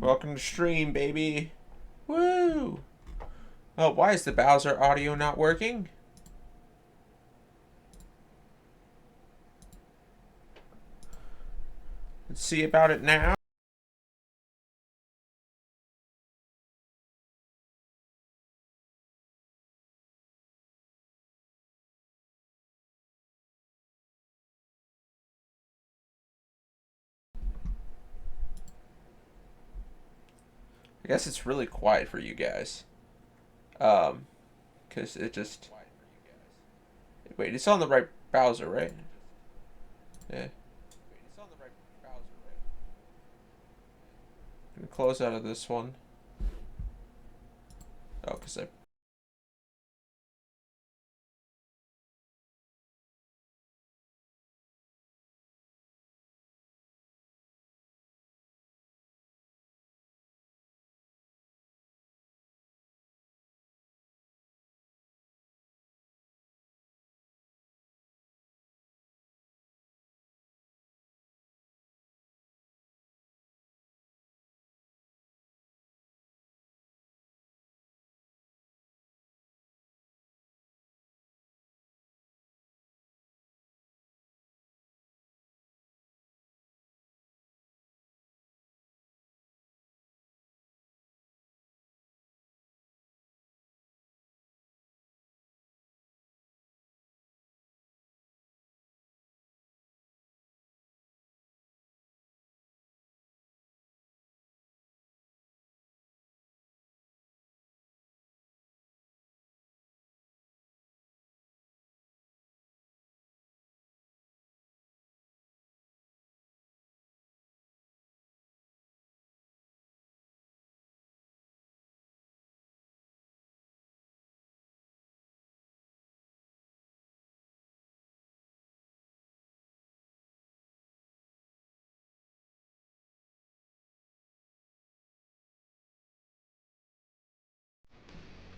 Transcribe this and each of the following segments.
Welcome to stream, baby. Woo! Oh, why is the Bowser audio not working? Let's see about it now. I guess it's really quiet for you guys. Because it just... Wait, it's on the right Bowser, right? Yeah. Gonna close out of this one. Oh, because I...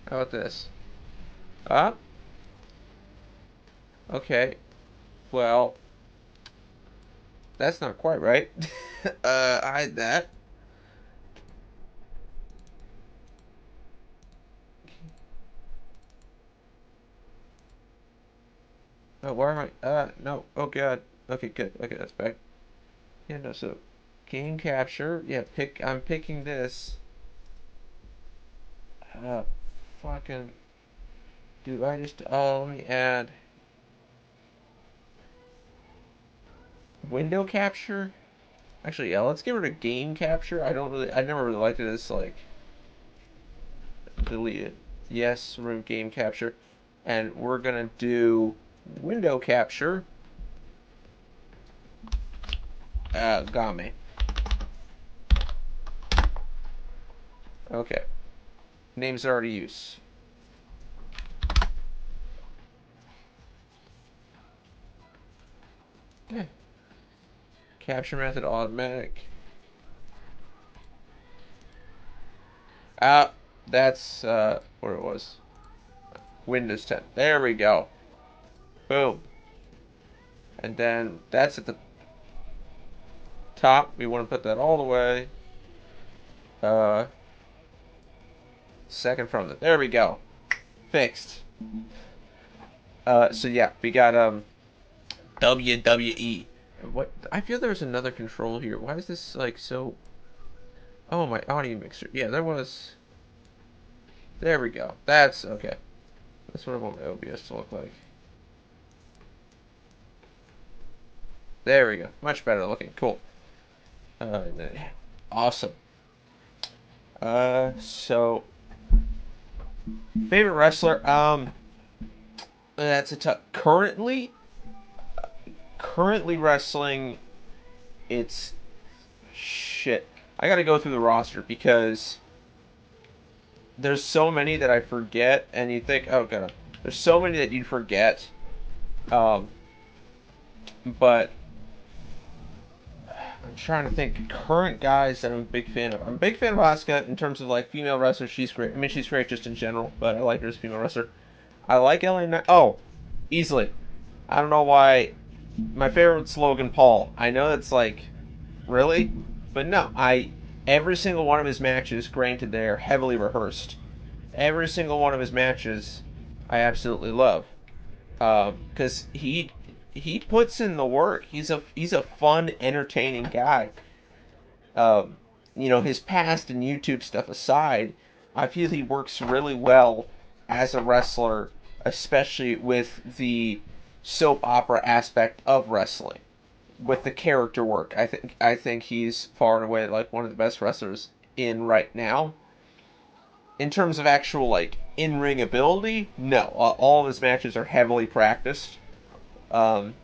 How about this? Ah? Okay. Well, that's not quite right. Hide that. Oh, where am I? No. Oh, God. Okay, good. Okay, that's back. Yeah, no, so... Game capture. Yeah, I'm picking this. Uh, fucking... Do I just... Oh, let me add... Window capture? Actually, yeah, let's get rid of game capture. I never really liked it as, like... Delete it. Yes, remove game capture. And we're gonna do... Window capture. Gamin. Okay. Name's already used. Yeah. Capture method automatic. Ah, that's what it was. Windows 10. There we go. Boom. And then that's at the top. We want to put that all the way. Uh, second from the. There we go. Fixed. So yeah, we got WWE. What? I feel there's another control here. Why is this like so? Oh, my audio mixer. Yeah, there was. There we go. That's okay. That's what I want my OBS to look like. There we go. Much better looking. Cool. Uh, awesome. So favorite wrestler. That's a tough. Currently wrestling. It's shit. I gotta go through the roster because there's so many that I forget, and you think, oh god, there's so many that you forget. Um, but I'm trying to think current guys that I'm a big fan of. I'm a big fan of Asuka in terms of like female wrestlers. She's great. I mean, she's great just in general, but I like her as a female wrestler. I like LA Knight. Oh, easily. I don't know why. My favorite's Logan Paul. I know it's like, really? But no, Every single one of his matches, granted they are heavily rehearsed, every single one of his matches I absolutely love. Because he puts in the work. He's a fun, entertaining guy. Um, his past and YouTube stuff aside, I feel he works really well as a wrestler, especially with the soap opera aspect of wrestling, with the character work. I think he's far and away like one of the best wrestlers in right now. In terms of actual like in ring ability, no, all of his matches are heavily practiced, um,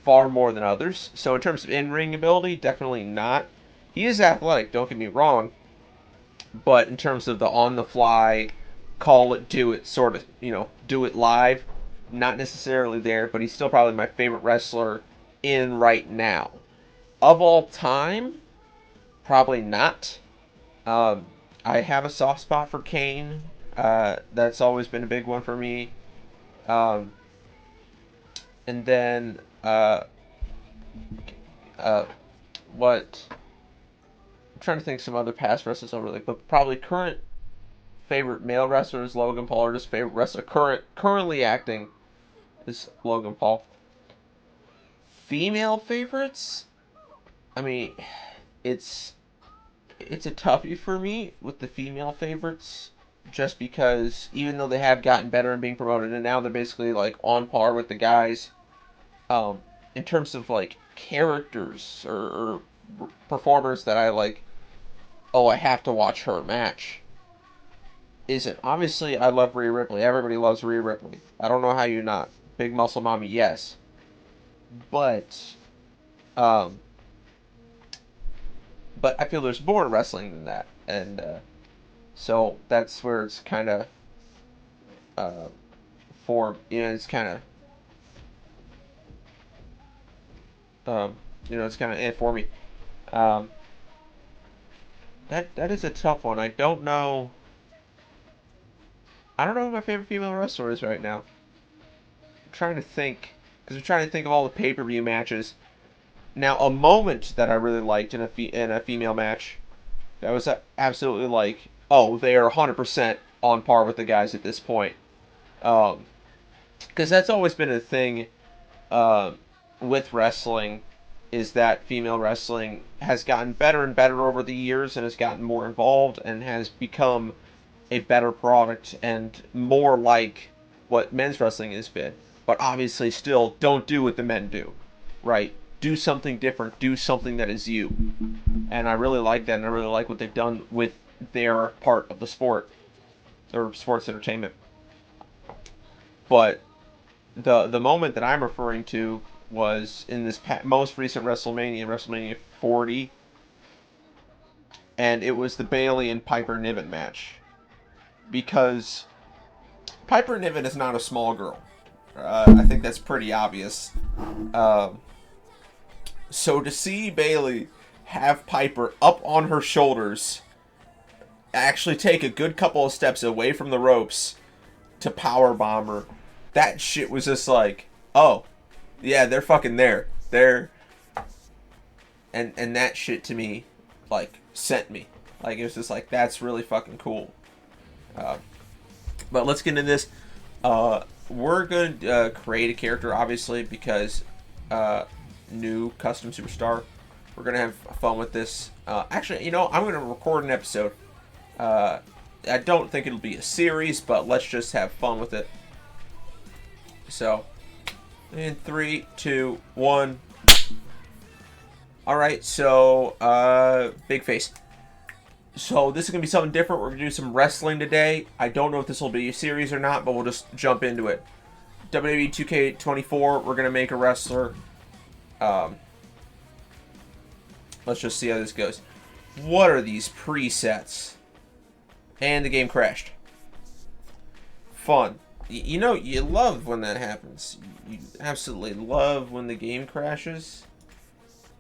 far more than others. So in terms of in ring ability, definitely not. He is athletic, don't get me wrong, but in terms of the on the fly, call it, do it, sort of, do it live, not necessarily there. But he's still probably my favorite wrestler in right now. Of all time, probably not. Um, I have a soft spot for Kane. That's always been a big one for me. Um, and then uh, what? I'm trying to think of some other past wrestlers I really, but probably current favorite male wrestler is Logan Paul, or just favorite wrestler currently acting is Logan Paul. Female favorites? I mean, it's it's a toughie for me with the female favorites, just because even though they have gotten better in being promoted, and now they're basically like on par with the guys, in terms of like characters or performers that I like. Oh, I have to watch her match. Isn't obviously I love Rhea Ripley. Everybody loves Rhea Ripley. I don't know how you not. Big muscle mommy, yes, but um, but I feel there's more in wrestling than that, and so that's where it's kind of uh, it's kind of it's kind of it for me. Um, that is a tough one. I don't know. I don't know who my favorite female wrestler is right now. I'm trying to think because I'm trying to think of all the pay-per-view matches. Now, a moment that I really liked in a female match that was absolutely like, oh, they are 100% on par with the guys at this point. Because that's always been a thing uh, with wrestling, is that female wrestling has gotten better and better over the years and has gotten more involved and has become a better product and more like what men's wrestling has been. But obviously, still, don't do what the men do, right? Do something different. Do something that is you. And I really like that, and I really like what they've done with their part of the sport or sports entertainment. But the moment that I'm referring to was in this most recent WrestleMania 40, and it was the Bayley and Piper Niven match, because Piper Niven is not a small girl. I think that's pretty obvious. Uh, so to see Bayley have Piper up on her shoulders, actually take a good couple of steps away from the ropes to power bomb her, that shit was just like, oh, yeah, they're fucking there. They're and that shit to me, like, sent me. Like, it was just like, that's really fucking cool. Uh, but let's get into this. We're going to create a character, obviously, because new custom superstar. We're going to have fun with this. Actually, I'm going to record an episode. I don't think it'll be a series, but let's just have fun with it. So, in 3, 2, 1. Alright, so, big face. So, this is going to be something different. We're going to do some wrestling today. I don't know if this will be a series or not, but we'll just jump into it. WWE 2K24, we're going to make a wrestler. Let's just see how this goes. What are these presets? And the game crashed. Fun. You love when that happens. You absolutely love when the game crashes.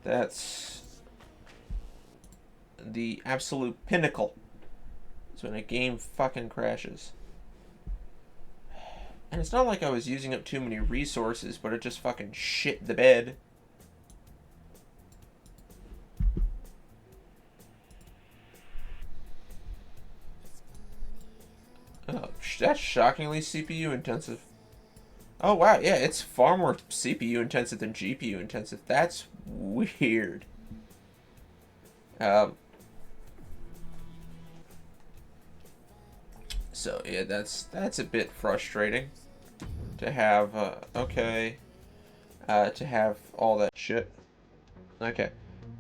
That's the absolute pinnacle. It's when a game fucking crashes. And it's not like I was using up too many resources, but it just fucking shit the bed. Oh, that's shockingly CPU intensive. Oh wow, yeah, it's far more CPU intensive than GPU intensive. That's weird. Um, so yeah, that's a bit frustrating to have. To have all that shit. Okay,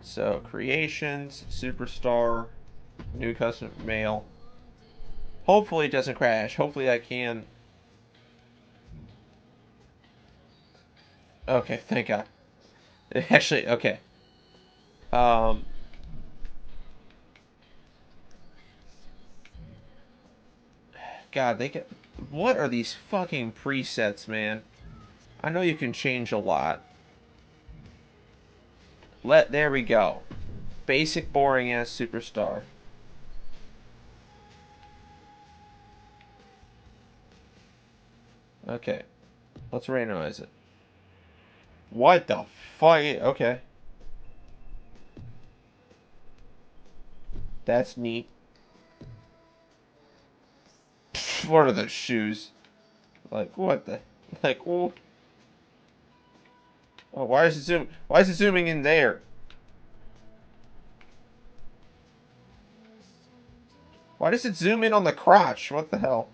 so creations, superstar, new custom mail. Hopefully it doesn't crash. Hopefully I can. Okay, thank God. Actually, okay. Um, God, they get. What are these fucking presets, man? I know you can change a lot. There we go. Basic, boring ass superstar. Okay, let's randomize it. What the fuck? Okay, that's neat. What are those shoes? Like what the? Like oh, oh why is it zoom? Why is it zooming in there? Why does it zoom in on the crotch? What the hell?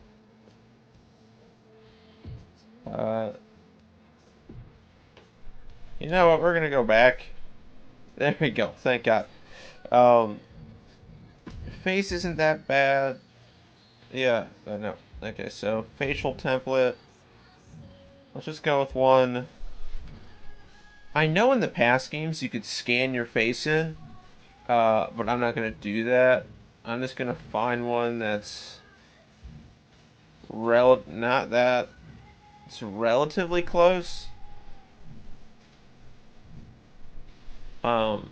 Uh, you know what? We're gonna go back. There we go. Thank God. Um, face isn't that bad. Yeah, I know. Okay, so facial template. Let's just go with one. I know in the past games you could scan your face in, but I'm not gonna do that. I'm just gonna find one that's not that. It's relatively close. Um,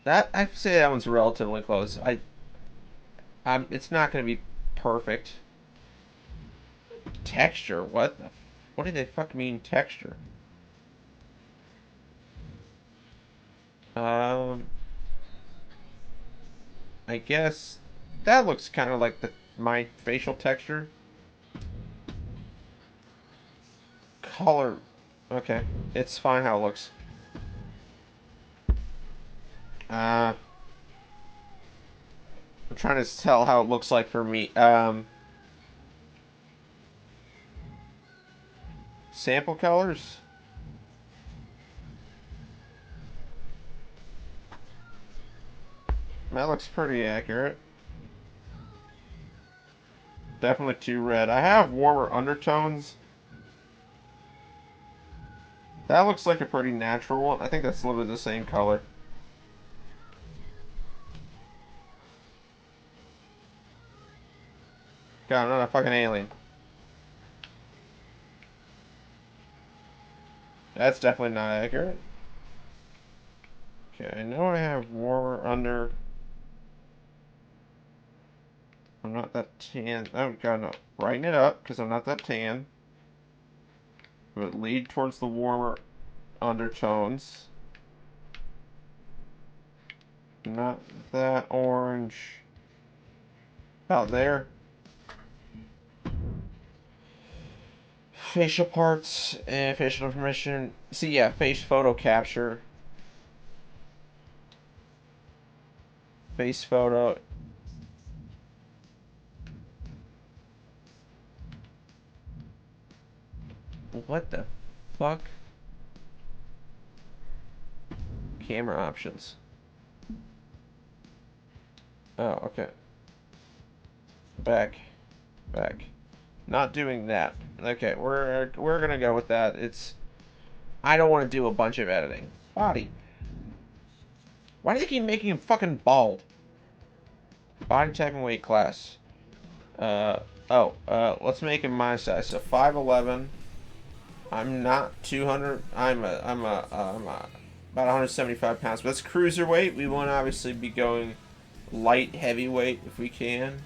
that I'd say that one's relatively close. It's not gonna be perfect. Texture? What the? What did they fuck mean texture? Um, I guess that looks kind of like my facial texture. Color. Okay, it's fine how it looks. Uh, I'm trying to tell how it looks like for me. Sample colors. That looks pretty accurate. Definitely too red. I have warmer undertones. That looks like a pretty natural one. I think that's literally the same color. God, I'm not a fucking alien. That's definitely not accurate. Okay, I know I have warmer under. I'm not that tan. Oh god, no. Brighten it up, because I'm not that tan. But lead towards the warmer undertones. Not that orange. About there. Facial parts and facial information. See, yeah, face photo capture. Face photo. What the fuck? Camera options. Oh, okay. Back. Back. Not doing that. Okay, we're gonna go with that. I don't want to do a bunch of editing. Body. Why do they keep making him fucking bald? Body type and weight class. Uh let's make him my size. So 5'11". I'm not 200. I'm about 175 pounds. But that's cruiserweight. We want to obviously be going light heavyweight if we can.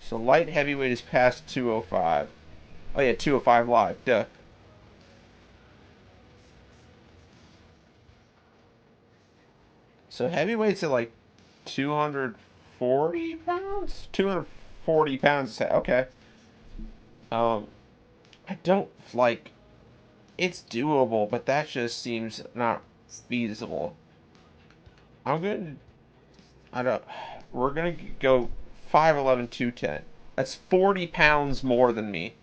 So light heavyweight is past 205. Oh yeah, 205 live. Duh. So heavyweight's at like 240 pounds? 240 pounds. Okay. Um, I don't like. It's doable, but that just seems not feasible. I'm gonna. I don't. We're gonna go 5'11", 210. That's 40 pounds more than me,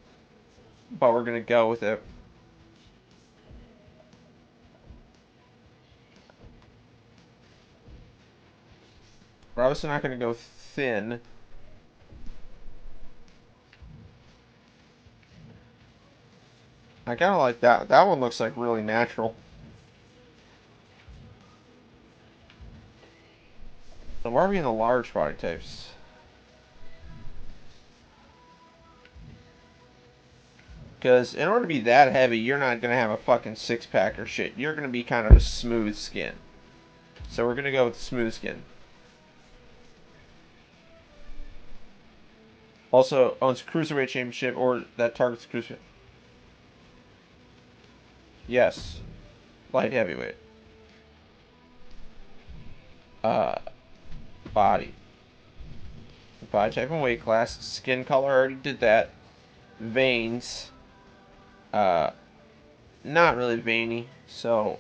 but we're gonna go with it. We're obviously not gonna go thin. I kind of like that. That one looks like really natural. So why are we in the large body types? Because in order to be that heavy, you're not going to have a fucking six-pack or shit. You're going to be kind of a smooth skin. So we're going to go with smooth skin. Also owns Cruiserweight Championship, or that targets Cruiserweight. Yes. Light heavyweight. Uh, Body. Body type and weight class. Skin color, already did that. Veins. Uh, Not really veiny, so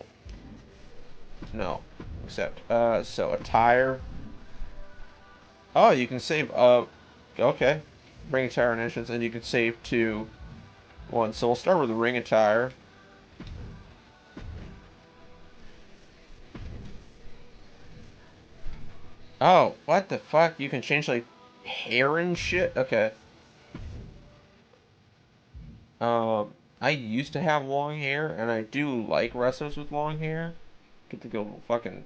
no. Except, so attire. Oh, you can save, okay. Ring attire and entrance, and you can save to one. So we'll start with the ring attire. Oh, what the fuck? You can change, like, hair and shit? Okay. I used to have long hair, and I do like wrestlers with long hair. Get to go fucking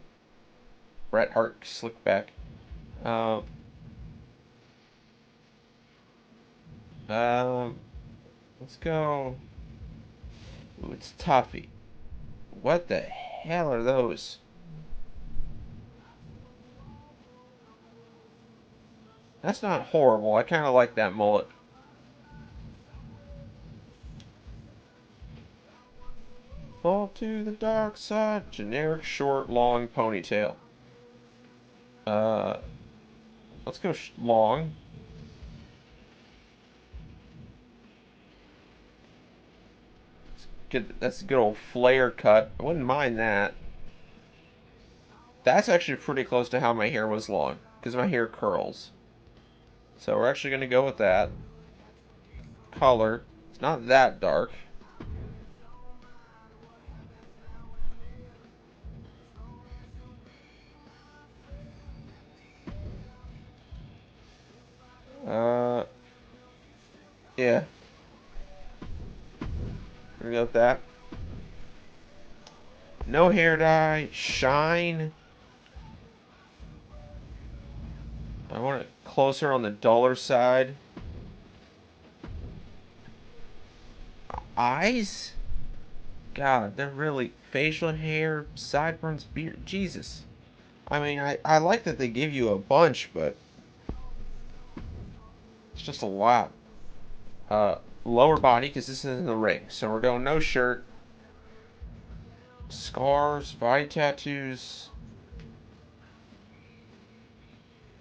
Bret Hart slick back. Um, um, let's go. Ooh, it's Toffee. What the hell are those? That's not horrible. I kind of like that mullet. Fall to the dark side. Generic short, long ponytail. Uh, let's go long. That's a good old flare cut. I wouldn't mind that. That's actually pretty close to how my hair was long, because my hair curls. So we're actually going to go with that. Color. It's not that dark. Uh, yeah. We're going to go with that. No hair dye. Shine. I want it closer on the duller side. Eyes? God, they're really facial hair, sideburns, beard. Jesus. I mean, I like that they give you a bunch, but it's just a lot. Lower body, because this is in the ring. So we're going no shirt. Scars, body tattoos.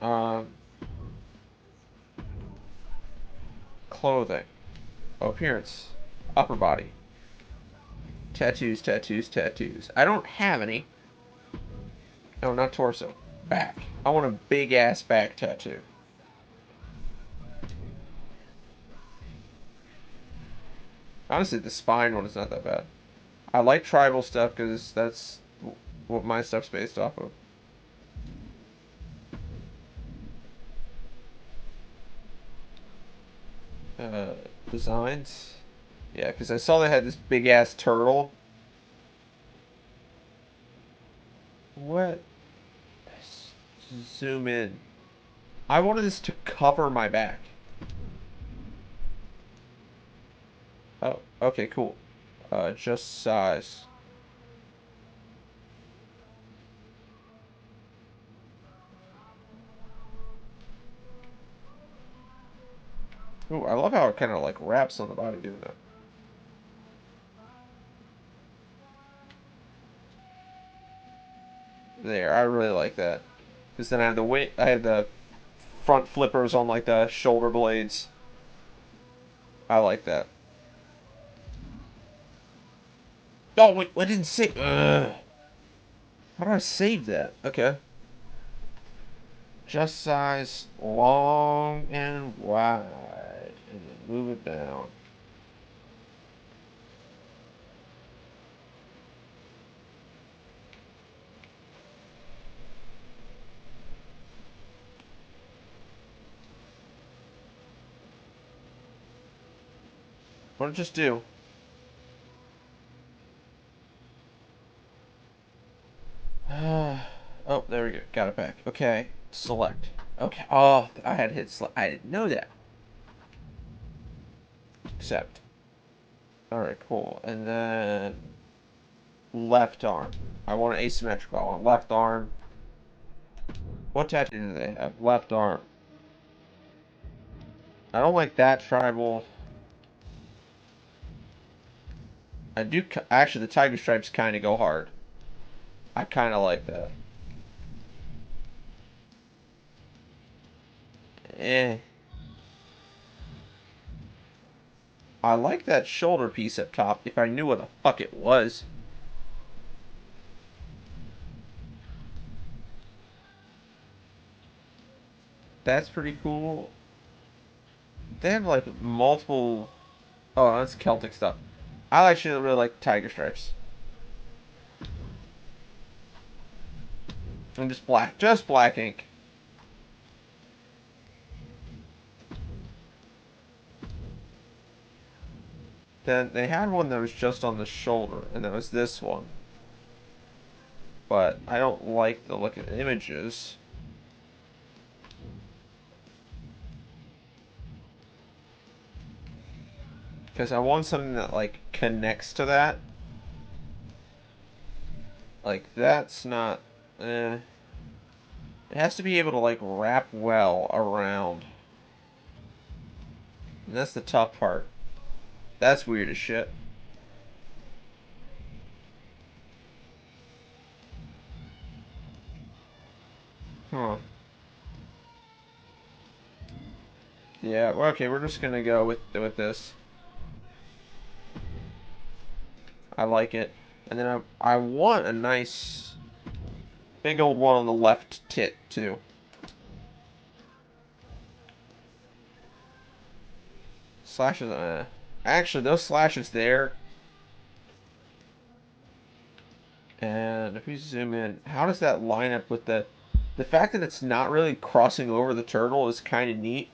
Um, Clothing. Appearance. Upper body. Tattoos, tattoos, tattoos. I don't have any. No, not torso. Back. I want a big ass back tattoo. Honestly, the spine one is not that bad. I like tribal stuff because that's what my stuff's based off of. Uh, Designs. Yeah, because I saw they had this big ass turtle. What? Zoom in. I wanted this to cover my back. Oh, okay, cool. Just size. Ooh, I love how it kind of like wraps on the body doing that. There, I really like that. Because then I have the front flippers on like the shoulder blades. I like that. Oh, wait, I didn't save. How do I save that? Okay. Just size long and wide. And then move it down. What did it just do? Oh, there we go. Got it back. Okay. Select. Okay. Oh, I had hit select. I didn't know that. Accept. Alright, cool. And then left arm. I want an asymmetrical. I want left arm. What tattoo do they have? Left arm. I don't like that tribal. I do. Actually, the tiger stripes kind of go hard. I kind of like that. Eh. I like that shoulder piece up top if I knew what the fuck it was. That's pretty cool. They have like multiple. Oh, that's Celtic stuff. I actually really like tiger stripes. And just black ink. Then they had one that was just on the shoulder, and that was this one. But I don't like the look of the images. Because I want something that, like, connects to that. Like, that's not... Eh. It has to be able to, like, wrap well around. And that's the tough part. That's weird as shit. Huh. Yeah, well, okay, we're just gonna go with this. I like it. And then I want a nice big old one on the left tit too. Slashes, actually those slashes there. And if we zoom in, how does that line up with the fact that it's not really crossing over the turtle is kind of neat.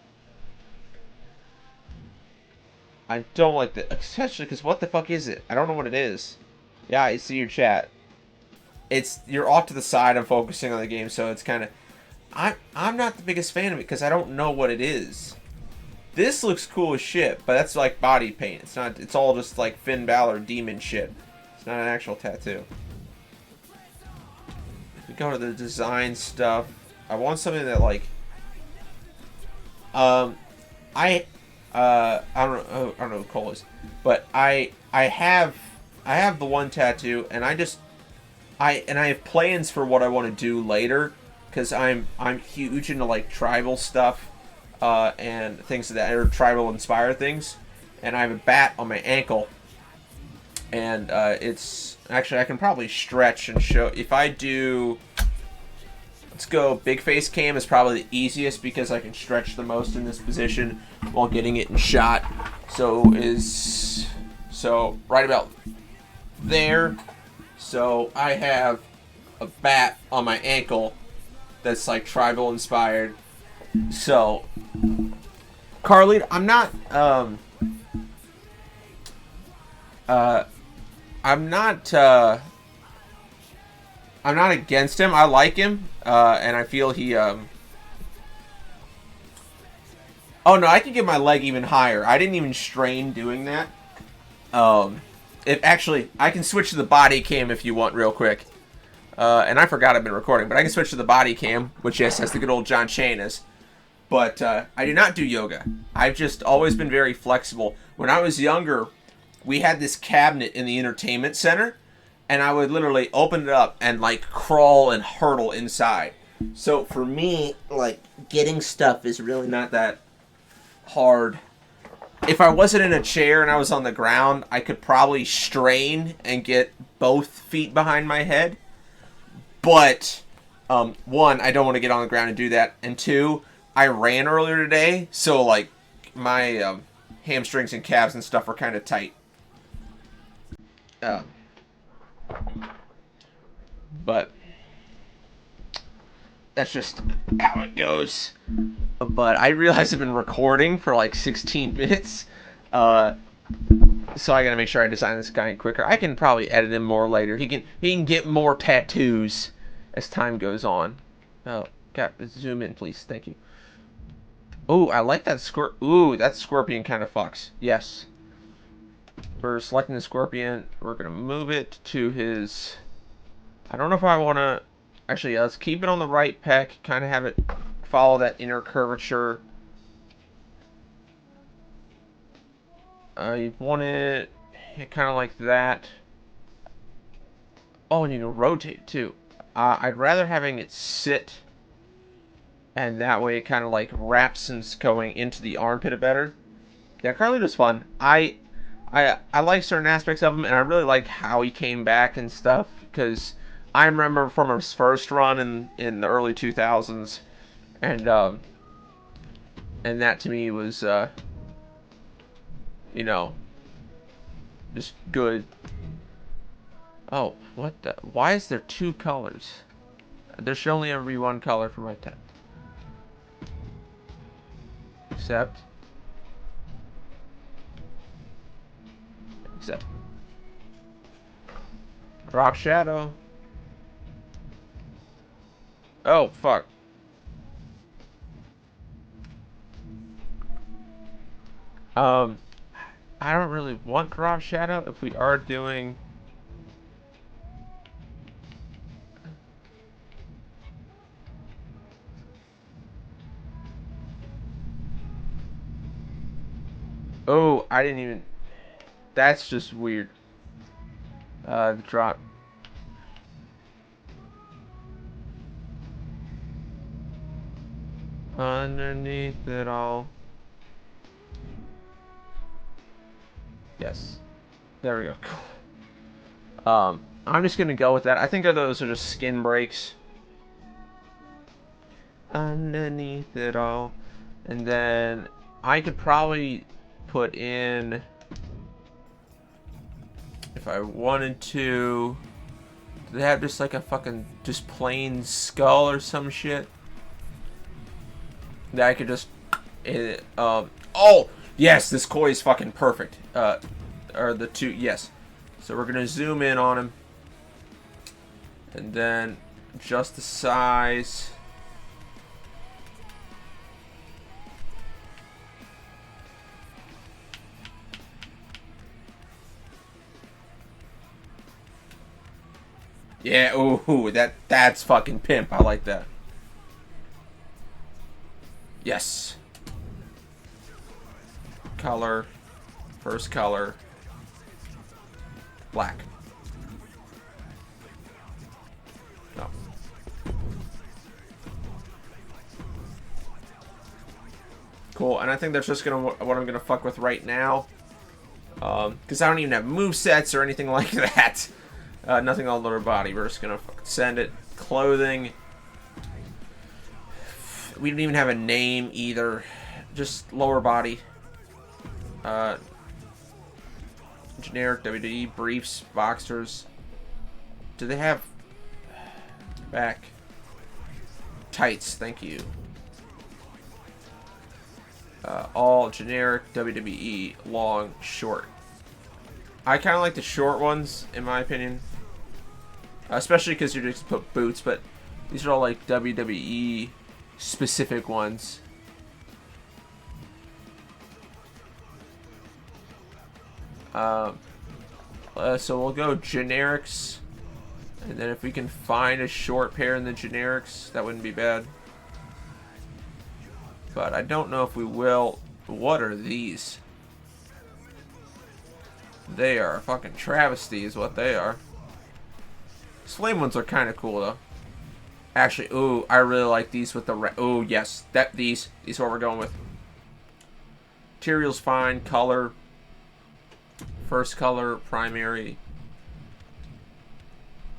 I don't like that, especially because what the fuck is it? I don't know what it is. Yeah, I see your chat. It's you're off to the side. I'm focusing on the game, so it's kind of. I'm not the biggest fan of it because I don't know what it is. This looks cool as shit, but that's like body paint. It's not. It's all just like Finn Balor demon shit. It's not an actual tattoo. We go to the design stuff. I want something that like. I I don't know who Cole is, but I have the one tattoo, and I have plans for what I want to do later, because I'm huge into like tribal stuff, and things that are tribal inspired things, and I have a bat on my ankle, and it's actually I can probably stretch and show if I do. Let's go. Big face cam is probably the easiest because I can stretch the most in this position while getting it in shot. So right about there. So I have a bat on my ankle that's like tribal inspired. So Carly, I'm not I'm not against him. I like him, and I feel he. Oh no, I can get my leg even higher. I didn't even strain doing that. If actually, I can switch to the body cam if you want, real quick. And I forgot I've been recording, but I can switch to the body cam, which yes, has the good old John Chanas. But I do not do yoga. I've just always been very flexible. When I was younger, we had this cabinet in the entertainment center. and I would literally open it up and like crawl and hurtle inside. So for me, like getting stuff is really not that hard. If I wasn't in a chair and I was on the ground, I could probably strain and get both feet behind my head. But one, I don't want to get on the ground and do that, and two, I ran earlier today, so like my hamstrings and calves and stuff are kind of tight. But that's just how it goes. But I realize I've been recording for like 16 minutes. So I gotta make sure I design this guy quicker. I can probably edit him more later. He can get more tattoos as time goes on. Oh, God, zoom in, please. Thank you. Oh, I like that Ooh, that scorpion kind of fucks. Yes. We're selecting the scorpion. We're gonna move it to his. I don't know if I want to. Actually, let's keep it on the right pec. Kind of have it follow that inner curvature. You want it kind of like that. Oh, and you can rotate too. I'd rather having it sit, and that way it kind of like wraps and going into the armpit a better. Yeah, Carlito's fun. I like certain aspects of him, and I really like how he came back and stuff. Because I remember from his first run in the early 2000s, and that to me was you know, just good. Oh, what the? Why is there two colors? There should only ever be one color for my tent. Except. Drop shadow. Oh, fuck. I don't really want drop shadow if we are doing. Oh, I didn't even. That's just weird. Drop. Underneath it all. Yes. There we go. Cool. I'm just gonna go with that. I think that those are just skin breaks. Underneath it all. And then I could probably put in, if I wanted to, do they have just like a fucking just plain skull or some shit that I could just oh yes, this koi is fucking perfect. Or the two, yes. So we're gonna zoom in on him and then adjust the size. Yeah, ooh, that's fucking pimp. I like that. Yes. Color. First color. Black. No. Cool, and I think that's just what I'm gonna fuck with right now. Because I don't even have movesets or anything like that. Nothing on lower body. We're just gonna send it. Clothing. We don't even have a name either. Just lower body. Generic WWE briefs, boxers. Do they have back? Tights. Thank you. All generic WWE long short. I kind of like the short ones in my opinion. Especially because you just put boots, but these are all like WWE specific ones. So we'll go generics, and then if we can find a short pair in the generics, that wouldn't be bad. But I don't know if we will. What are these? They are a fucking travesty is what they are. These flame ones are kind of cool though. Actually, ooh, I really like these with the ooh, yes, these are what we're going with. Material's fine, color. First color, primary.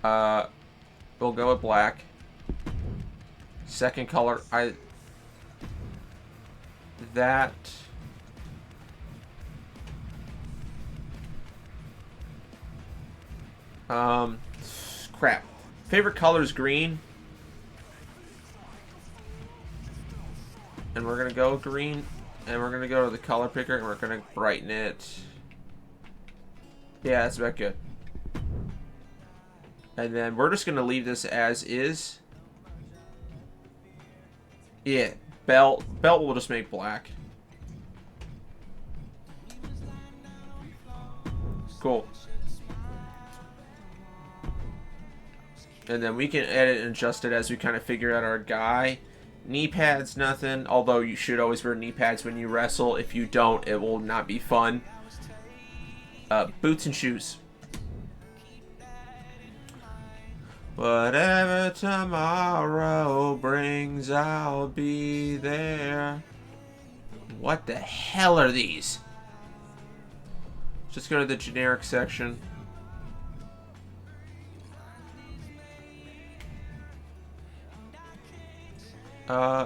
We'll go with black. Second color, that. Crap. Favorite color is green. And we're gonna go green. And we're gonna go to the color picker and we're gonna brighten it. Yeah, that's about good. And then we're just gonna leave this as is. Yeah, belt will just make black. Cool. And then we can edit and adjust it as we kind of figure out our guy. Knee pads, nothing. Although you should always wear knee pads when you wrestle. If you don't, it will not be fun. Boots and shoes. Whatever tomorrow brings, I'll be there. What the hell are these? Just go to the generic section.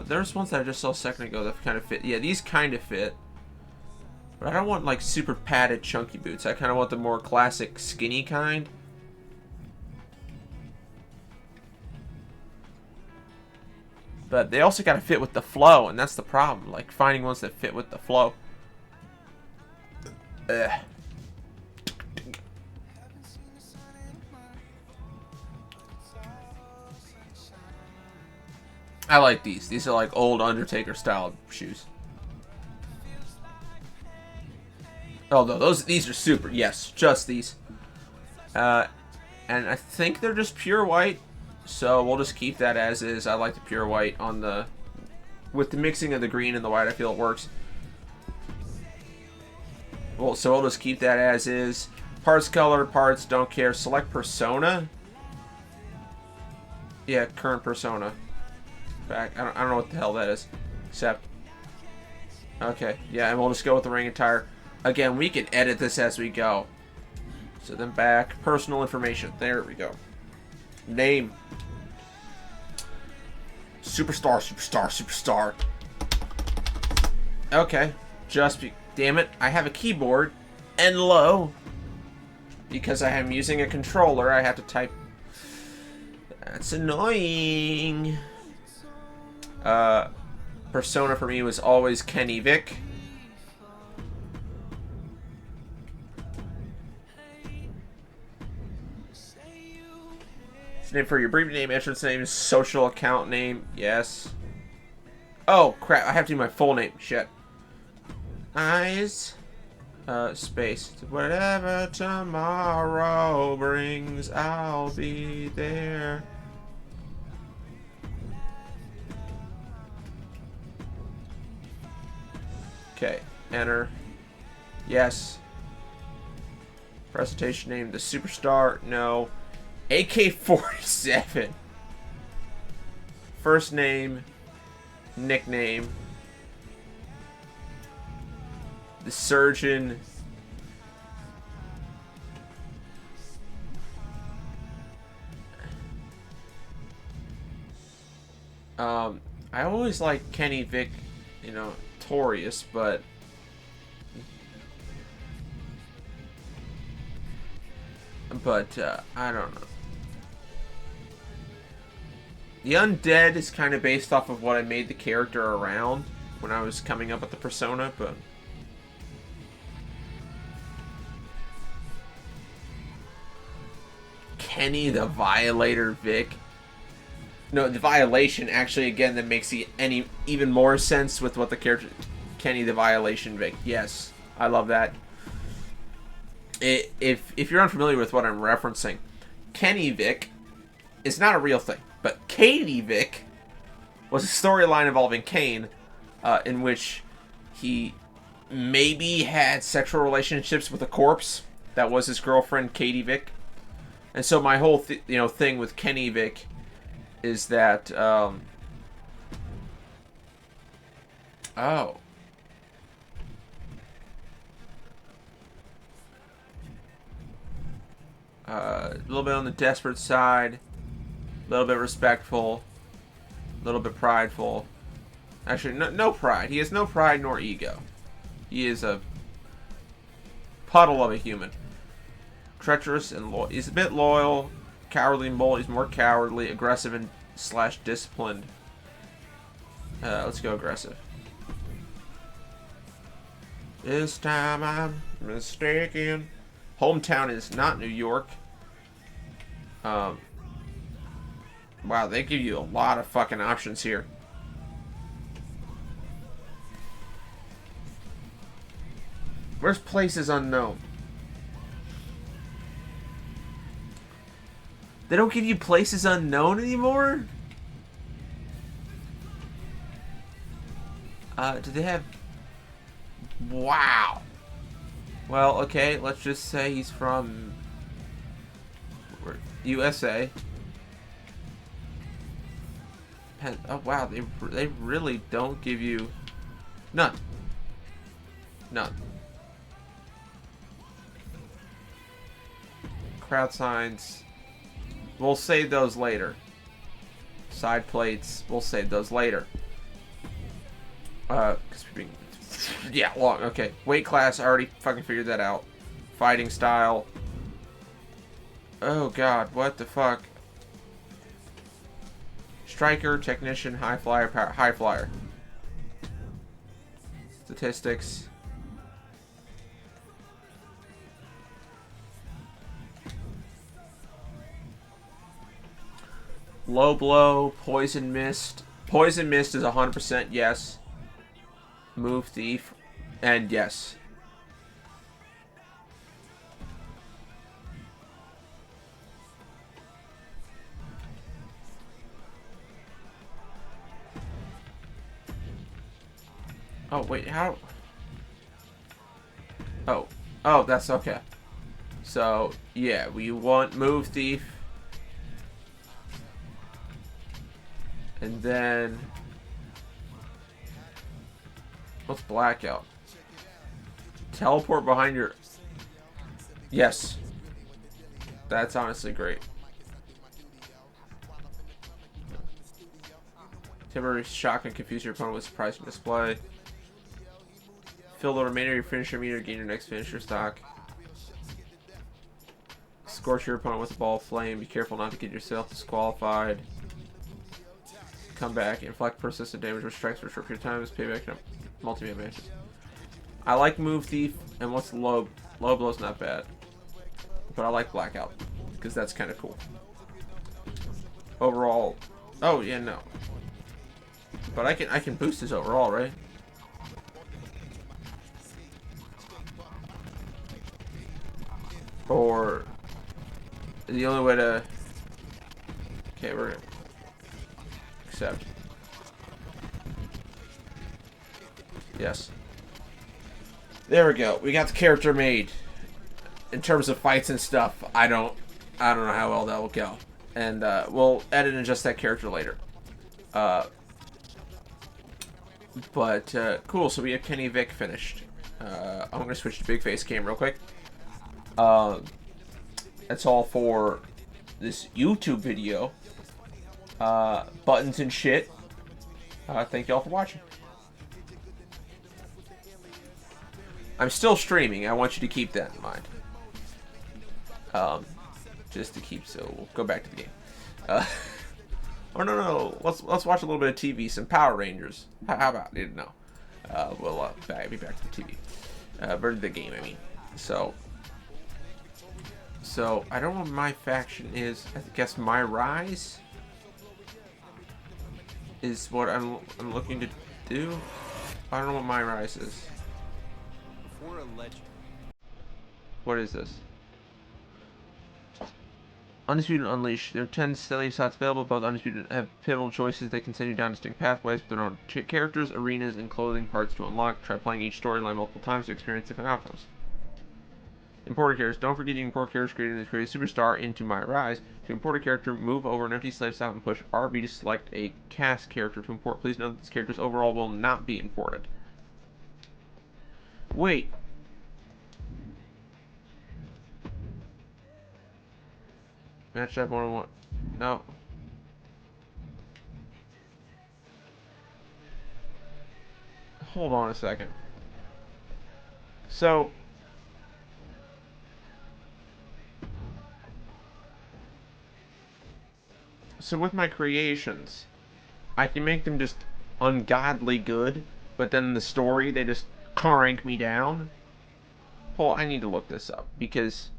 There's ones that I just saw a second ago that kind of fit. Yeah, these kind of fit. But I don't want like super padded chunky boots. I kind of want the more classic skinny kind. But they also got to fit with the flow, and that's the problem. Like finding ones that fit with the flow. Ugh. I like these. These are like old Undertaker style shoes. Although these are super. Yes, just these. And I think they're just pure white. So we'll just keep that as is. I like the pure white on the... With the mixing of the green and the white, I feel it works. Well, so we'll just keep that as is. Parts color, parts, don't care. Select persona. Yeah, current persona. Back. I don't know what the hell that is. Except. Okay, yeah, and we'll just go with the ring attire. Again, we can edit this as we go. So then back. Personal information. There we go. Name. Superstar, superstar, superstar. Okay. Damn it. I have a keyboard. And low. Because I am using a controller, I have to type. That's annoying. Persona for me was always Kenny Vick. Name for your brief name, entrance name, social account name, yes. Oh, crap, I have to do my full name, shit. Eyes, space. Whatever tomorrow brings, I'll be there. Okay, enter. Yes. Presentation name, the superstar, no. AK-47. First name, nickname, the surgeon, I always like Kenny Vick, you know, Torius, but I don't know. The undead is kind of based off of what I made the character around when I was coming up with the persona, but... Kenny the Violator Vic. No, the Violation, actually, again, that makes even more sense with what the character... Kenny the Violation Vic. Yes, I love that. If you're unfamiliar with what I'm referencing, Kenny Vic is not a real thing. But Katie Vick was a storyline involving Kane, in which he maybe had sexual relationships with a corpse. That was his girlfriend, Katie Vick. And so my whole thing with Kenny Vic is that oh. A little bit on the desperate side, a little bit respectful, a little bit prideful. Actually, no pride. He has no pride nor ego. He is a puddle of a human. Treacherous and loyal. He's a bit loyal, cowardly and bold. He's more cowardly, aggressive, and / disciplined. Let's go aggressive. This time I'm mistaken. Hometown is not New York. Wow, they give you a lot of fucking options here. Where's places unknown? They don't give you places unknown anymore? Do they have... Wow. Well, okay, let's just say he's from... USA. And, oh, wow, they really don't give you... None. None. Crowd signs. We'll save those later. Side plates. We'll save those later. Yeah, long. Okay. Weight class. I already fucking figured that out. Fighting style. Oh god. What the fuck? Striker, technician, high flyer, high flyer. Statistics. Low blow, poison mist. Poison mist is 100% yes. Move thief, and yes. Oh wait, how? Oh, that's okay. So yeah, we want move thief. And then... What's blackout? Teleport behind your... Yes. That's honestly great. Temporary shock and confuse your opponent with surprising display. Fill the remainder of your finisher meter to gain your next finisher stock. Scorch your opponent with a ball of flame. Be careful not to get yourself disqualified. Come back, inflict persistent damage with strikes for a short period of time. This payback in multi-man matches. I like move thief, and what's low? Low blow's not bad, but I like blackout because that's kind of cool. Overall, oh yeah, no, but I can boost his overall, right? Or the only way to... Okay, we're gonna accept. Yes. There we go. We got the character made. In terms of fights and stuff, I don't know how well that will go. And we'll edit and adjust that character later. But cool, so we have Kenny Vic finished. I'm gonna switch to big face cam real quick. That's all for this YouTube video. Buttons and shit. Thank y'all for watching. I'm still streaming. I want you to keep that in mind. Just to keep, so we'll go back to the game. Oh no, let's watch a little bit of TV. Some Power Rangers. How about? Didn't know. We'll be back to the TV. Or the game, I mean. So I don't know what my faction is. I guess my rise is what I'm looking to do. I don't know what my rise is. For a legend. What is this? Undisputed Unleash. There are 10 steady slots available. Both Undisputed have pivotal choices. They can send you down distinct pathways with their own characters, arenas, and clothing parts to unlock. Try playing each storyline multiple times to experience different outcomes. Imported characters. Don't forget you can import characters created in the Create Superstar into My Rise. To import a character, move over an empty slave style and push RB to select a cast character to import. Please note that this character's overall will not be imported. Wait. Matchup 101. No. Hold on a second. So with my creations, I can make them just ungodly good, but then in the story they just crank me down. Well, I need to look this up because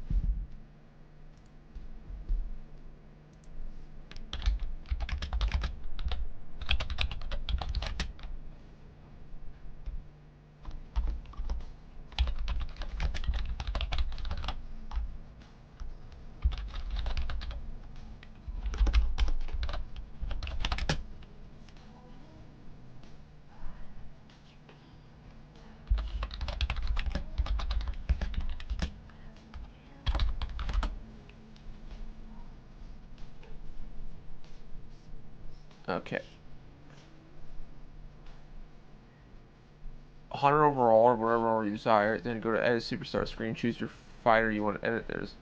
okay. 100 overall or whatever you desire, then go to edit superstar screen, choose your fighter you want to edit. There's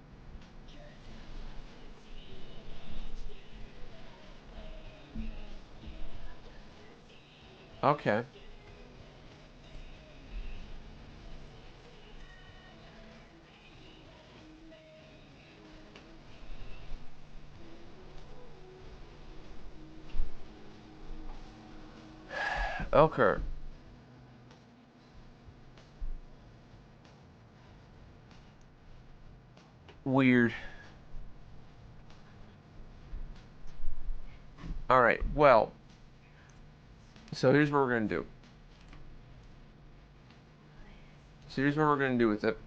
okay. Okay. Weird. Alright, well. So here's what we're gonna do. So here's what we're gonna do with it.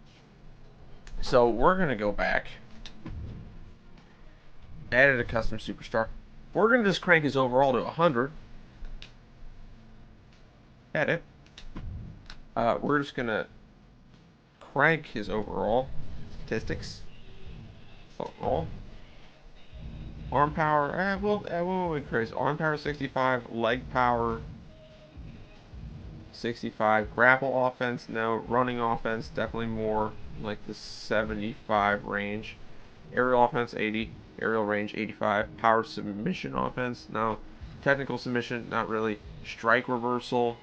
So we're gonna go back. Added a custom superstar. We're gonna just crank his overall to 100. Edit. We're just gonna crank his overall statistics. Overall. Arm power, we'll increase. Arm power 65, leg power 65, grapple offense, no. Running offense, definitely more like the 75 range. Aerial offense 80, aerial range 85, power submission offense, no. Technical submission, not really. Strike reversal,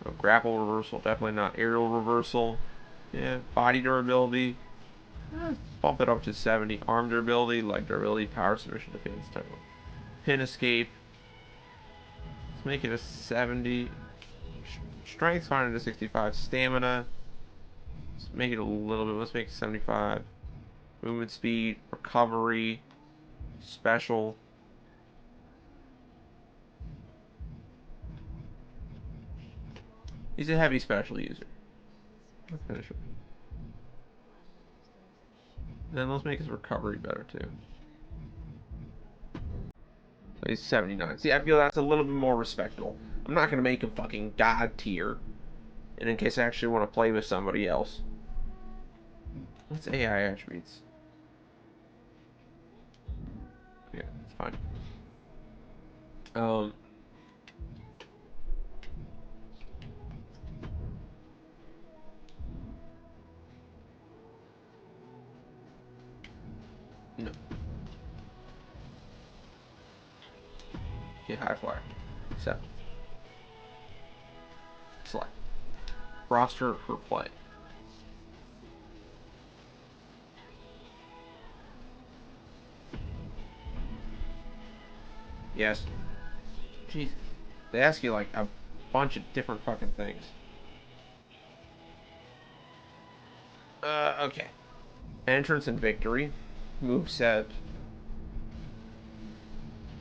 no. Grapple reversal, definitely not. Aerial reversal, yeah. Body durability, bump it up to 70. Arm durability, leg durability, power submission defense, technical. Pin escape, let's make it a 70. Strength's fine at 65. Stamina, let's make it a little bit. Let's make it 75. Movement speed, recovery, special. He's a heavy special user. Let's finish it. Then let's make his recovery better too. So he's 79. See, I feel that's a little bit more respectable. I'm not gonna make him fucking god tier. And in case I actually want to play with somebody else. What's AI attributes? Yeah, it's fine. No. Get high flyer. So, select. Roster for play. Yes. Jeez. They ask you like a bunch of different fucking things. Okay. Entrance and victory. Moveset.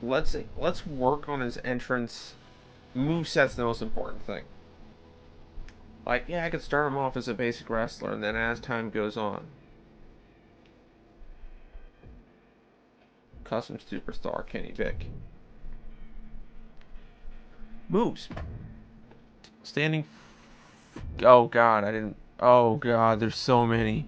Let's work on his entrance. Moveset's the most important thing. Like, yeah, I could start him off as a basic wrestler, and then as time goes on. Custom superstar Kenny Vick. Moves. Standing. Oh god, I didn't. Oh god, there's so many.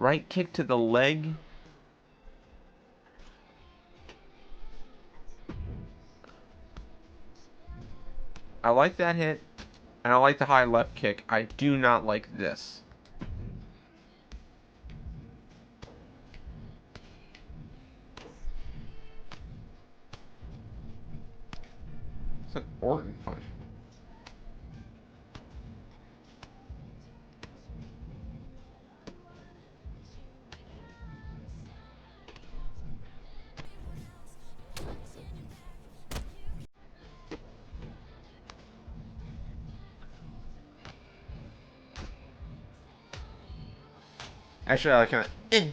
right kick to the leg. I like that hit, and I like the high left kick. I do not like this. It's an Orton punch. Actually, I kind of.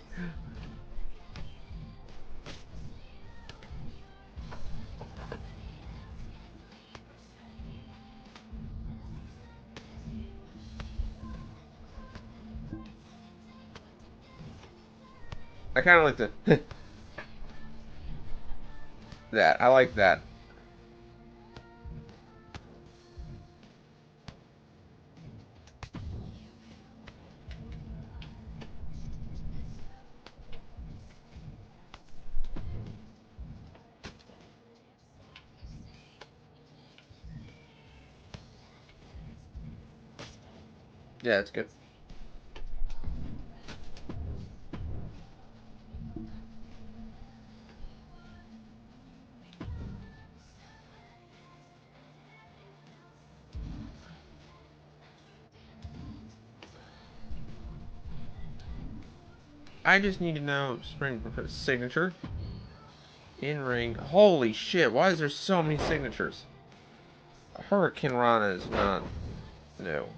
I kind of like the that. I like that. Yeah, it's good. I just need to know Spring signature. In ring. Holy shit, why is there so many signatures? Hurricane Rana is not. No.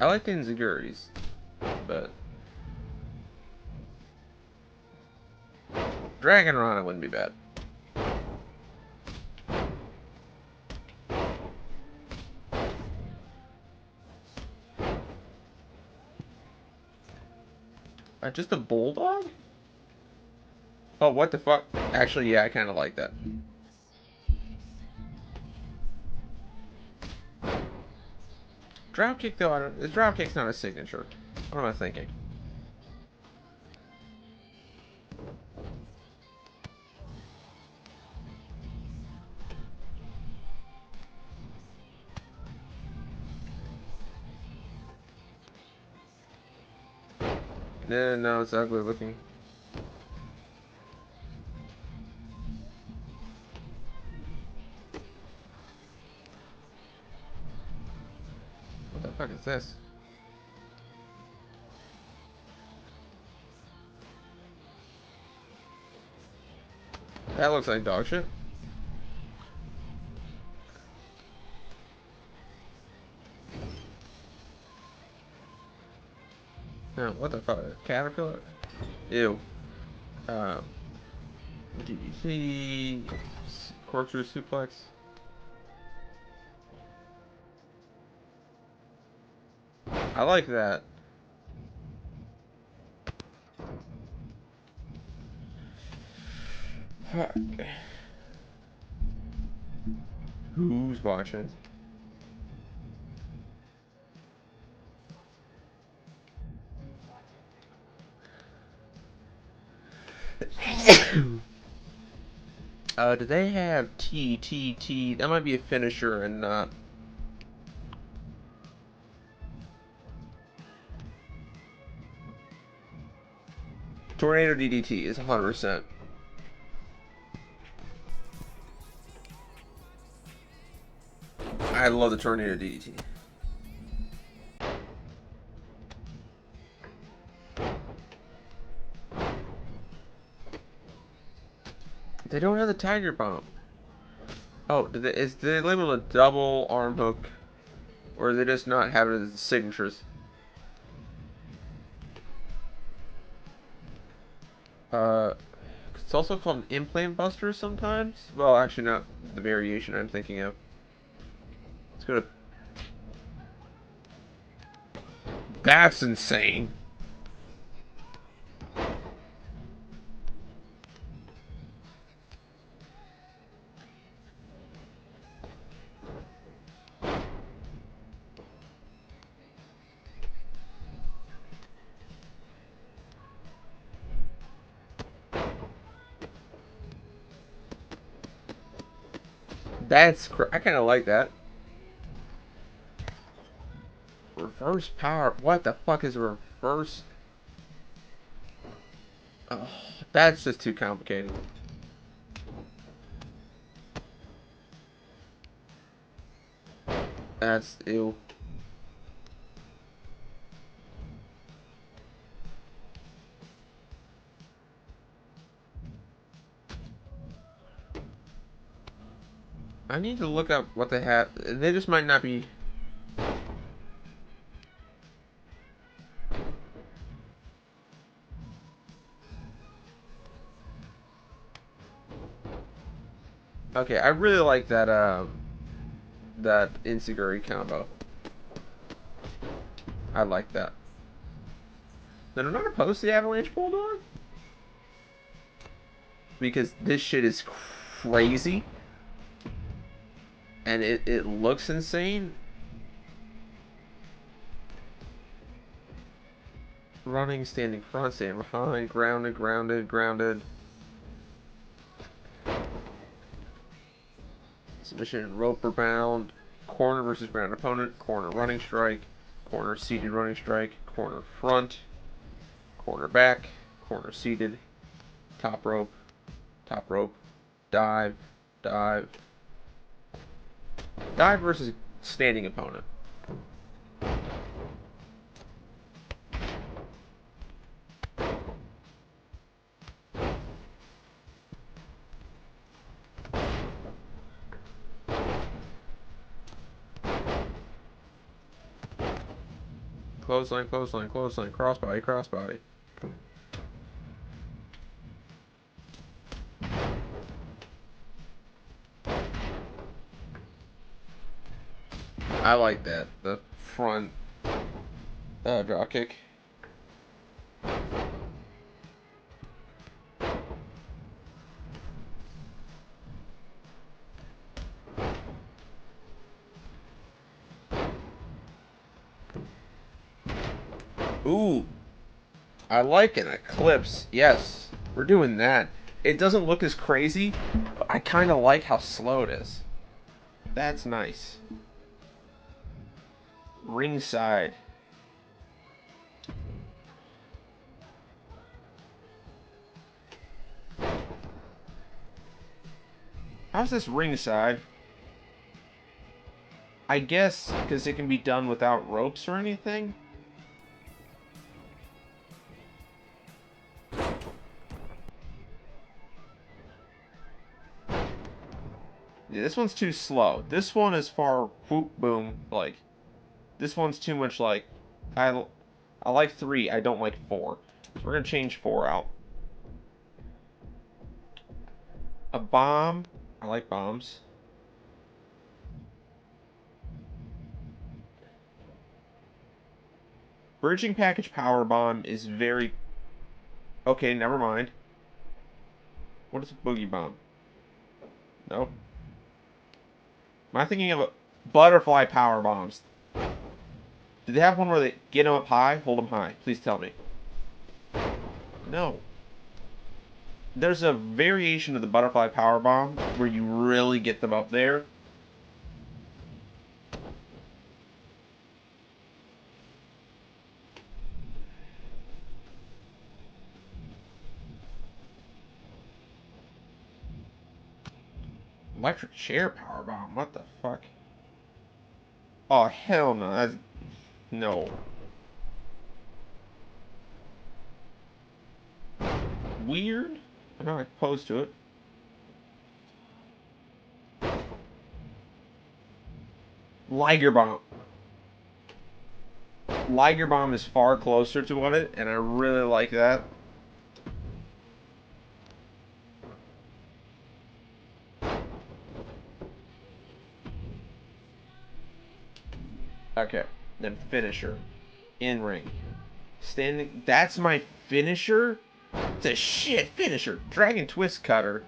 I like the insecurities, but Dragon Rana wouldn't be bad. Just a bulldog? Oh, what the fuck? Actually, yeah, I kind of like that. Drop kick though, the drop kick's not a signature. What am I thinking? No, it's ugly looking. What the fuck is this? That looks like dog shit. No, what the fuck? Caterpillar? Ew. Um, DDT, corkscrew suplex. I like that. Fuck. Who's watching? Do they have T? That might be a finisher and not. Tornado DDT is 100%. I love the Tornado DDT. They don't have the Tiger Bomb. Oh, did they label a double arm hook? Or do they just not have it as signatures? It's also called an implant buster sometimes. Well, actually, not the variation I'm thinking of. Let's go to. That's insane. I kind of like that. Reverse power. What the fuck is reverse? Oh, that's just too complicated. That's ew. I need to look up what they have. They just might not be. Okay, I really like that Insiguri combo. I like that. Then I'm not opposed to the Avalanche Bulldog because this shit is crazy and it looks insane. Running, standing front, standing behind, grounded, grounded, grounded. Submission, roper bound, corner versus ground opponent, corner running strike, corner seated running strike, corner front, corner back, corner seated, top rope, dive, dive, dive versus standing opponent. Clothesline, clothesline, clothesline, crossbody, crossbody. I like that. The front draw kick. Ooh, I like an eclipse. Yes, we're doing that. It doesn't look as crazy, but I kind of like how slow it is. That's nice. Ringside. How's this ringside? I guess because it can be done without ropes or anything. Yeah, this one's too slow. This one is far whoop boom like. This one's too much like. I I like 3. I don't like 4. So we're gonna change 4 out. A bomb. I like bombs. Bridging package power bomb is very. Okay, never mind. What is a boogie bomb? Nope. Am I thinking of butterfly power bombs? Do they have one where they get them up high, hold them high? Please tell me. No. There's a variation of the butterfly power bomb where you really get them up there. Electric chair power bomb. What the fuck? Oh hell no. That's no. Weird. I'm not opposed to it. Liger bomb. Liger bomb is far closer to what it, and I really like that. Okay, then finisher. In ring. Standing. That's my finisher? It's a shit finisher. Dragon twist cutter.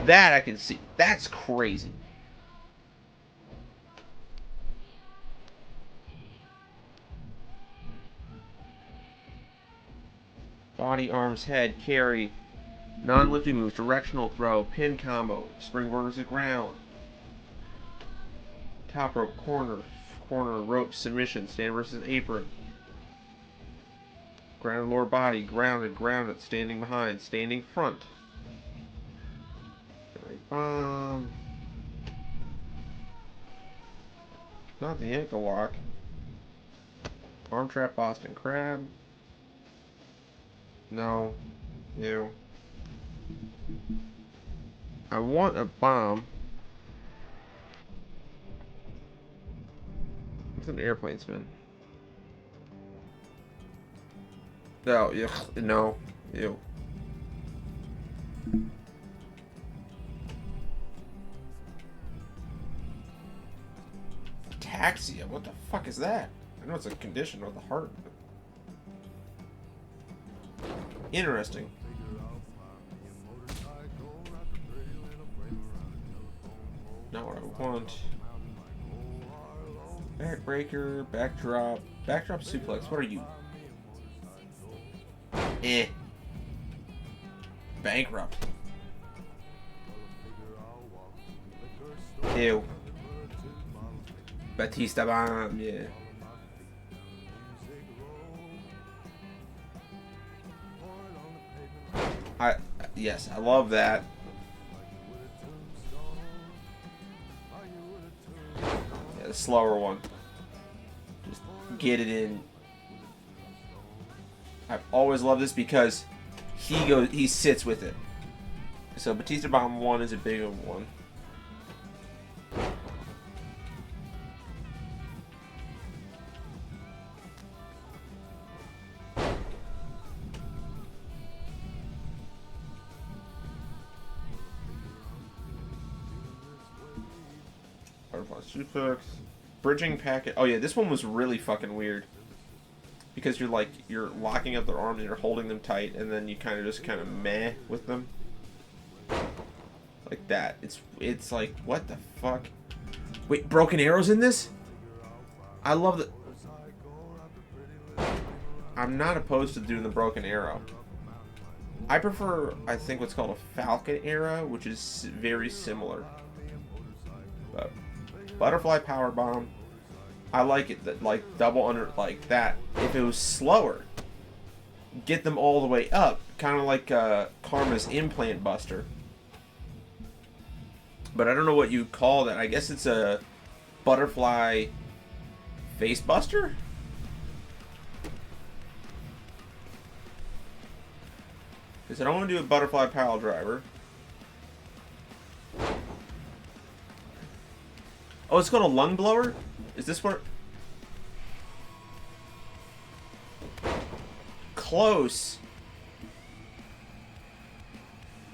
That I can see. That's crazy. Body, arms, head, carry. Non-lifting move, directional throw, pin combo, springboard to ground. Top rope, corner, corner, rope, submission, stand versus apron. Grounded lower body, grounded, grounded, standing behind, standing front. Bomb. Not the ankle lock. Arm trap, Boston Crab. No. Ew. I want a bomb. It's an airplane spin. No, yeah, no. Ew. Ataxia? What the fuck is that? I know it's a condition of the heart. Interesting. Not what I want. Backbreaker, backdrop, backdrop suplex. What are you? Bankrupt. Ew. Batista bomb, yeah. Yes, I love that. Yeah, the slower one. Just get it in. I've always loved this because he sits with it. So Batista Bomb 1 is a big one. Butterfly suplex. Bridging packet. Oh yeah, this one was really fucking weird. Because you're locking up their arms and you're holding them tight, and then you kind of meh with them. Like that. It's like, what the fuck? Wait, broken arrows in this? I love the... I'm not opposed to doing the broken arrow. I prefer, I think, what's called a falcon arrow, which is very similar. But butterfly power bomb, I like it that like double under like that. If it was slower, get them all the way up, kind of like Karma's implant buster. But I don't know what you call that. I guess it's a butterfly face buster. Because I don't want to do a butterfly pile driver. Oh, it's called a lung blower? Is this where... Close.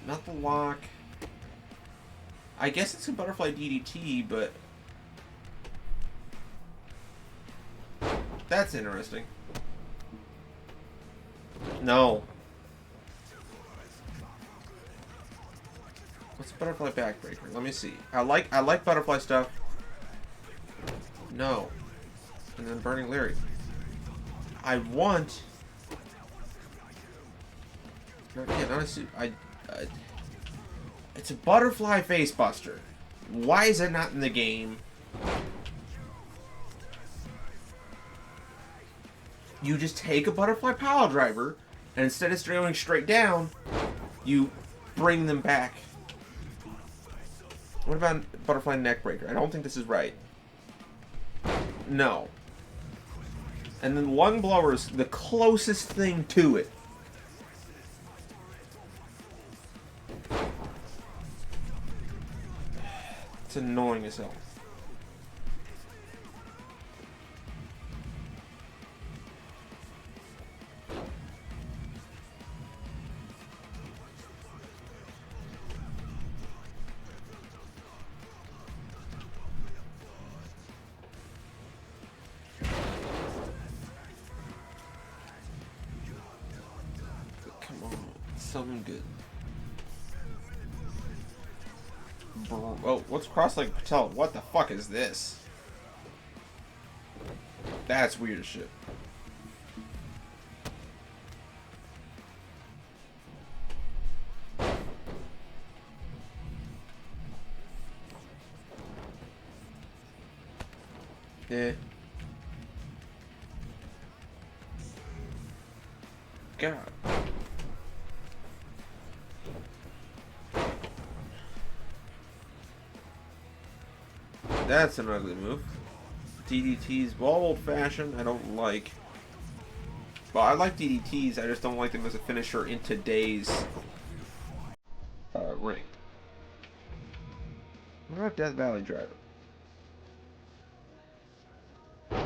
Not the lock. I guess it's a butterfly DDT, but... That's interesting. No. What's a butterfly backbreaker? Let me see. I like butterfly stuff. No. And then Burning Larry. I want... Yeah, not a suit. It's a butterfly face buster. Why is it not in the game? You just take a butterfly pile driver, and instead of going straight down, you bring them back. What about butterfly neck breaker? I don't think this is right. No. And then lung blower is the closest thing to it. It's annoying as hell. Come on, something good. Oh, what's cross-legged patella? What the fuck is this? That's weird as shit. Eh. God. That's an ugly move. DDTs, well, old-fashioned, I don't like. Well, I like DDTs, I just don't like them as a finisher in today's ring. What about Death Valley Driver?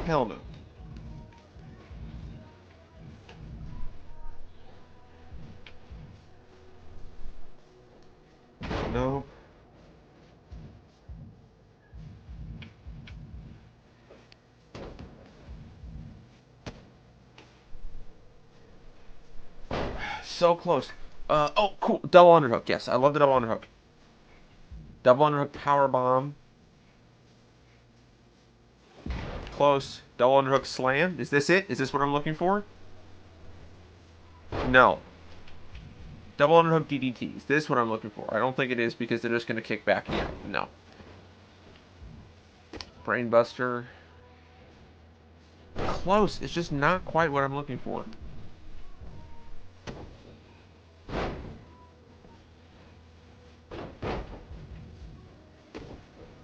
Hell no. No. So close. Oh, cool. Double underhook. Yes, I love the double underhook. Double underhook power bomb. Close. Double underhook slam. Is this it? Is this what I'm looking for? No. Double underhook DDT. Is this what I'm looking for? I don't think it is because they're just going to kick back. Yeah, no. Brainbuster. Close. It's just not quite what I'm looking for.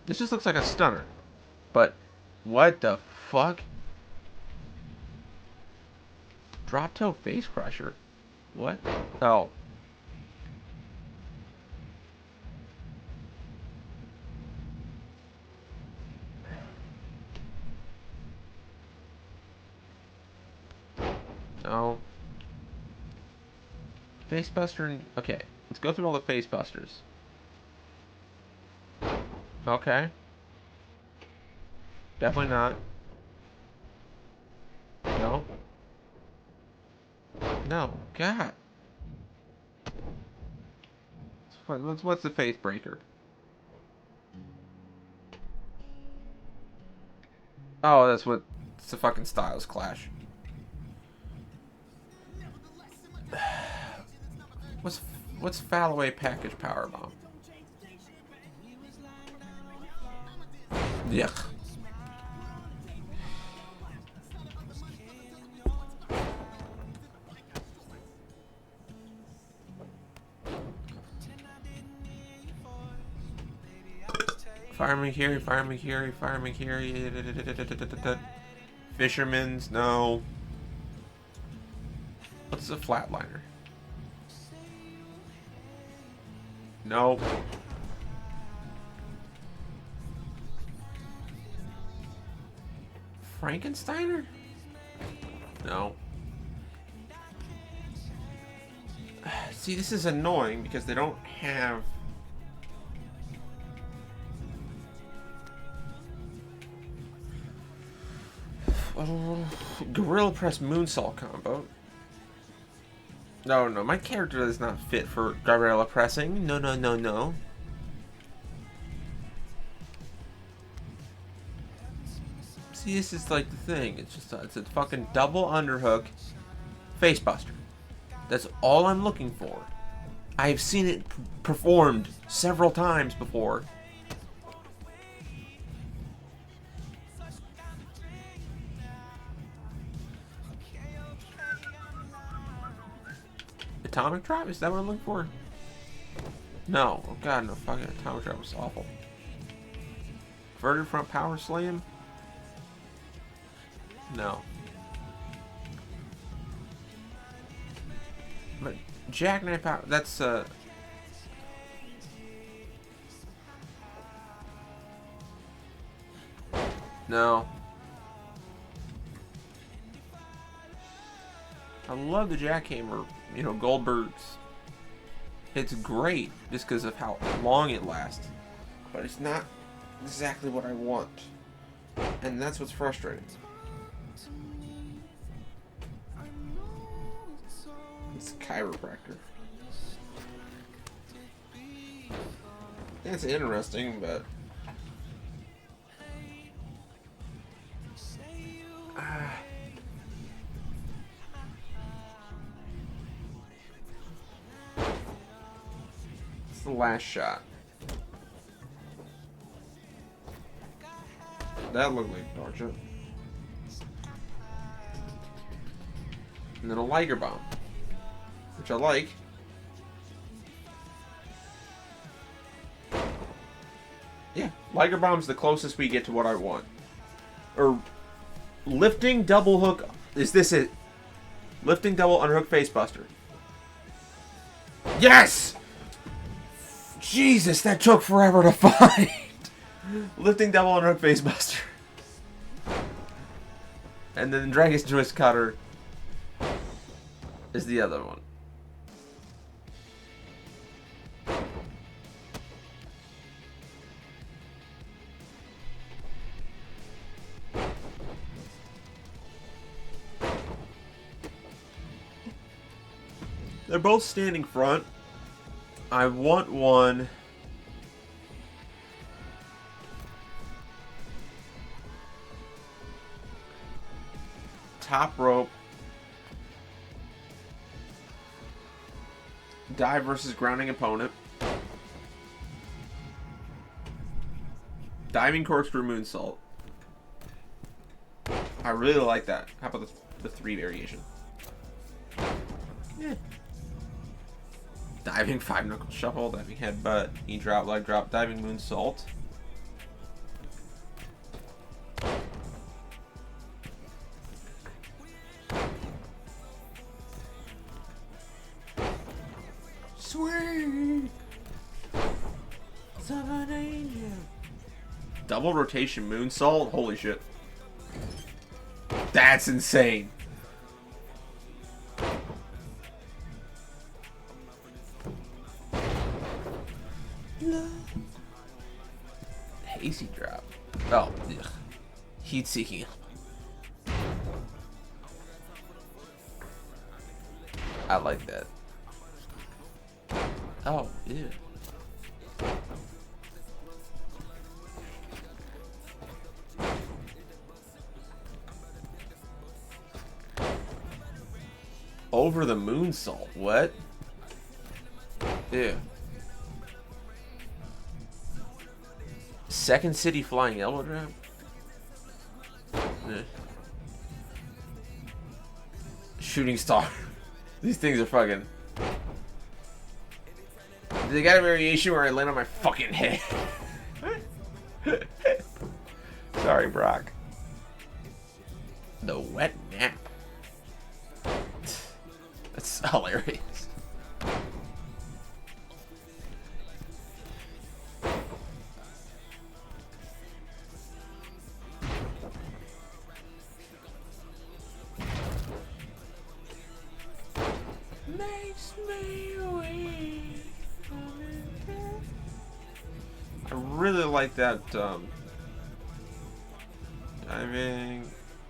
This just looks like a stunner. But what the fuck? Drop toe face crusher. What? Oh. No. Facebuster. Okay. Let's go through all the facebusters. Okay. Definitely not. No. No. God. What's the face breaker? Oh, that's what. It's a fucking styles clash. What's Fallaway package powerbomb? Yuck. Fire me here, fire me here, fire me here. Fisherman's, no. What's a flatliner? Nope. Frankensteiner? No. See, this is annoying because they don't have... Gorilla Press Moonsault combo. No, my character is not fit for Gorilla Pressing. No. See, this is like the thing. It's a fucking double underhook facebuster. That's all I'm looking for. I've seen it performed several times before. Atomic Drop? Is that what I'm looking for? No. Oh god, no. Fucking Atomic Drop was awful. Inverted front power slam? No. But jackknife power, that's no. I love the jackhammer, you know, Goldberg's. It's great just because of how long it lasts. But it's not exactly what I want. And that's what's frustrating. It's chiropractor. That's interesting, but it's the last shot. That looked like torture. And then a Liger Bomb, which I like. Yeah, Liger Bomb's the closest we get to what I want. Or lifting double hook. Is this it? Lifting double underhook facebuster. Yes! Jesus, that took forever to find. Lifting double underhook facebuster. And then Dragon's Twist Cutter is the other one. They're both standing front. I want one. Top rope. Dive versus grounding opponent. Diving corkscrew moonsault. I really like that. How about the 3 variation? Yeah. Diving 5-knuckle shuffle, diving headbutt, knee drop, leg drop, diving moonsault. Sweet! Son of an angel. Double rotation moonsault? Holy shit. That's insane. Hazy drop. Oh, ugh. Heat seeking. I like that. Oh, ew. Over the moonsault. What? Ew. Second City flying elbow drop? Shooting star. These things are fucking... They got a variation where I land on my fucking head. Sorry, Brock. The wet nap. That's hilarious. Makes me weak. I really like that diving,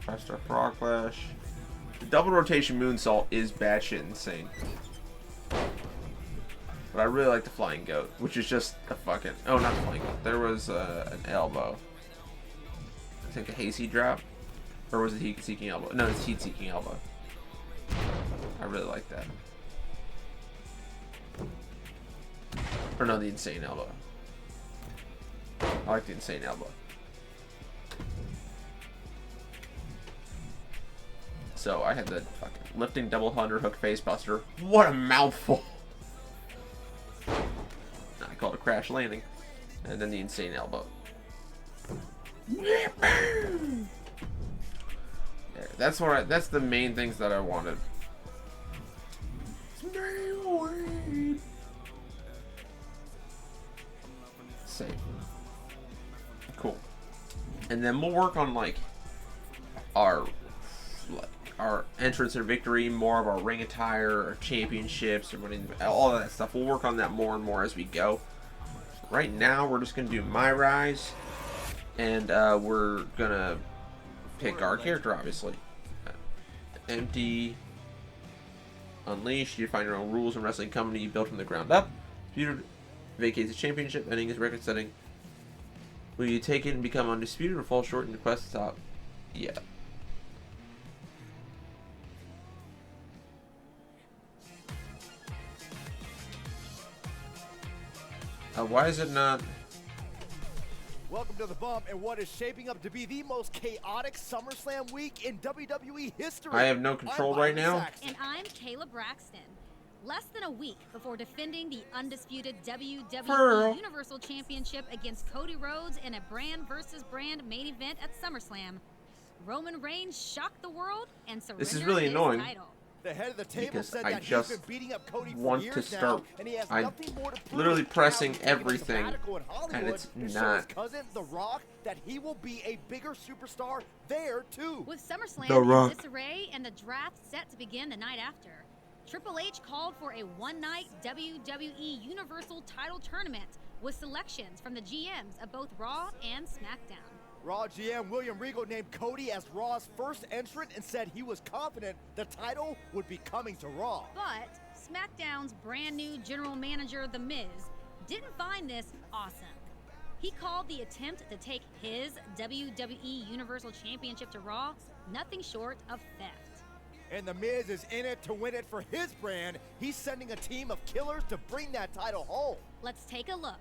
5-star frog flash. The double rotation moonsault is batshit insane. But I really like the flying goat, which is just a fucking... Oh, not the flying goat. There was an elbow. I think a hazy drop. Or was it heat seeking elbow? No, it's heat seeking elbow. I really like that. Or no, the insane elbow. I like the insane elbow. So I had the fucking lifting double underhook facebuster. What a mouthful! I call it a crash landing. And then the insane elbow. There. That's what that's the main things that I wanted. Save. Cool. And then we'll work on like our entrance or victory, more of our ring attire, our championships, or winning, all of that stuff. We'll work on that more and more as we go. Right now, we're just gonna do my rise, and we're gonna pick our character, obviously. Empty. Unleashed. You find your own rules in wrestling company you built from the ground up. Feud vacates the championship, ending his record setting. Will you take it and become undisputed or fall short in the quest to top? Yeah. Why is it not? Welcome to the bump and what is shaping up to be the most chaotic SummerSlam week in WWE history. I have no control right now. And I'm Kayla Braxton. Less than a week before defending the undisputed WWE Universal Championship against Cody Rhodes in a brand versus brand main event at SummerSlam, Roman Reigns shocked the world and surrendered This is really his annoying. title. The head of the table Because said I that just he's been beating up Cody for want years to start. now, and he has I'm nothing more to prove. literally Now pressing he's taking a everything, sabbatical in Hollywood and it's to show not. his cousin, The Rock, that he will be a bigger superstar there too. With SummerSlam The Rock. in disarray and the draft set to begin the night after, Triple H called for a one-night WWE Universal Title Tournament with selections from the GMs of both Raw and SmackDown. Raw GM William Regal named Cody as Raw's first entrant and said he was confident the title would be coming to Raw. But SmackDown's brand new general manager, The Miz, didn't find this awesome. He called the attempt to take his WWE Universal Championship to Raw nothing short of theft. And The Miz is in it to win it for his brand. He's sending a team of killers to bring that title home. Let's take a look.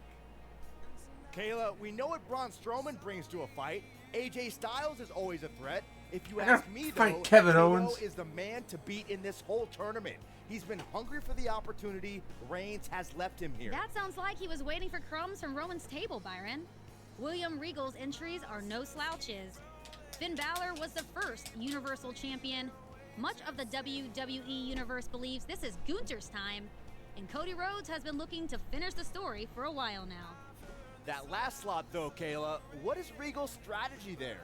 Kayla, we know what Braun Strowman brings to a fight. AJ Styles is always a threat. If you I ask gotta me, fight though, Kevin KO Owens. is the man to beat in this whole tournament. He's been hungry for the opportunity. Reigns has left him here. That sounds like he was waiting for crumbs from Roman's table, Byron. William Regal's entries are no slouches. Finn Balor was the first Universal Champion. Much of the WWE Universe believes this is Gunther's time, and Cody Rhodes has been looking to finish the story for a while now. That last slot, though, Kayla, what is Regal's strategy there?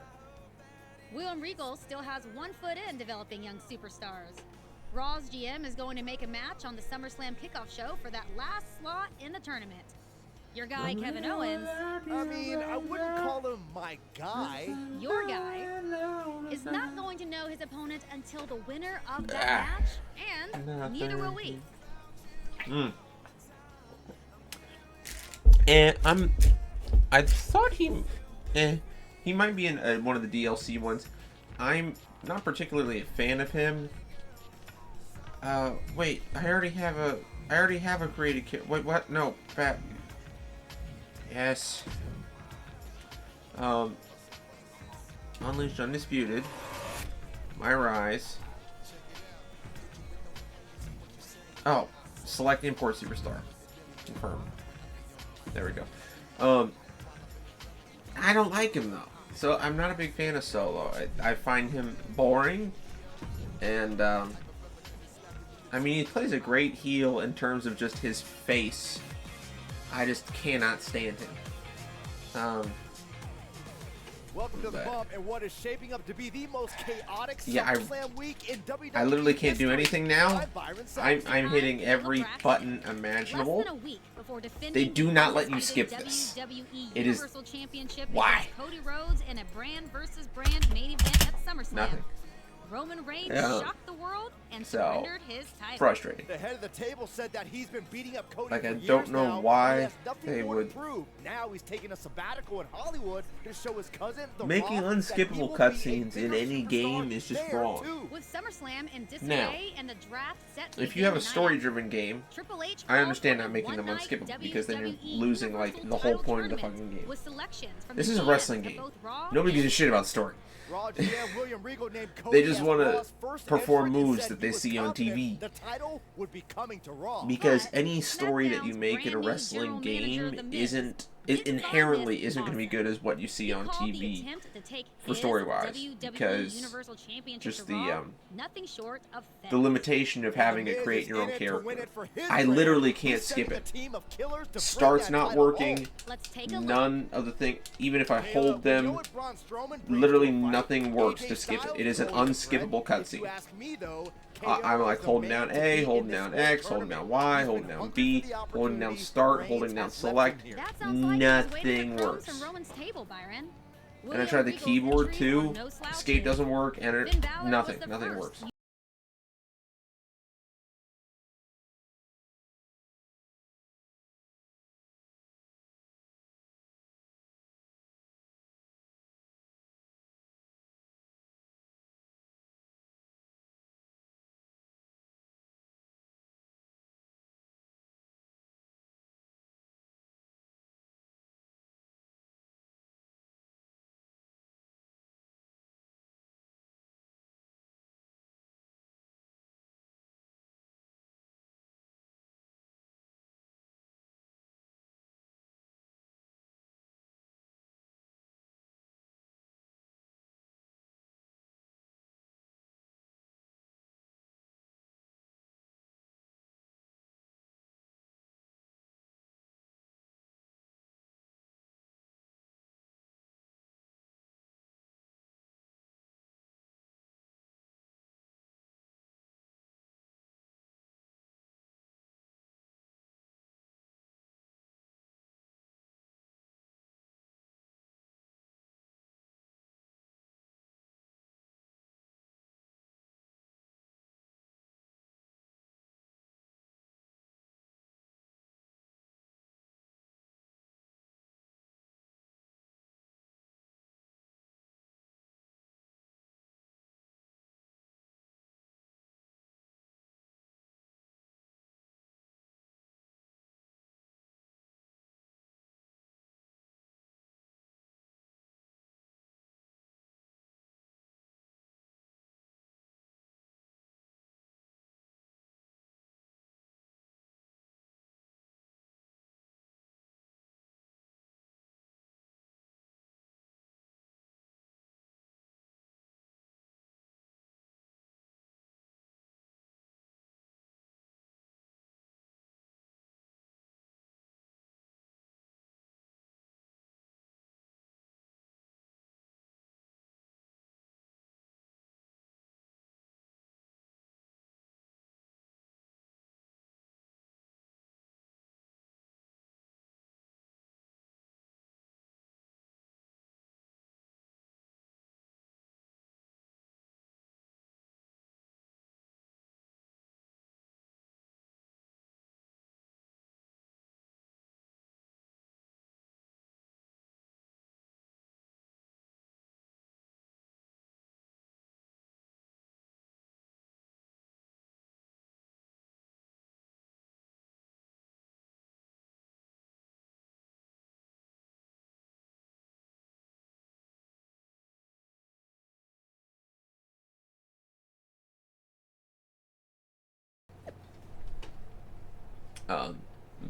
William Regal still has one foot in developing young superstars. Raw's GM is going to make a match on the SummerSlam kickoff show for that last slot in the tournament. Your guy, Kevin Owens, I mean, I wouldn't call him my guy. your guy, is not going to know his opponent until the winner of that match, and neither will we. And I thought he might be in one of the DLC ones. I'm not particularly a fan of him. Wait, I already have a created kit. Wait, what? No, back. Yes. Unleashed Undisputed. My Rise. Oh, select import superstar. Confirm. There we go. I don't like him though, so I'm not a big fan of Solo. I find him boring, and I mean, he plays a great heel in terms of just his face. I just cannot stand him. Welcome to the bump and what is shaping up to be the most chaotic Yeah, SummerSlam week in WWE I literally can't do history. anything now. I'm Byron Saxton. I'm hitting every button imaginable. Less than a week before defending They do not let you undisputed skip this. WWE It is- Universal Championship Why? against Cody Rhodes in a brand versus brand main event at SummerSlam. Nothing. Roman Reigns Yeah. shocked the world and So, surrendered his title. Frustrating. The head of the table said that he's been beating up Cody Like, for I years don't know now, why and he has nothing they more would- to prove. Now he's taking a sabbatical in Hollywood to show his cousin, The Making Rock, that he unskippable will be a cutscenes in bigger any superstar game is just there, wrong. too. With SummerSlam in disarray Now, and the draft set to If you begin have a the night story-driven game, Triple H I understand called not for making a them one-night unskippable because then you're WWE losing like Universal the whole Title point of the Tournament fucking game. with selections from This the is a GMs wrestling of game. both Raw Nobody gives a and shit about the story. Raw GM William Regal named Cody They just as want to Raw's first perform entrant and moves said that he they was see on confident TV. The title would be coming to Raw. Because But any story that you SmackDown's make in a brand new wrestling general manager, game The Miz, it didn't find inherently this isn't going to be awesome. good as what you see He on called the TV. attempt to take for his story-wise, WWE because Universal Championship just to the, Raw, nothing short of theft. The limitation of having The to Miz create is your own in it to win character. it for his I brand. literally He's can't skip sending a it. team of killers to bring Starts that not title working. home. Let's take a look. None of the thing, even if I Kayla, hold we know them, what Braun Strowman brings literally to a fight. nothing works AJ to skip it. Styles It is an is always a threat. unskippable If cutscene. you ask me, though, I'm KO like is the holding man down to A, beat holding in this down whole X, holding tournament. down Y, He's holding been down hungry B, for the holding down opportunity. start, Reigns holding down has left him select. here. That sounds like he was waiting Nothing for crumbs works. from Roman's table, Byron. And I tried the William Regal's keyboard entries too. are no slouches. Escape doesn't work, enter, Finn Balor was nothing, the nothing first works.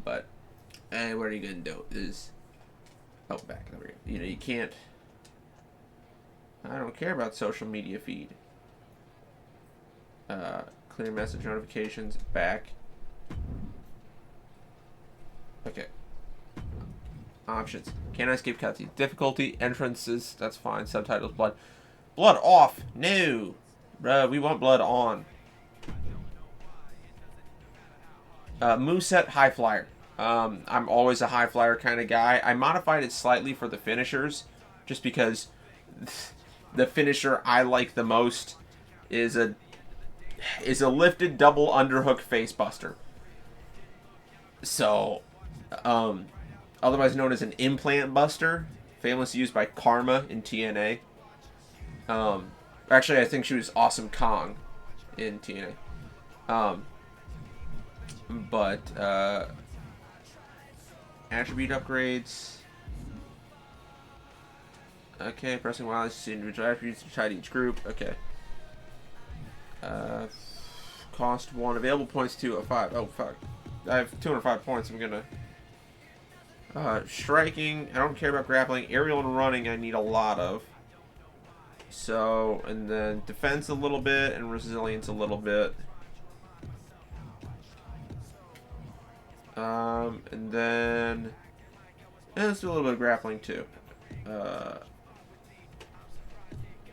But what are you gonna do? Is back there we go. You know, you can't. I don't care about social media feed. Clear message notifications back. Okay. Options. Can I skip cutscenes? Difficulty, entrances, that's fine. Subtitles, blood. Blood off! No! Bruh, we want blood on. Moveset, high flyer. I'm always a high flyer kind of guy. I modified it slightly for the finishers, just because the finisher I like the most is a lifted double underhook face buster. So, otherwise known as an implant buster, famously used by Karma in TNA. Actually, I think she was Awesome Kong in TNA. Attribute upgrades. Okay, pressing while to see individual attributes tied to each group. Okay. Cost 1. Available points 2 of 5. Oh, fuck. I have 205 points. I'm gonna... striking. I don't care about grappling. Aerial and running I need a lot of. So, and then defense a little bit and resilience a little bit. And then... let's do a little bit of grappling too.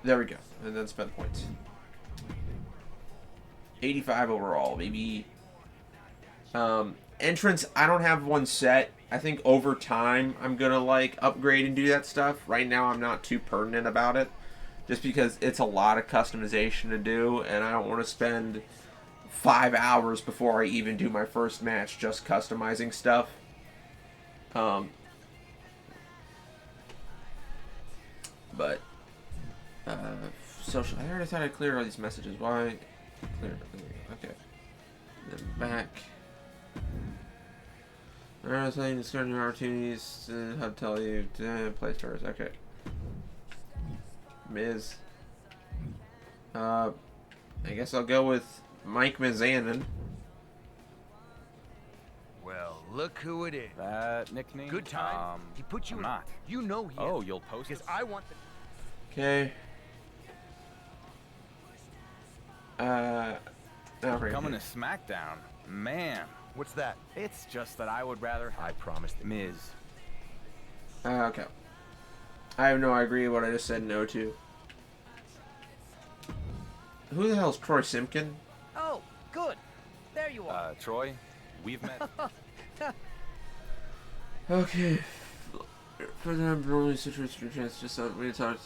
There we go. And then spend points. 85 overall, maybe. Entrance, I don't have one set. I think over time I'm gonna like upgrade and do that stuff. Right now I'm not too pertinent about it, just because it's a lot of customization to do, and I don't want to spend 5 hours before I even do my first match just customizing stuff. But social. I already thought I cleared all these messages. Why? Clear. Okay. Then back. Alright, so discarding your opportunities. How to tell you to play stars. Okay. Miz. I guess I'll go with Mike Mizanin. Well, look who it is. That nickname? Good time. He put you I'm in. not. You know he. Oh, you'll post Because it? I want the. Okay. Right Coming here. to SmackDown. Man. What's that? It's just that I would rather I promised. Miz. Okay. I have no idea what I just said no to. Who the hell is Troy Simpkin? Oh, good. There you are. Troy, we've met. Okay. For them, only situation chance just we talk.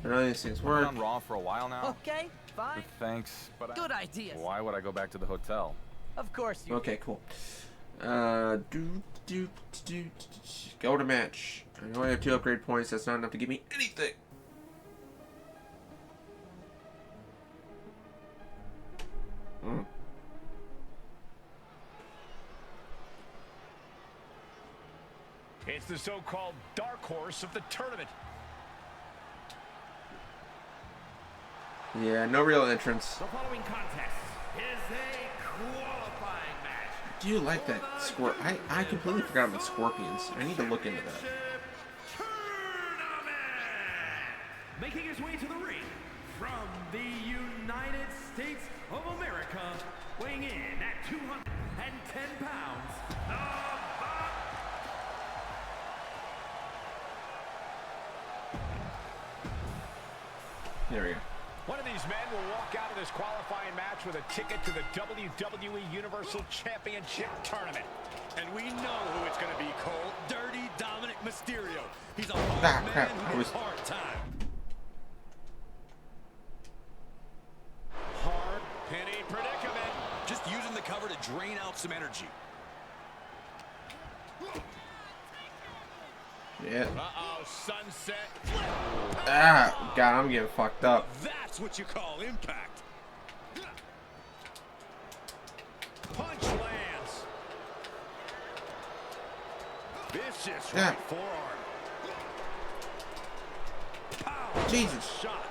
But none of these things I've work. been on Raw for a while now. Okay, fine. Thanks, but Good idea. why would I go back to the hotel? Of course you. Okay, cool. Go to match. I only have 2 upgrade points. That's not enough to give me anything. It's the so-called dark horse of the tournament. Yeah, no real entrance. The following contest is a qualifying match. Do you like that I completely forgot about scorpions. I need to look into that. Making his way to the ring from the United States of America, weighing in at 210 pounds, There we go. one of these men will walk out of this qualifying match with a ticket to the WWE Universal Championship Tournament. And we know who it's going to be, Cole. Dirty Dominic Mysterio. He's a hard man who gets hard time. Hard pinning predicament. Just using the cover to drain out some energy. Yeah. Uh-oh, sunset. Ah, God, I'm getting fucked up. That's what you call impact. Punch lands. Vicious Yeah. right forearm. Pow. Jesus. Shot.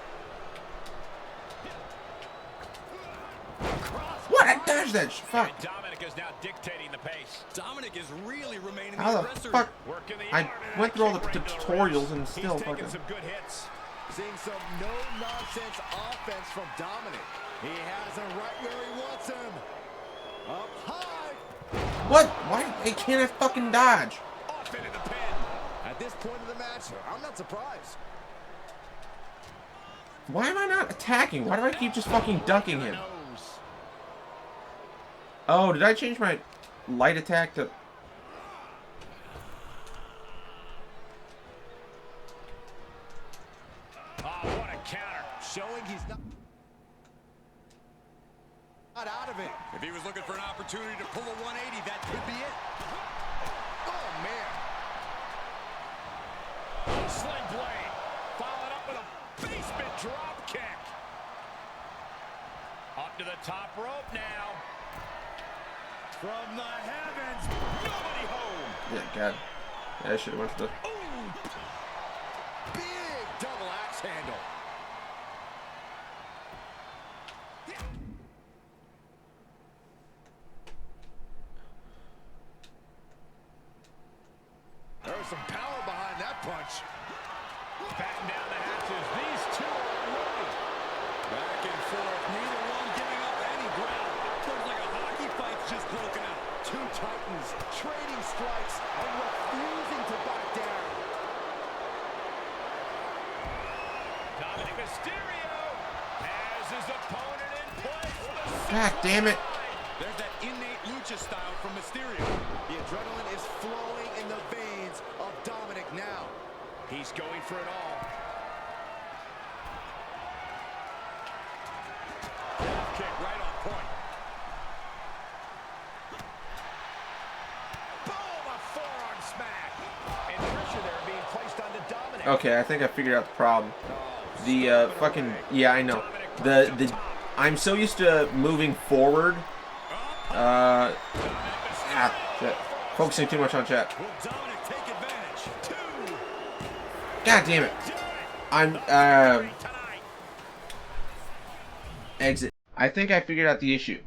What a dodge that shit? Fuck. And Dominic is now dictating the pace. Dominic is really remaining How the the aggressor. fuck? Working the I arm and went through all the kick right to tutorials and wrist. still He's taking fucking. some good hits. Seeing some no-nonsense offense from Dominic. He has him right where he wants him. Up high. What? Why? They can't have fucking dodge. Off into the pin. At this point of the match, I'm not surprised. Why am I not attacking? Why do I keep just fucking ducking him? Nose. Oh, did I change my light attack to... Oh, what a counter. Showing he's not out of it. If he was looking for an opportunity to pull a 180, that could be it. Oh, man. Sling blade. Followed up with a basement drop kick. Up to the top rope now. From the heavens. Nobody home. Yeah, God. Yeah, I should have went to the... Ooh. Big double axe handle. There's some power behind that punch. Batten down the hatches. These two are unloaded. Back and forth, neither one giving up any ground. Looks like a hockey fight's just broken out. Two titans trading strikes and refusing to back down. Dominic Mysterio has his opponent in place. God damn it. There's that innate lucha style from Mysterio. The adrenaline is flowing in the veins of Dominic now. He's going for it all. Left kick right on point. Boom! A forearm smack. And pressure there being placed onto Dominic. Okay, I think I figured out the problem. The, fucking... Yeah, I know. The... I'm so used to moving forward. Shit. Focusing too much on chat. Will Dominic take advantage? Two. God damn it. I'm, Tonight. exit. I think I figured out the issue.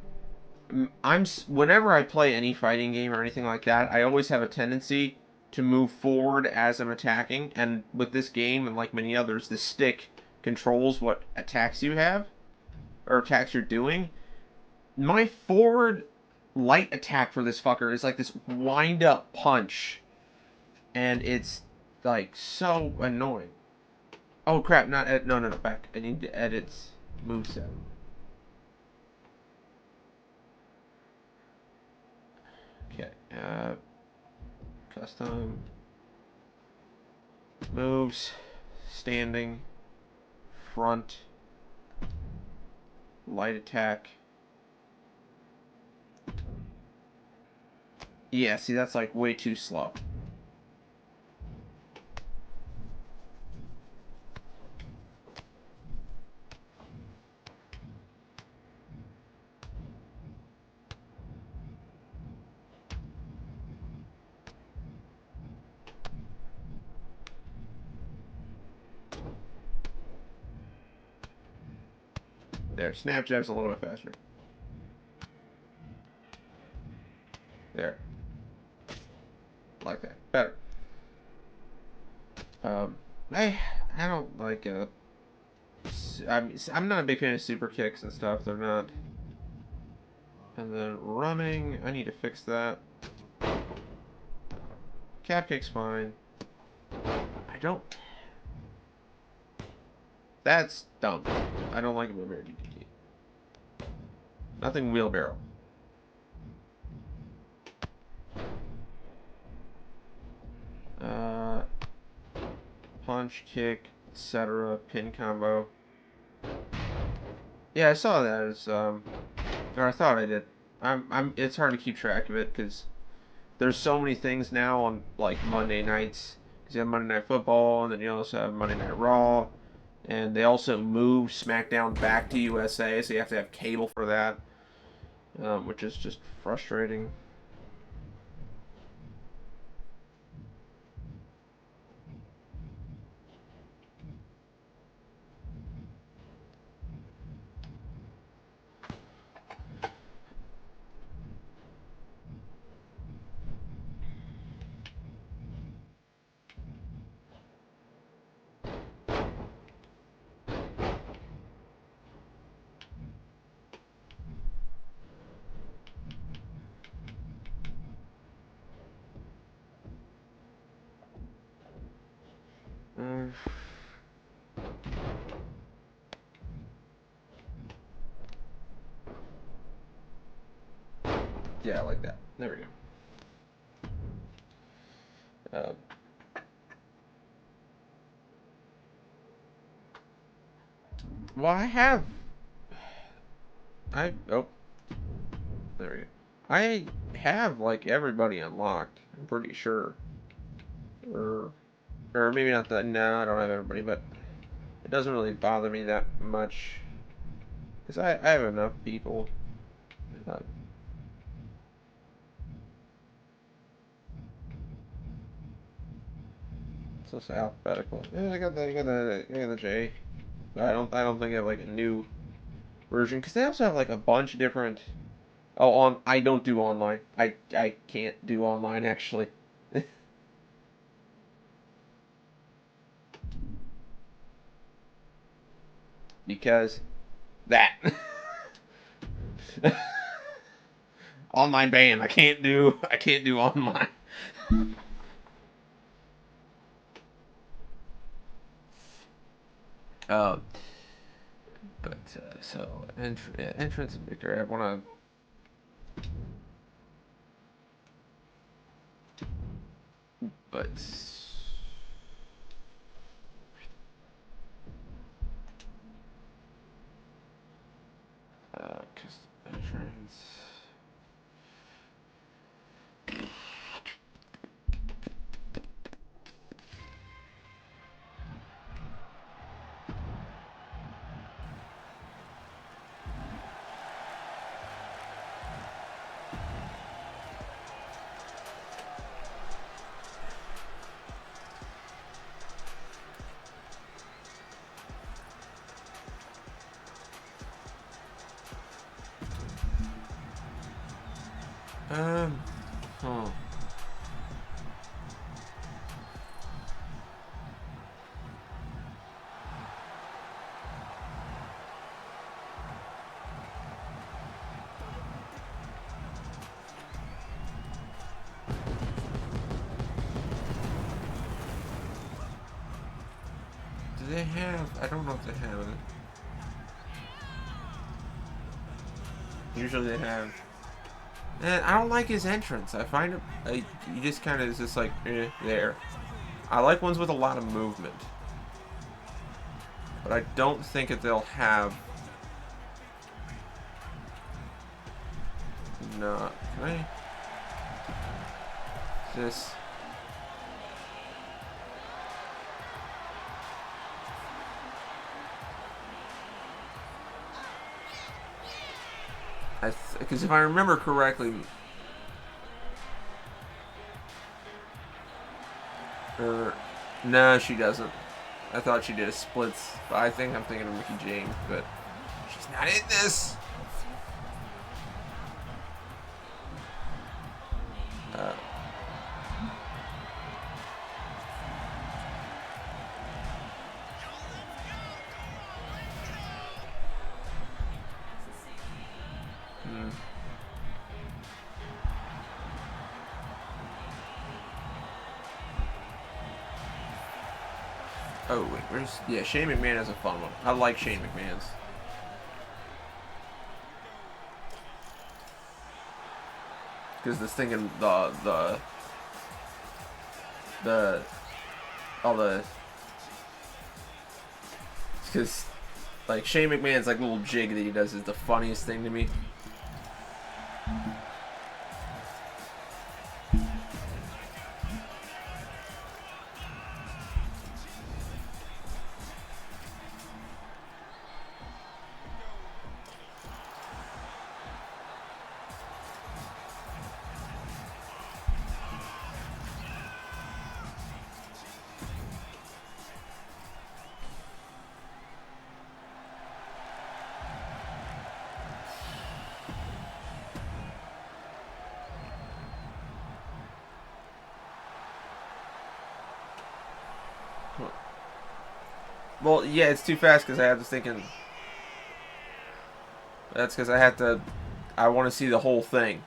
Whenever I play any fighting game or anything like that, I always have a tendency to move forward as I'm attacking, and with this game, and like many others, the stick controls what attacks you have, or attacks you're doing. My forward light attack for this fucker is like this wind-up punch, and it's like so annoying. Oh crap, not ed no, back. I need to edit moveset. Okay, custom moves, standing, front, light attack. Yeah, see, that's like way too slow. There, snap jab's a little bit faster. There. Like that. Better. I don't like, I'm not a big fan of super kicks and stuff. They're not. And then running, I need to fix that. Cap kick's fine. I don't. That's dumb. I don't like a wheelbarrow DDT. Nothing wheelbarrow. Punch, kick, etc. Pin combo. Yeah, I saw that. As, or I thought I did. It's hard to keep track of it because there's so many things now on like Monday nights. Because you have Monday Night Football, and then you also have Monday Night Raw, and they also moved SmackDown back to USA, so you have to have cable for that, which is just frustrating. Mm. Yeah, like that. There we go. Well, oh, there we go. I have like everybody unlocked. I'm pretty sure. Or maybe not that. No, I don't have everybody, but it doesn't really bother me that much because I have enough people. Uh, so it's alphabetical. Yeah, I got the J. But I don't think I have like a new version because they also have like a bunch of different. Oh, I don't do online. I can't do online actually. Because that online ban. I can't do online. Uh, but so entrance and victory. I wanna. But cause entrance. Um. Huh. Do they have? I don't know if they have it. Usually they have. And I don't like his entrance. I find it. He just kind of is just like there. I like ones with a lot of movement, but I don't think that they'll have. No, can I? This. Because if I remember correctly, no, she doesn't. I thought she did a splits, but I think I'm thinking of Mickey James, but she's not in this. Oh wait, where's Shane McMahon is a fun one. I like Shane McMahon's. Because this thing in the all the because like Shane McMahon's like little jig that he does is the funniest thing to me. Well, yeah, it's too fast because I have to thinking. That's because I have to. I want to see the whole thing.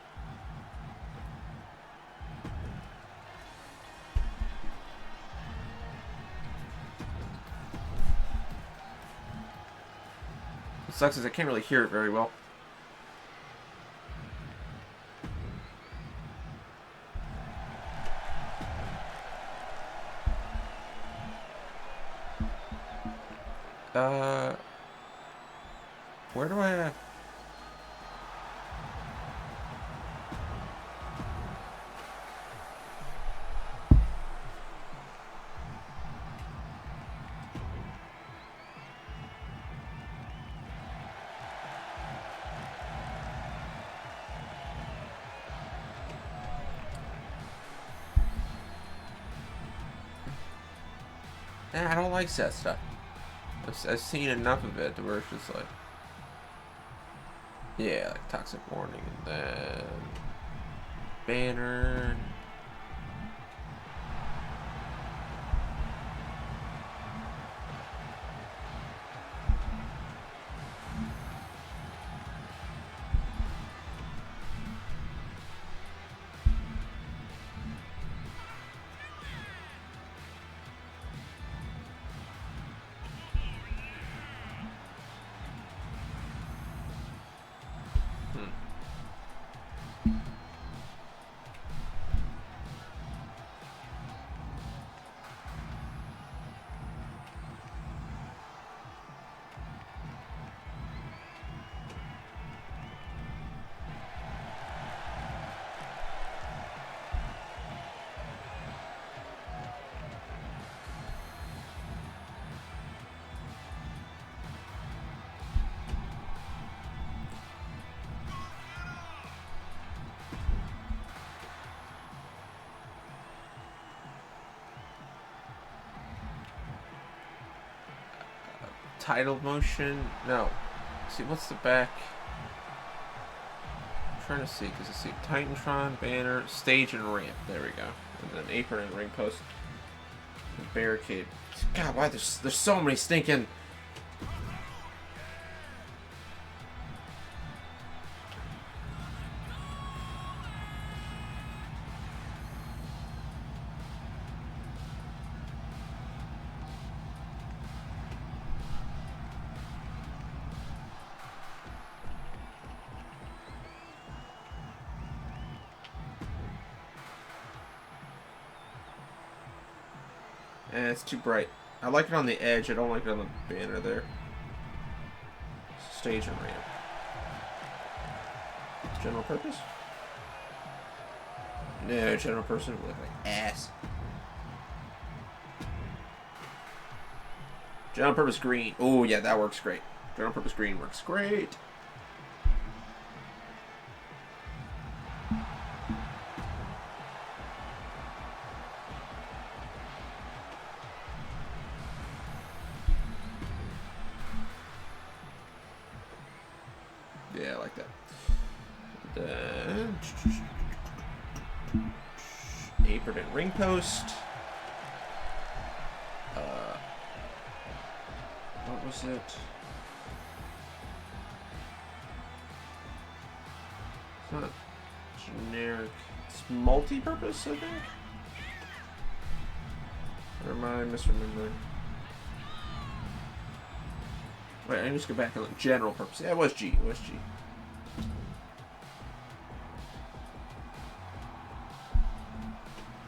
Sucks is I can't really hear it very well. Where do I have... I don't like that stuff. I've seen enough of it to where it's just like... Yeah, like toxic warning and then... Banner... Title motion? No. See, what's the back? I'm trying to see, because I see Titantron, banner, stage, and ramp. There we go. And then apron and ring post. And barricade. God, why there's so many stinking... it's too bright. I like it on the edge. I don't like it on the banner there. Stage and ramp. General purpose? No, general purpose would look like ass. General purpose green. Oh yeah, that works great. General purpose green works great. Yeah, I like that. Then apron and ring post. What was it? It's not generic. It's multi-purpose, I think. Or am I misremembering? Wait, I need to just go back and look. General purpose. Yeah, it was G. It was G.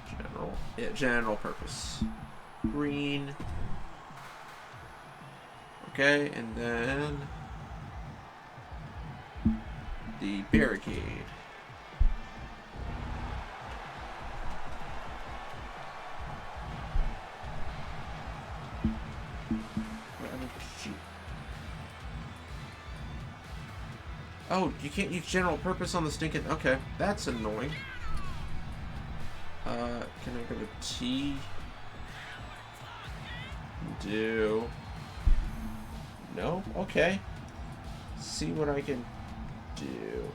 General. Yeah, general purpose. Green. Okay, and then the barricade. Oh, you can't use general purpose on the stinking... Okay, that's annoying. Can I go to T? Do... No? Okay. See what I can do.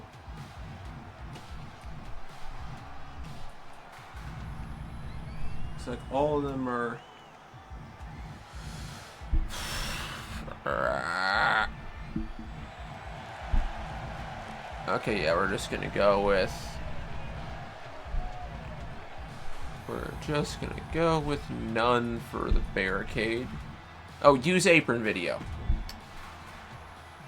It's like all of them are... Okay, yeah, we're just gonna go with... We're just gonna go with none for the barricade. Oh, use apron video.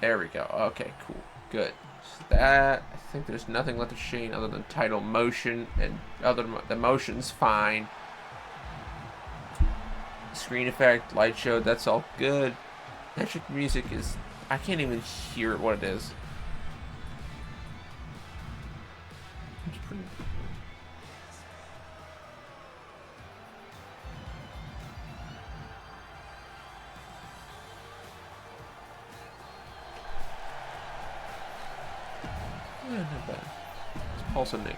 There we go. Okay, cool. Good. So that, I think there's nothing left of Shane other than title motion, and the motion's fine. Screen effect, light show, that's all good. Magic music is, I can't even hear what it is. It's pretty... Yeah, not bad. It's Pulse Enigma.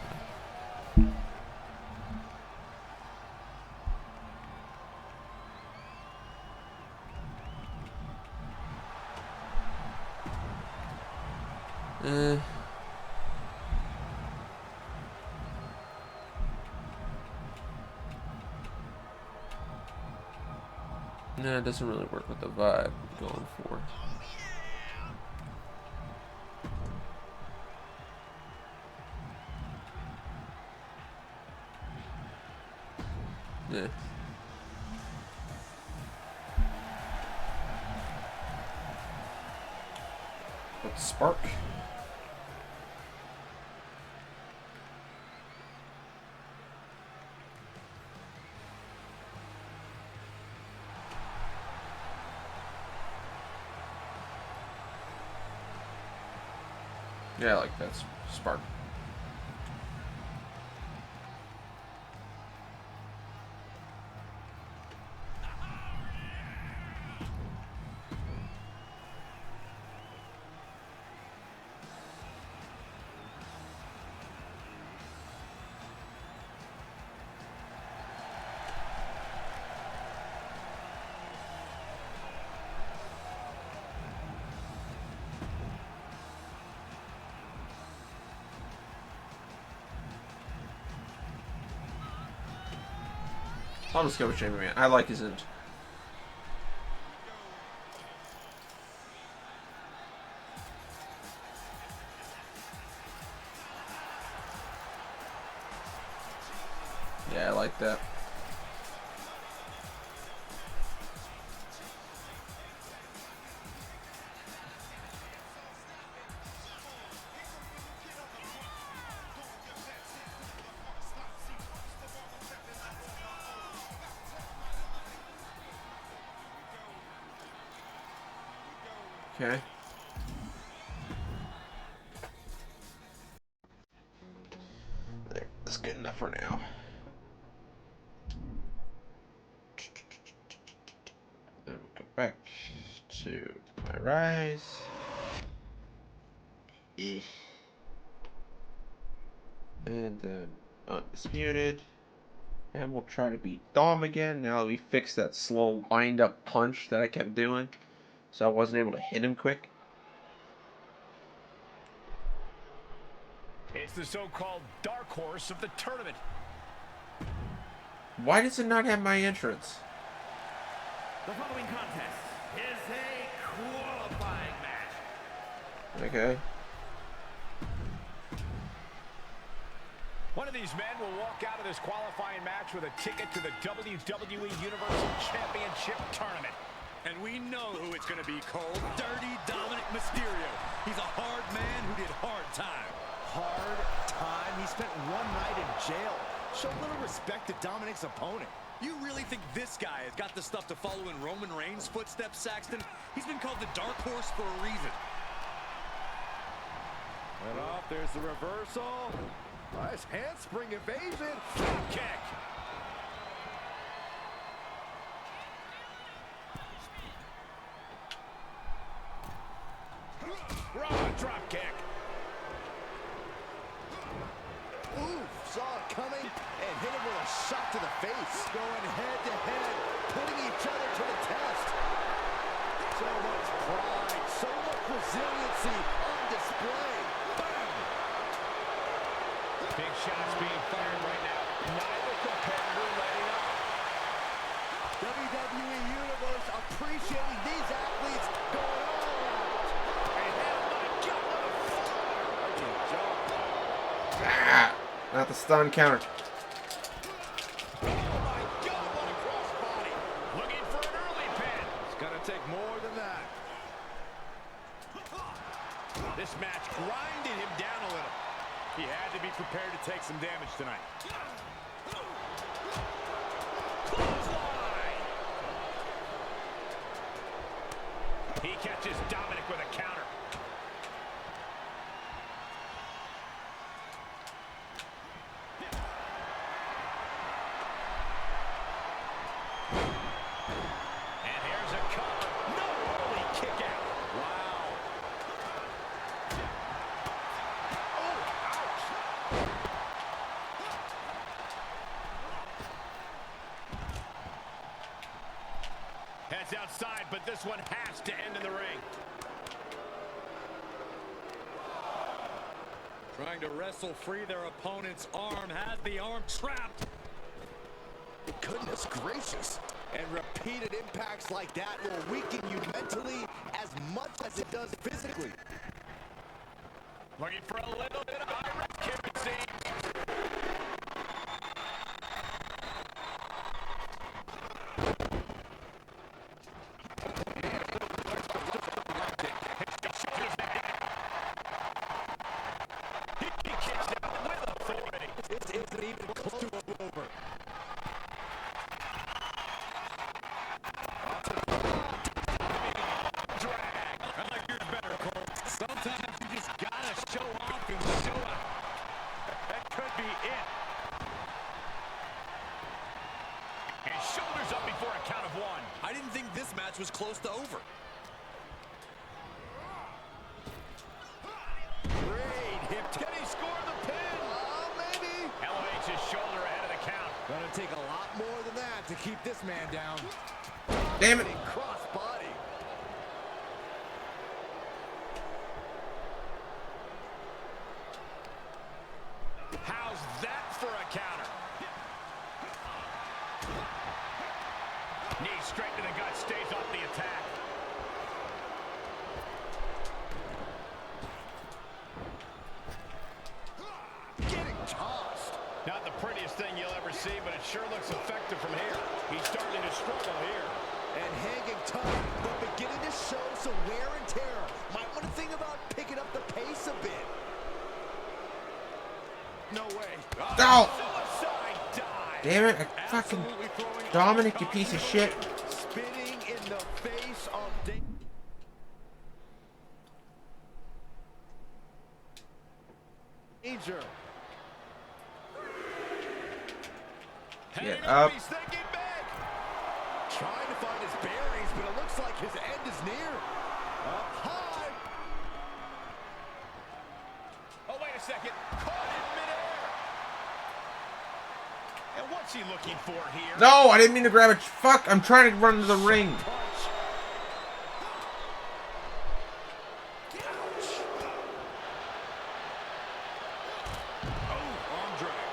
No, it doesn't really work with the vibe I'm going for. Yeah. Let's spark. Yeah, I like that spark. I'll just go with Jamie Man. I like his end. Yeah, I like that. Okay. There, that's good enough for now. Then we'll go back to my rise. And then undisputed. And we'll try to beat Dom again. Now that we fixed that slow wind up punch that I kept doing. So I wasn't able to hit him quick. It's the so-called dark horse of the tournament. Why does it not have my entrance? The following contest is a qualifying match. Okay. One of these men will walk out of this qualifying match with a ticket to the WWE Universal Championship Tournament. And we know who it's going to be, Cole. Dirty Dominic Mysterio. He's a hard man who did hard time. Hard time? He spent one night in jail. Show a little respect to Dominic's opponent. You really think this guy has got the stuff to follow in Roman Reigns' footsteps, Saxton? He's been called the Dark Horse for a reason. And off, there's the reversal. Nice handspring evasion. Drop kick. Raw drop kick. Ooh, saw it coming and hit him with a shot to the face. Going head to head, putting each other to the test. So much pride, so much resiliency on display. Bam! Big shots being fired right now. Neither competitor letting up. WWE Universe appreciating these athletes going all out. And hell, my God, what a fire! Ah, not the stun counter. Oh my God, what a crossbody! Looking for an early pin. It's gonna take more than that. This match grinded him down a little. He had to be prepared to take some damage tonight. Clothesline! He catches Dominic with a counter. And here's a cover. No early kick out. Wow. Oh, ouch. Heads outside, but this one has to end in the ring. Trying to wrestle free their opponent's arm, has the arm trapped. Goodness gracious. And repeated impacts like that will weaken you mentally as much as it does physically. Looking for a little bit of high risk here, it seems. He kicks out with authority. This isn't even close to over. Drag. I like yours better, Cole. Sometimes you just gotta show off and show out. That could be it. His shoulders up before a count of one. I didn't think this match was close to over. Great hip. Can he score the pin? Maybe. Elevates his shoulder ahead of the count. Gonna take a lot more than that to keep this man down. Damn it. Cross body. How's that for a counter? Knee straight to the gut, stays off the attack. Getting tossed. Not the prettiest thing you'll ever see, but it sure looks effective from here. He's starting to struggle here. And hanging tough, but beginning to show some wear and tear. Might want to think about picking up the pace a bit. No way. No. Suicide dive. Damn it. I fucking... Dominic, you piece of shit. Spitting in the face of danger. Get up. He's thinking big. Trying to find his bearings, but it looks like his end is near. Up high. Oh, wait a second. Caught in midair. And what's he looking for here? No, I didn't mean to grab it. Fuck, I'm trying to run to the ring. Punch. Ouch. Oh, arm drag.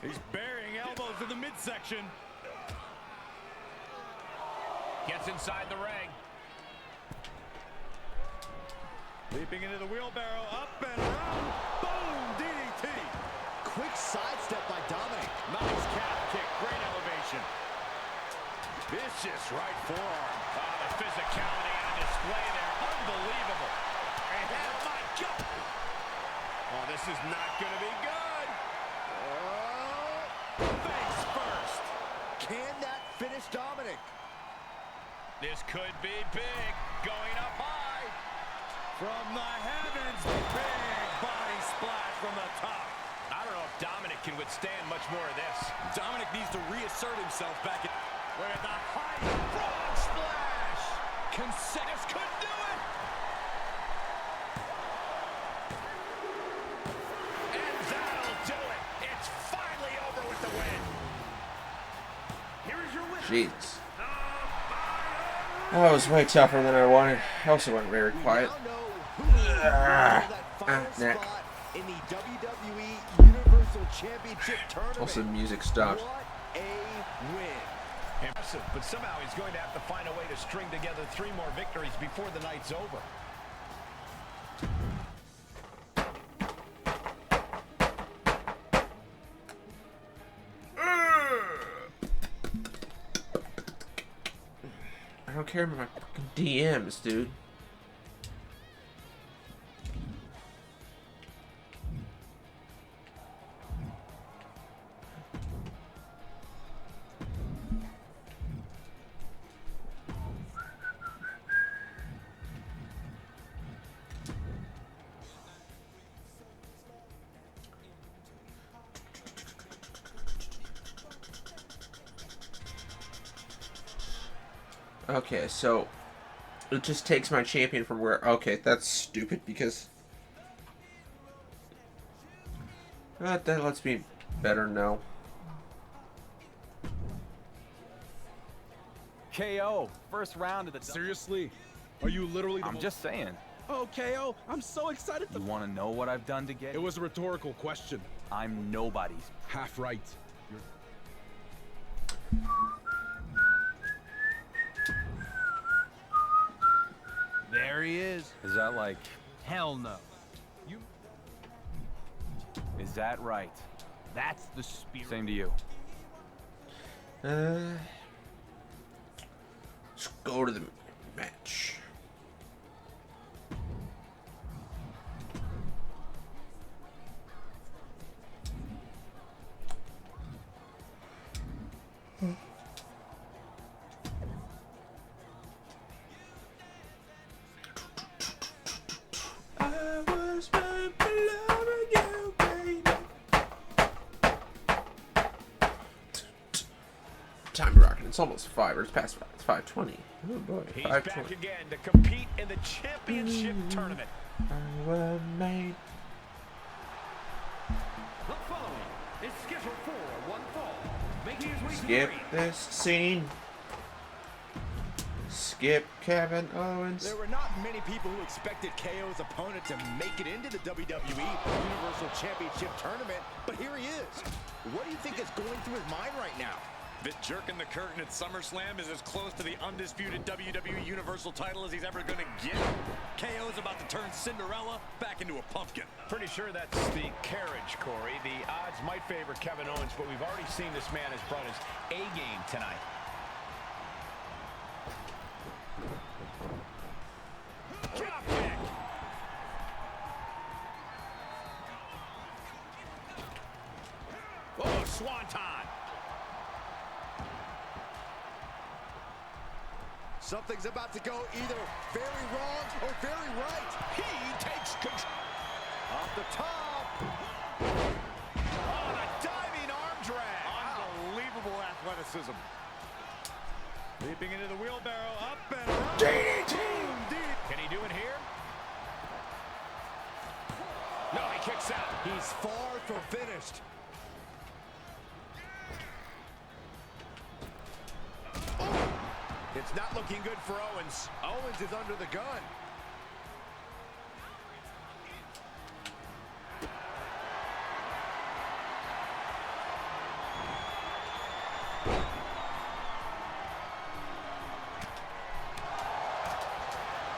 He's burying elbows in the midsection. Gets inside the ring. Leaping into the wheelbarrow, up and around. Boom, DDT. Quick sidestep by Dominic. Nice calf kick. Great elevation. Vicious right forearm. The physicality on display there. Unbelievable. And oh my God. Oh, this is not going to be good. Face first. Can that finish Dominic? This could be big. Going up high. From the heavens, big body splash from the top. I don't know if Dominic can withstand much more of this. Dominic needs to reassert himself back at... Look at the height. Frog splash. This could do it. And that'll do it. It's finally over with the win. Here is your winner. Jeez. That was way tougher than I wanted. I also went very quiet. We now know who will hold that final neck. spot in the WWE Universal Championship tournament. Also, the music stopped. What a win. Impressive, but somehow he's going to have to find a way to string together 3 more victories before the night's over. care about my fucking DMs, dude. Okay, so it just takes my champion from where... Okay, that's stupid because... that lets me better know. KO, first round of the... Seriously? Are you literally the I'm just saying. Oh, KO, I'm so excited You want to know what I've done to get... It was a rhetorical question. I'm nobody's. Half right. You're... There he is. Is that like... Hell no. You. Is that right? That's the spirit. Same to you. Let's go to the match. I was made for loving you, baby. Time rocking. It's almost 5, or it's past 5. It's 5:20. Oh boy, He's 5:20. back again to compete in the championship tournament. I was made. The following is scheduled for one fall. Making his way to the Skip ring. this scene. Skip Kevin Owens. There were not many people who expected KO's opponent to make it into the WWE Universal Championship Tournament, but here he is. What do you think is going through his mind right now? That jerking the curtain at SummerSlam is as close to the undisputed WWE Universal title as he's ever going to get. KO is about to turn Cinderella back into a pumpkin. Pretty sure that's the carriage, Corey. The odds might favor Kevin Owens, but we've already seen this man has brought his A game tonight. Drop kick. Oh, swanton. Something's about to go either very wrong or very right. He takes control. Off the top. On a diving arm drag. Unbelievable athleticism. Leaping into the wheelbarrow, up and around. DDT. Can he do it here? No, he kicks out. He's far from finished. It's not looking good for Owens. Owens is under the gun.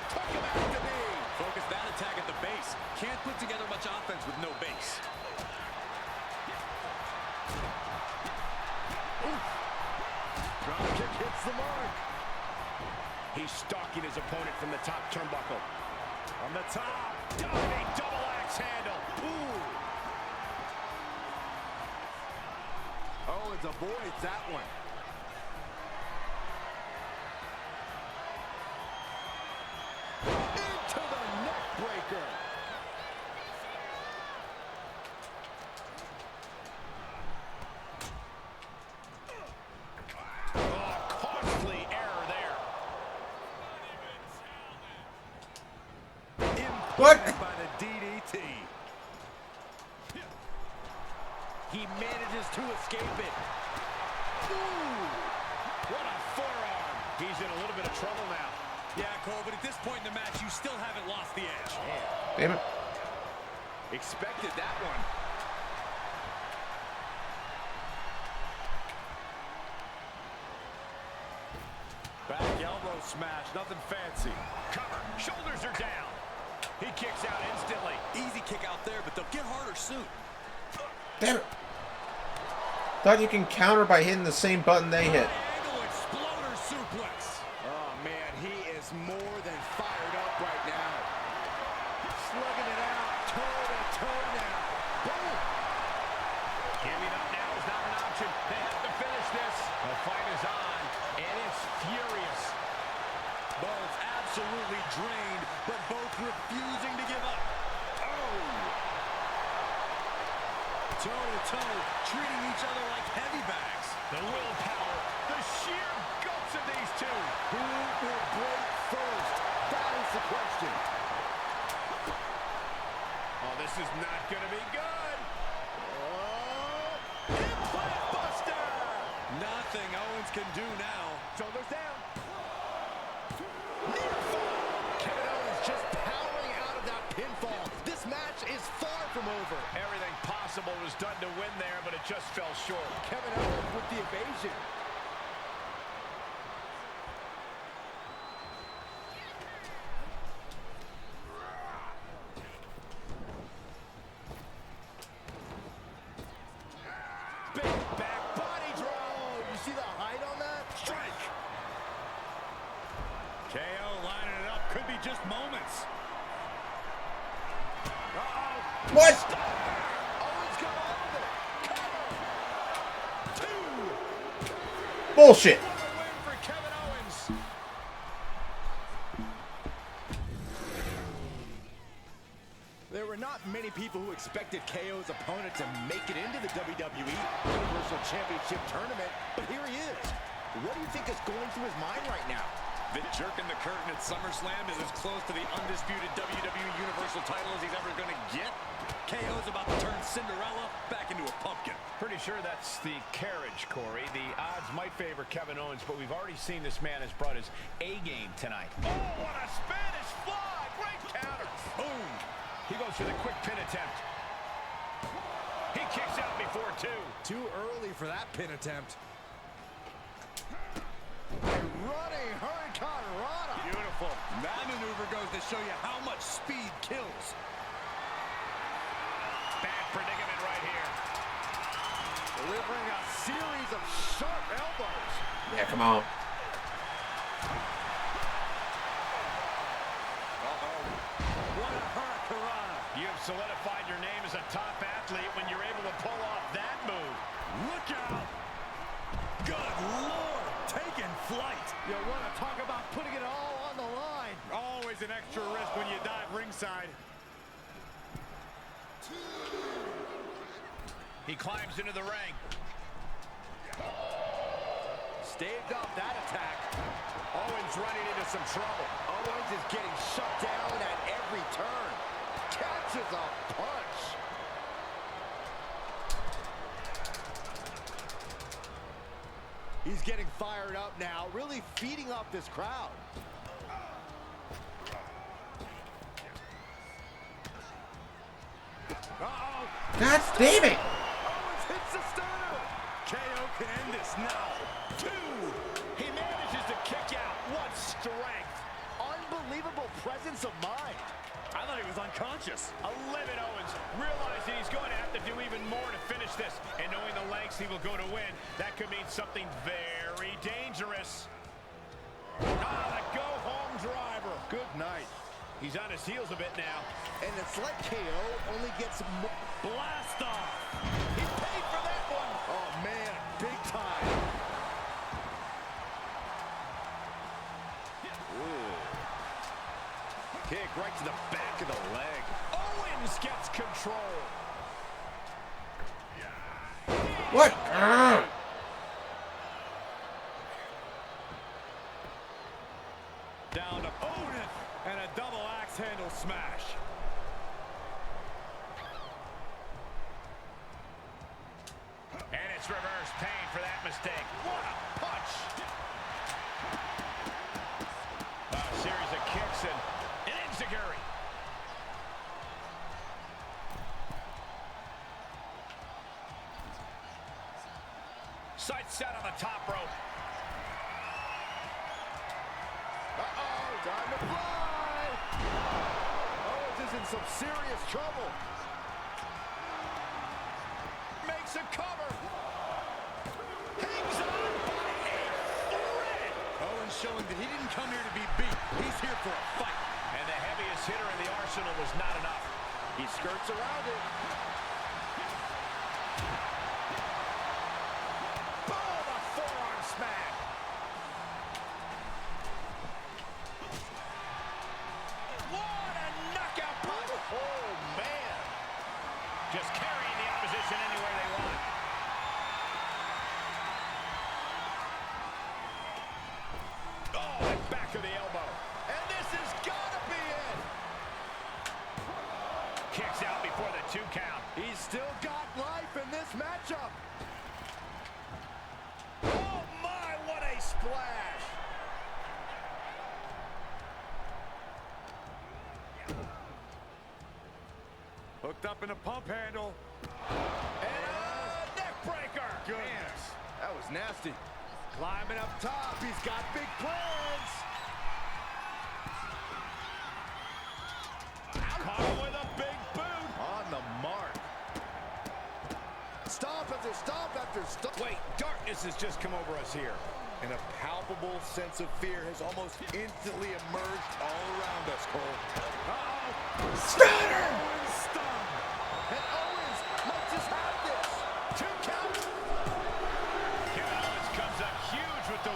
Took him out to knee. Focus that attack at the base. Can't put together much offense with no base. Drop kick hits the mark. He's stalking his opponent from the top turnbuckle. On the top. Diving double axe handle. Ooh. Owens avoids that one. Into the neck breaker. Oh, costly error there. What? By the DDT. He manages to escape it. Ooh. What a forearm. He's in a little bit of trouble now. Yeah, Cole, but at this point in the match, you still haven't lost the edge. Damn it. Expected that one. Back elbow smash, nothing fancy. Cover. Shoulders are down. He kicks out instantly. Easy kick out there, but they'll get harder soon. Damn it. Thought you can counter by hitting the same button they hit. Angle exploder suplex. Oh, man, toe-to-toe, treating each other like heavy bags. The willpower, the sheer guts of these two. Who will break first? That is the question. Oh, this is not going to be good. Oh, Implant buster. Nothing Owens can do now. shoulders down. Near fall. Kevin Owens just powering out of that pinfall. This match is far from over. Everything possible was done to win there, but it just fell short. Kevin Owens with the evasion. Big back body draw. You see the height on that? Strike. KO lining it up. Could be just moments. Uh-oh. What? Owens come over. Cover. Two. Bullshit. What a win for Kevin Owens. There were not many people who expected KO's opponent to make it into the WWE Universal Championship Tournament, but here he is. What do you think is going through his mind right now? The jerking the curtain at SummerSlam is as close to the undisputed WWE Universal title as he's ever going to get. KO's about to turn Cinderella back into a pumpkin. Pretty sure that's the carriage, Corey. The odds might favor Kevin Owens, but we've already seen this man has brought his A-game tonight. Oh, what a Spanish fly! Great counter. Boom. He goes for the quick pin attempt. He kicks out before two. Too early for that pin attempt. Running Hurricane Rana. Beautiful. That maneuver goes to show you how much speed kills. Bad predicament right here. Delivering a series of sharp elbows. Yeah, come on. What a Hurricane Rana. You have solidified your name as a top athlete when you're able to pull off that move. Look out. Good Lord. Taking flight. You want to talk about putting it all on the line. Always an extra risk when you dive ringside. He climbs into the ring. Staved off that attack. Owens running into some trouble. Owens is getting shut down at every turn. Catches a punch. He's getting fired up now, really feeding off this crowd. Uh-oh. God damn it. Owens hits the stunner. KO can end this now. Two. He manages to kick out. What strength. Unbelievable presence of mind. I thought he was unconscious. A livid Owens, realizing he's going to have to do even more to finish this, and knowing the lengths he will go to win, that could mean something very dangerous. Ah, the go-home driver. Good night. He's on his heels a bit now. And it's like KO only gets Blast off. He paid for that one. oh man, big time. Kick right to the back of the leg. Owens gets control. What? Down to Owen and a double axe handle smash. And it's reverse pain for that mistake. What a punch. A series of kicks and an enziguri. Sights set on the top rope. Uh-oh, time to fly. Owens is in some serious trouble. Makes a cover. Hangs on by a thread. Owens showing that he didn't come here to be beat. He's here for a fight. And the heaviest hitter in the arsenal was not enough. He skirts around it. Boom, a forearm smack. What a knockout punch. Oh, man. Just carrying the opposition into kicks out before the 2 count. He's still got life in this matchup. Oh my, what a splash. Hooked up in a pump handle. And a neck breaker. Goodness. That was nasty. Climbing up top. He's got big plans. Caught him with a big boot. On the mark. Stomp after stomp after stomp. Wait, darkness has just come over us here. And a palpable sense of fear has almost instantly emerged all around us, Cole. Uh-oh. Stunner! Stunned. And Owens might just have this. 2 count. Kevin Owens comes up huge with the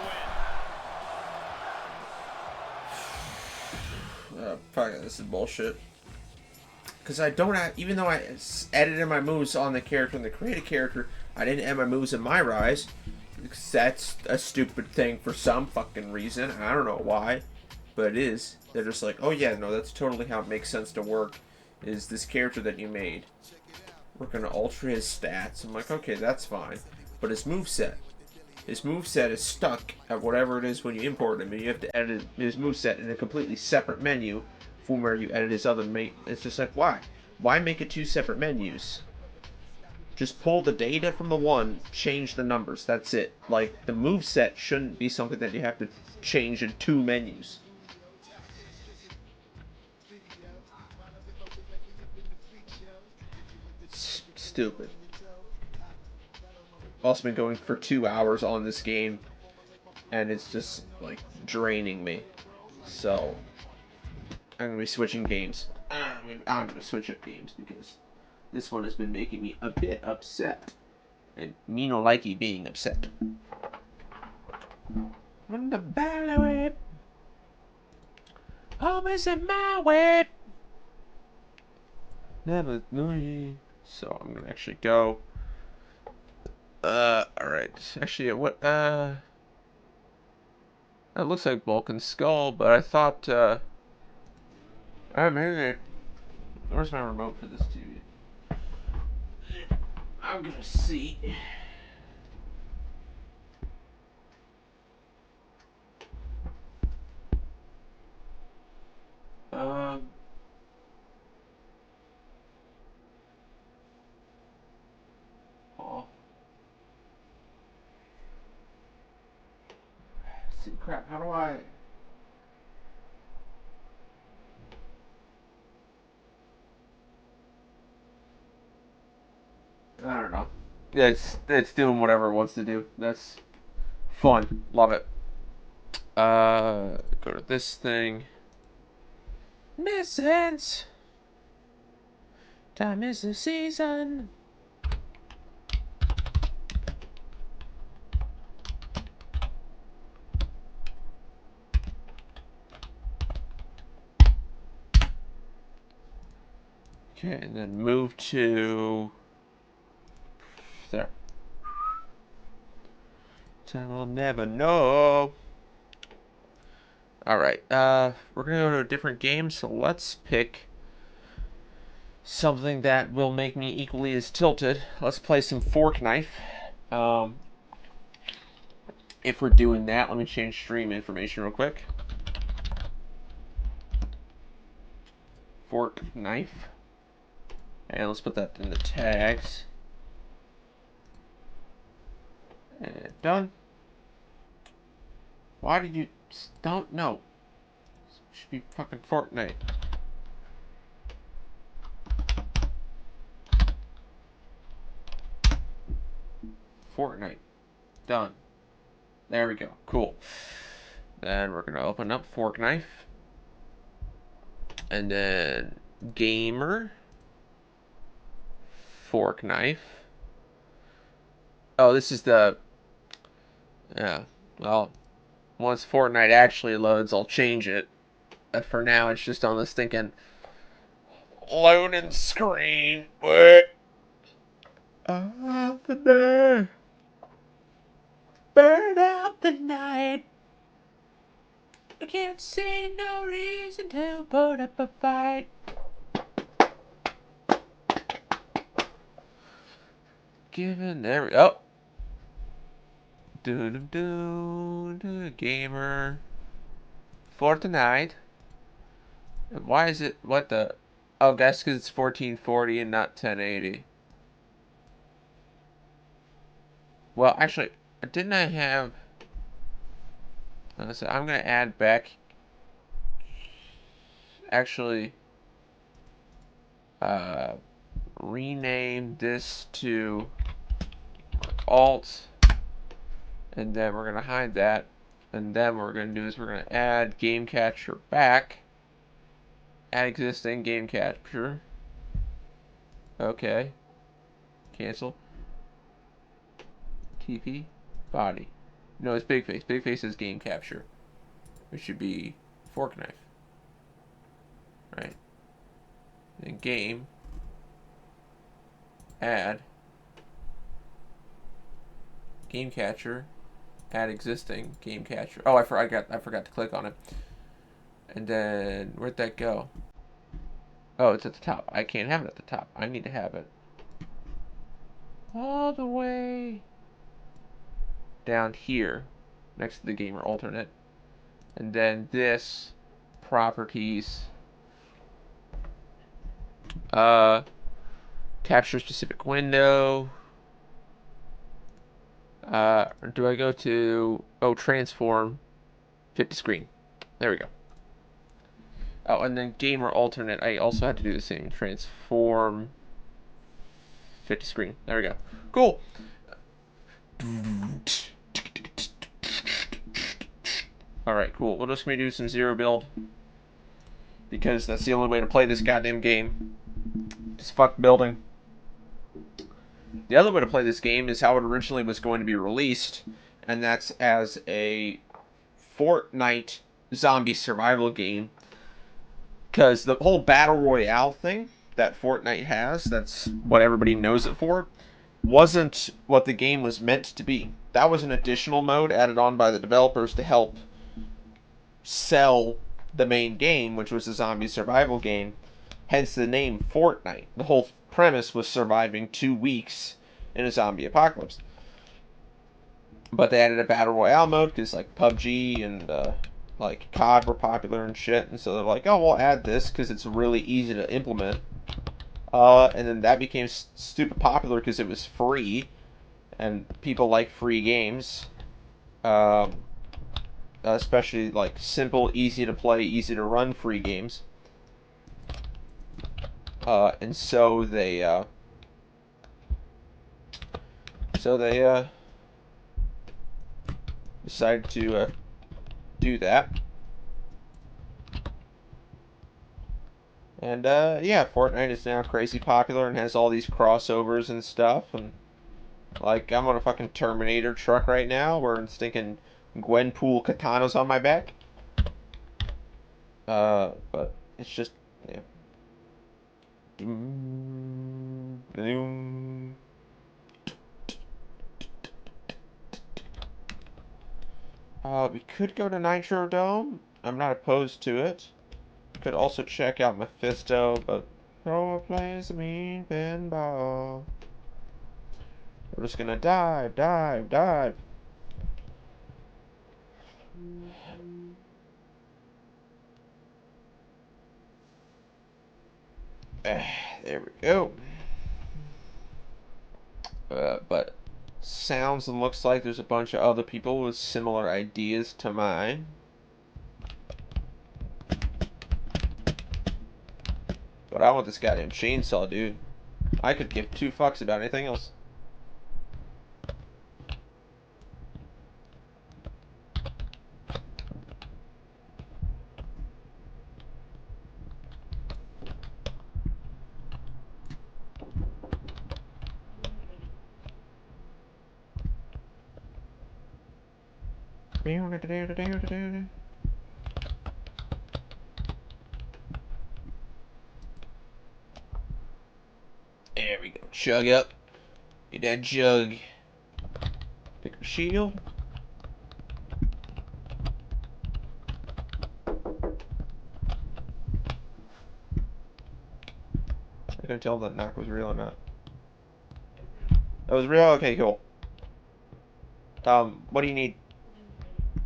win. Fuck it, this is bullshit. Because I don't have, even though I edited my moves on the character and the created character, I didn't add my moves in my Rise. Because that's a stupid thing for some fucking reason. I don't know why, but it is. They're just like, oh yeah, no, that's totally how it makes sense to work. Is this character that you made. We're going to alter his stats. I'm like, okay, that's fine. But his moveset. His moveset is stuck at whatever it is when you import him. And you have to edit his moveset in a completely separate menu from where you edit his other mate. It's just like, why? Why make it 2 separate menus? Just pull the data from the one, change the numbers. That's it. Like, the moveset shouldn't be something that you have to change in 2 menus. Stupid. Also been going for 2 hours on this game, and it's just, like, draining me. So, I'm going to be switching games. I'm going to switch up games because this one has been making me a bit upset. And me no likey being upset. From the ballet whip. Always in my way. Never me. So I'm gonna actually go. Alright. Actually, what, it looks like Vulcan Skull, but I thought, maybe. Where's my remote for this TV? I'm gonna see. Oh. See, crap, how do I... I don't know. Yeah, it's doing whatever it wants to do. That's fun. Love it. Go to this thing. Missense. Time is the season. Okay, and then move to there. Time will never know. Alright, we're gonna go to a different game, so let's pick something that will make me equally as tilted. Let's play some Fork Knife. If we're doing that, let me change stream information real quick. Fork Knife. And let's put that in the tags. And done. Why did you... Don't know. It should be fucking Fortnite. Fortnite. Done. There we go. Cool. Then we're going to open up Fork Knife. And then Gamer. Fork Knife. Oh, this is the... Yeah. Well, once Fortnite actually loads, I'll change it. But for now, it's just on this thinking... Loading screen. What? Off the day. Burn out the night. I can't see no reason to put up a fight. given. There we go. Gamer. Fortnite. Why is it, what the, oh, that's because it's 1440 and not 1080. Well, actually, didn't I have, so I'm going to add back, actually, rename this to Alt, and then we're going to hide that, and then what we're going to do is we're going to add game capture back, add existing game capture, okay, cancel, TP, body, no, it's big face is game capture, it should be fork knife, right, then game, add, game catcher, add existing game catcher. Oh, I forgot to click on it. And then where'd that go? Oh, it's at the top. I can't have it at the top. I need to have it all the way down here, next to the gamer alternate. And then this properties, capture specific window. Do I go to, oh, transform, 50 screen. There we go. Oh, and then gamer alternate, I also had to do the same. Transform 50 screen. There we go. Cool. Alright, cool. We're just going to do some zero build. Because that's the only way to play this goddamn game. Just fuck building. The other way to play this game is how it originally was going to be released. And that's as a Fortnite zombie survival game. Because the whole Battle Royale thing that Fortnite has, that's what everybody knows it for, wasn't what the game was meant to be. That was an additional mode added on by the developers to help sell the main game, which was a zombie survival game. Hence the name Fortnite. The whole premise was surviving 2 weeks in a zombie apocalypse. But they added a Battle Royale mode because like PUBG and like COD were popular and shit, and so they're like, oh, we'll add this because it's really easy to implement. And then that became stupid popular because it was free, and people like free games, especially like simple, easy to play, easy to run free games. And so they decided to do that. And yeah, Fortnite is now crazy popular and has all these crossovers and stuff. And like, I'm on a fucking Terminator truck right now, wearing stinking Gwenpool katanas on my back. But it's just, yeah. We could go to Nitro Dome. I'm not opposed to it. Could also check out Mephisto, but Thrower plays a mean pinball. We're just gonna dive. There we go. But sounds and looks like there's a bunch of other people with similar ideas to mine. But I want this goddamn chainsaw, dude. I could give 2 fucks about anything else. There we go. Chug up. Get that jug. Pick a shield. I couldn't tell if that knock was real or not. That was real? Okay, cool. What do you need?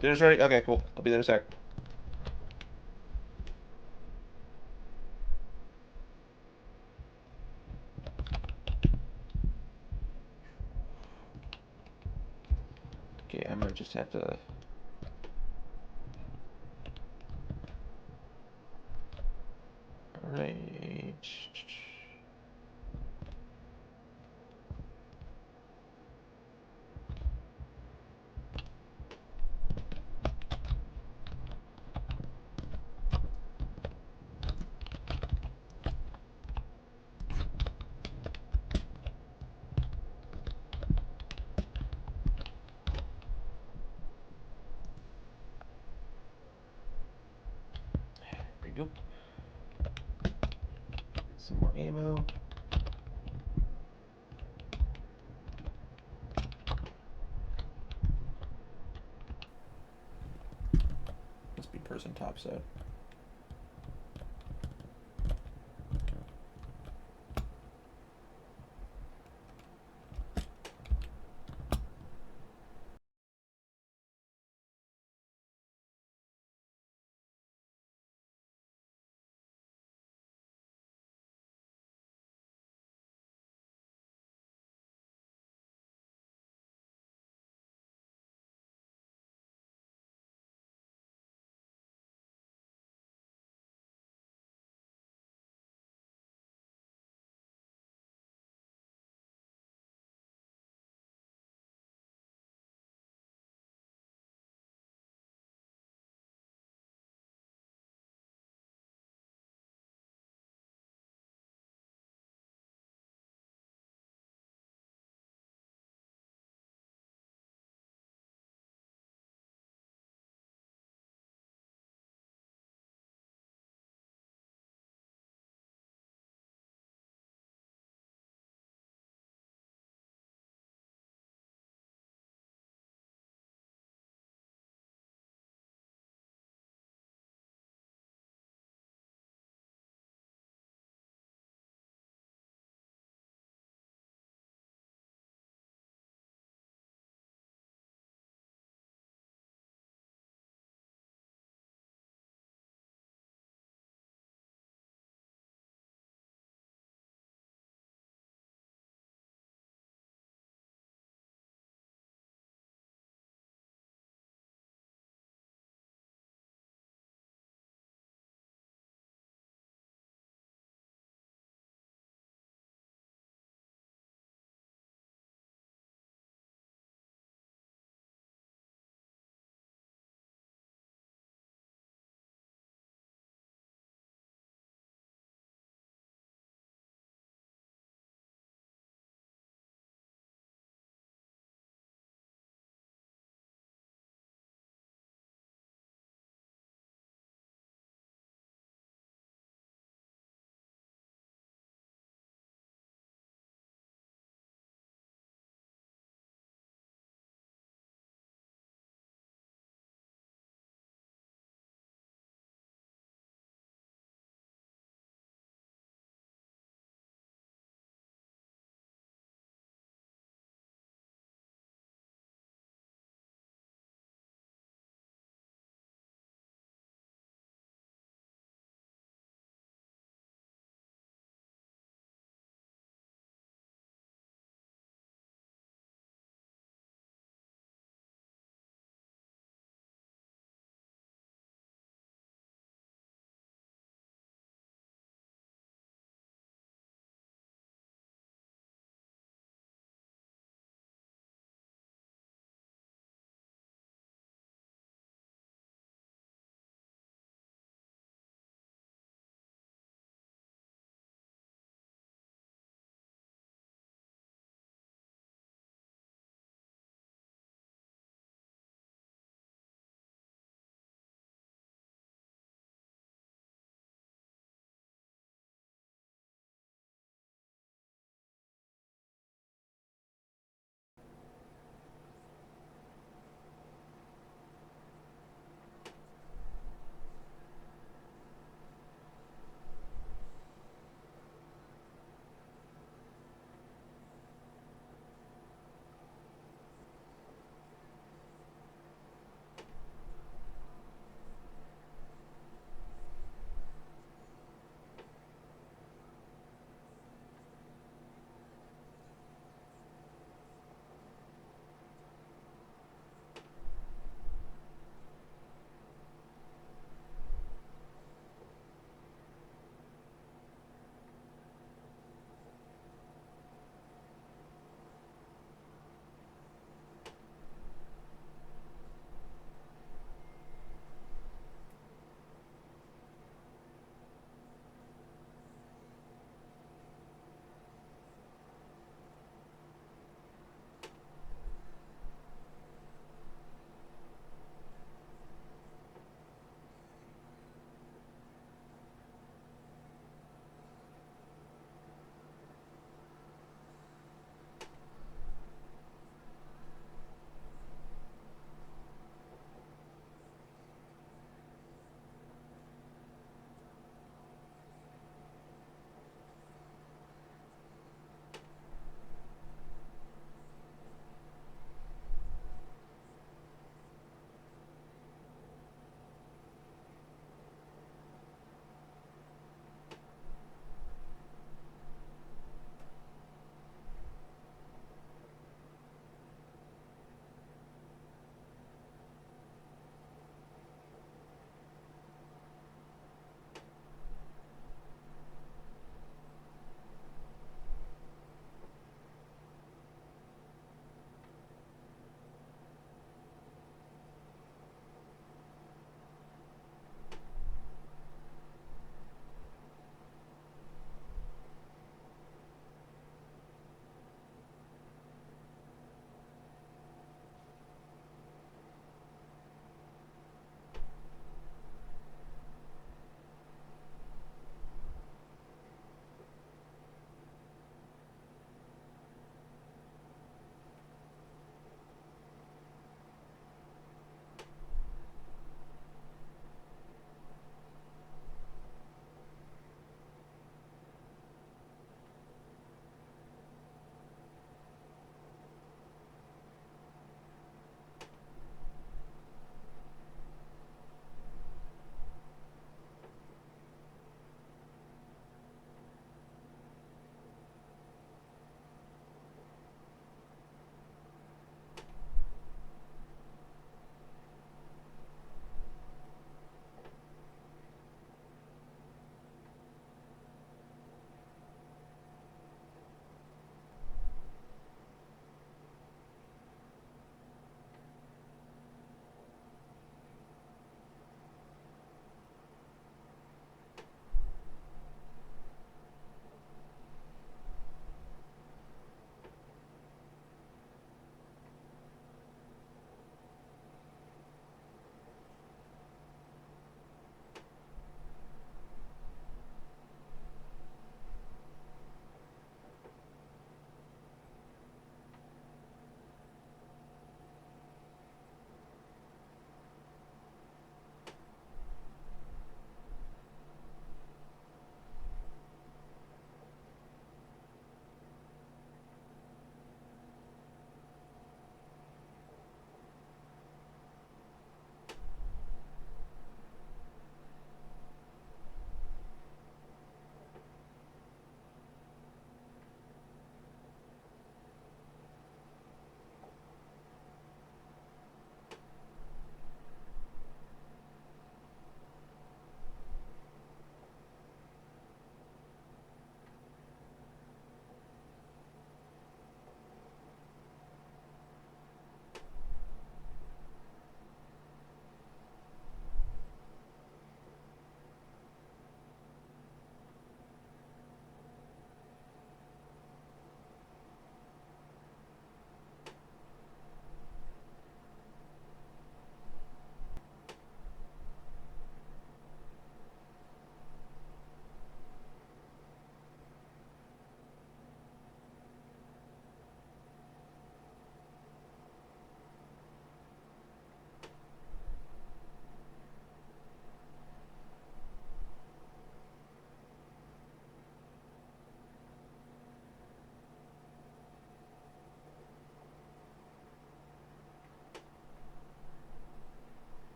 Dinner's ready? Okay, cool. I'll be there in a sec. Okay, I might just have to... arrange... There you go. Some more ammo. Must be person topside.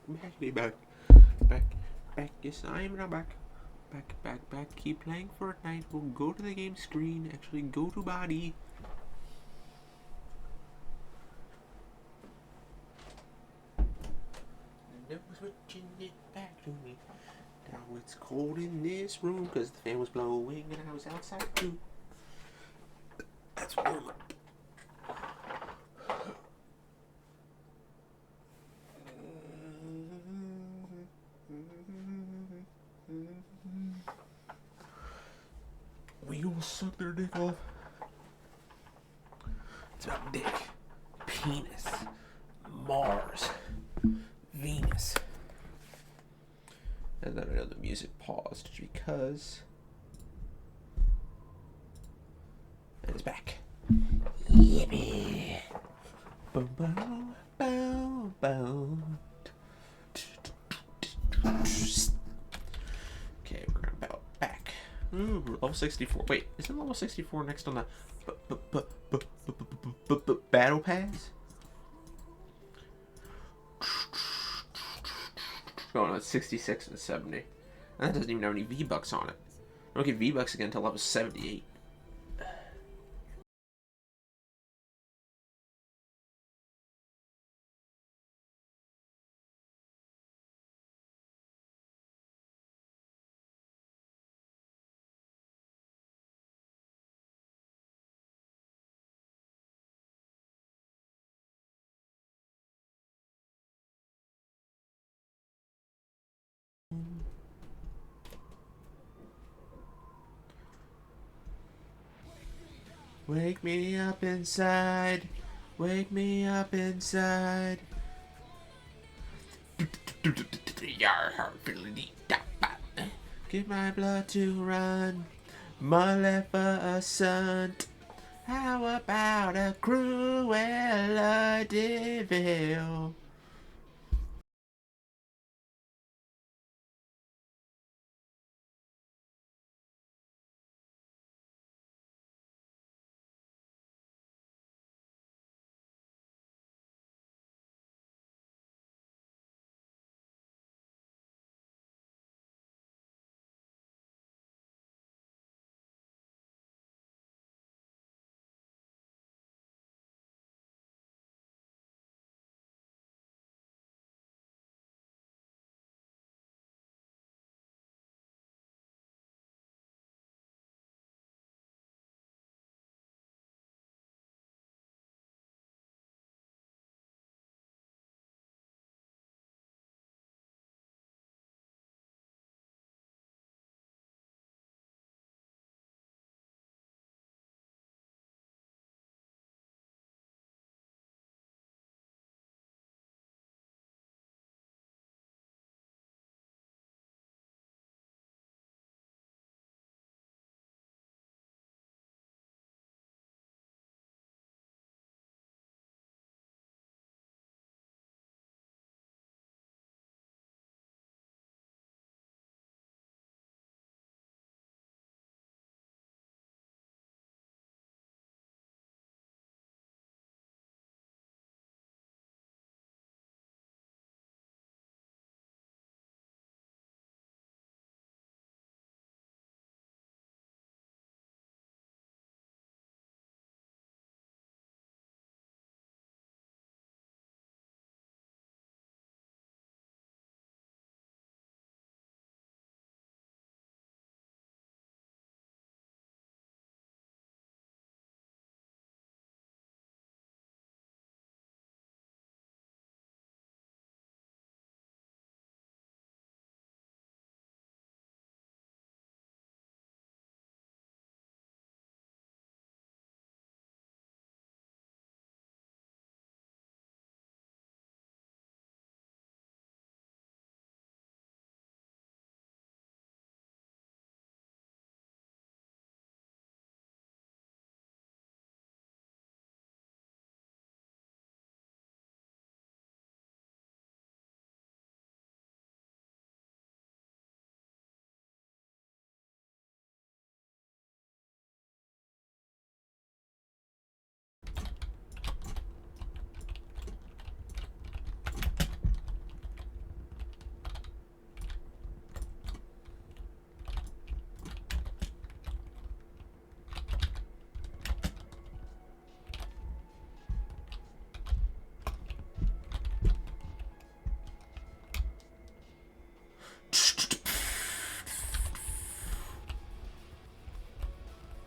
back, back, back. Yes, I am now back. Back. Keep playing Fortnite. We'll go to the game screen. Actually, go to body. Now switching it back to me. Now it's cold in this room because the fan was blowing and I was outside too. That's warm. We will suck their dick off. It's about dick, penis, Mars, Venus. And then I know the music paused because and it's back. Yippee! Boom, boom, boom, boom. Okay, we're about back. Ooh, level 64. Wait, isn't level 64 next on the battle pass? Oh no, it's 66 and 70. And that doesn't even have any V-Bucks on it. I don't get V-Bucks again until level 78. Wake me up inside. Wake me up inside. Get my blood to run. Maleficent. How about a Cruella de Vil?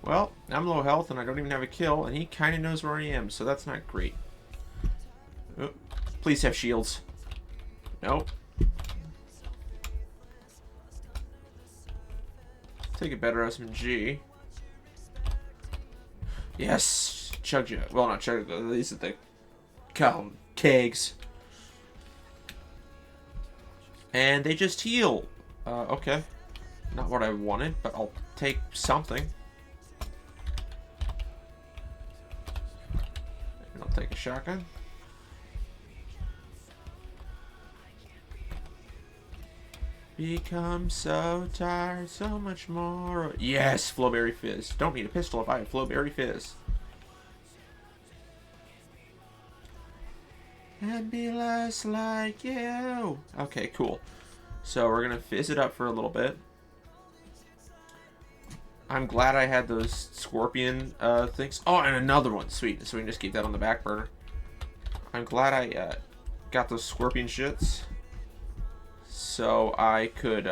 Well, I'm low health and I don't even have a kill, and he kind of knows where I am, so that's not great. Oh, please have shields. Nope. Take a better SMG. Yes! Chug jug. Well, not chug. These are the kegs. And they just heal. Okay. Not what I wanted, but I'll take something. And I'll take a shotgun. Become so tired, so much more. Yes, Flowberry Fizz. Don't need a pistol if I have Flowberry Fizz. And be less like you. Okay, cool. So we're gonna fizz it up for a little bit. I'm glad I had those scorpion things. Oh, and another one. Sweet. So we can just keep that on the back burner. I'm glad I got those scorpion shits. So I could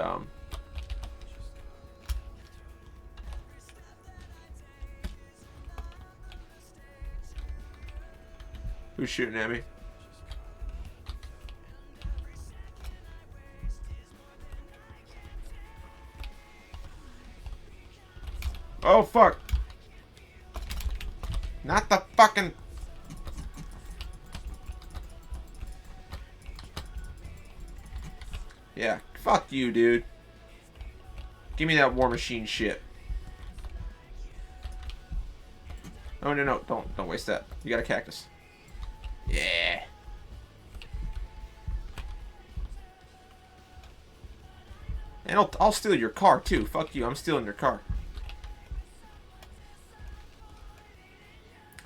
who's shooting at me? Oh fuck. Not the fucking yeah, fuck you, dude. Give me that war machine shit. Oh no, don't waste that. You got a cactus. Yeah. And I'll steal your car too. Fuck you, I'm stealing your car.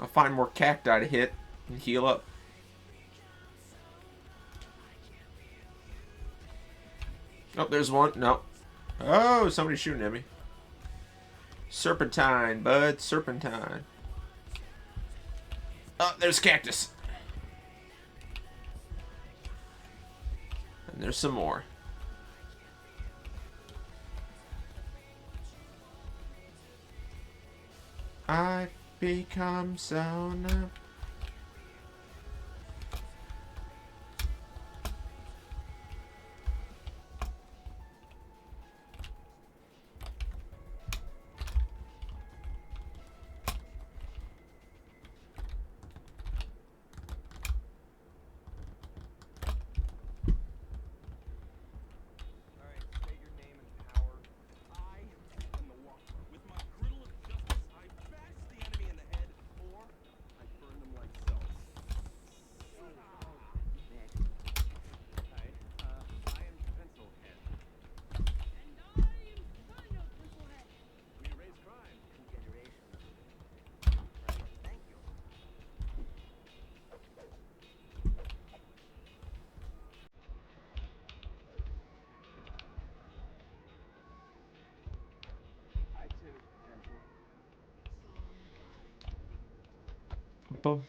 I'll find more cacti to hit and heal up. Oh, there's one. No. Oh, somebody's shooting at me. Serpentine, bud. Serpentine. Oh, there's cactus. And there's some more. I've become so numb. Boom.